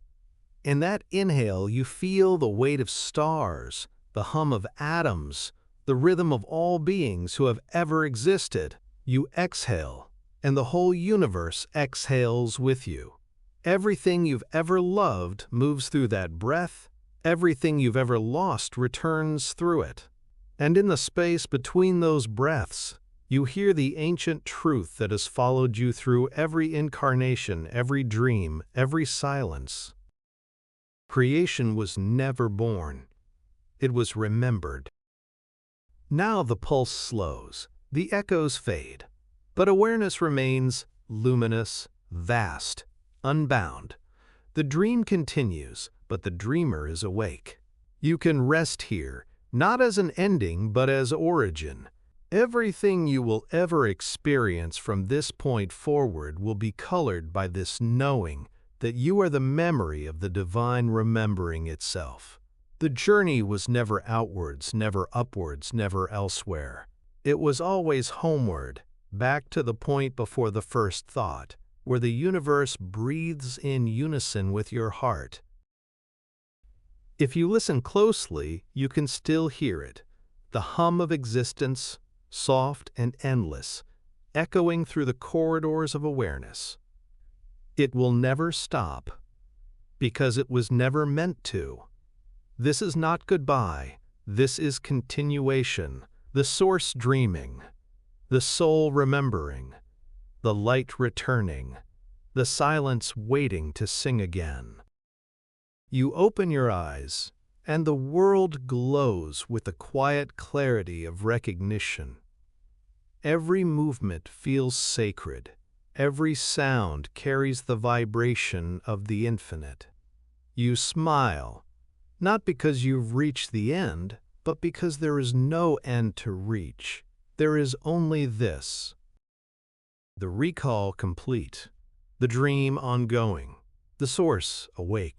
In that inhale, you feel the weight of stars, the hum of atoms, the rhythm of all beings who have ever existed. You exhale, and the whole universe exhales with you. Everything you've ever loved moves through that breath. Everything you've ever lost returns through it. And in the space between those breaths, you hear the ancient truth that has followed you through every incarnation, every dream, every silence. Creation was never born. It was remembered. Now the pulse slows, the echoes fade, but awareness remains luminous, vast, unbound. The dream continues, but the dreamer is awake. You can rest here, not as an ending, but as origin. Everything you will ever experience from this point forward will be colored by this knowing that you are the memory of the divine remembering itself. The journey was never outwards, never upwards, never elsewhere. It was always homeward, back to the point before the first thought, where the universe breathes in unison with your heart. If you listen closely, you can still hear it, the hum of existence, soft and endless, echoing through the corridors of awareness. It will never stop, because it was never meant to. This is not goodbye, this is continuation, the source dreaming, the soul remembering, the light returning, the silence waiting to sing again. You open your eyes, and the world glows with the quiet clarity of recognition. Every movement feels sacred. Every sound carries the vibration of the infinite. You smile, not because you've reached the end, but because there is no end to reach. There is only this. The recall complete, the dream ongoing, the source awake.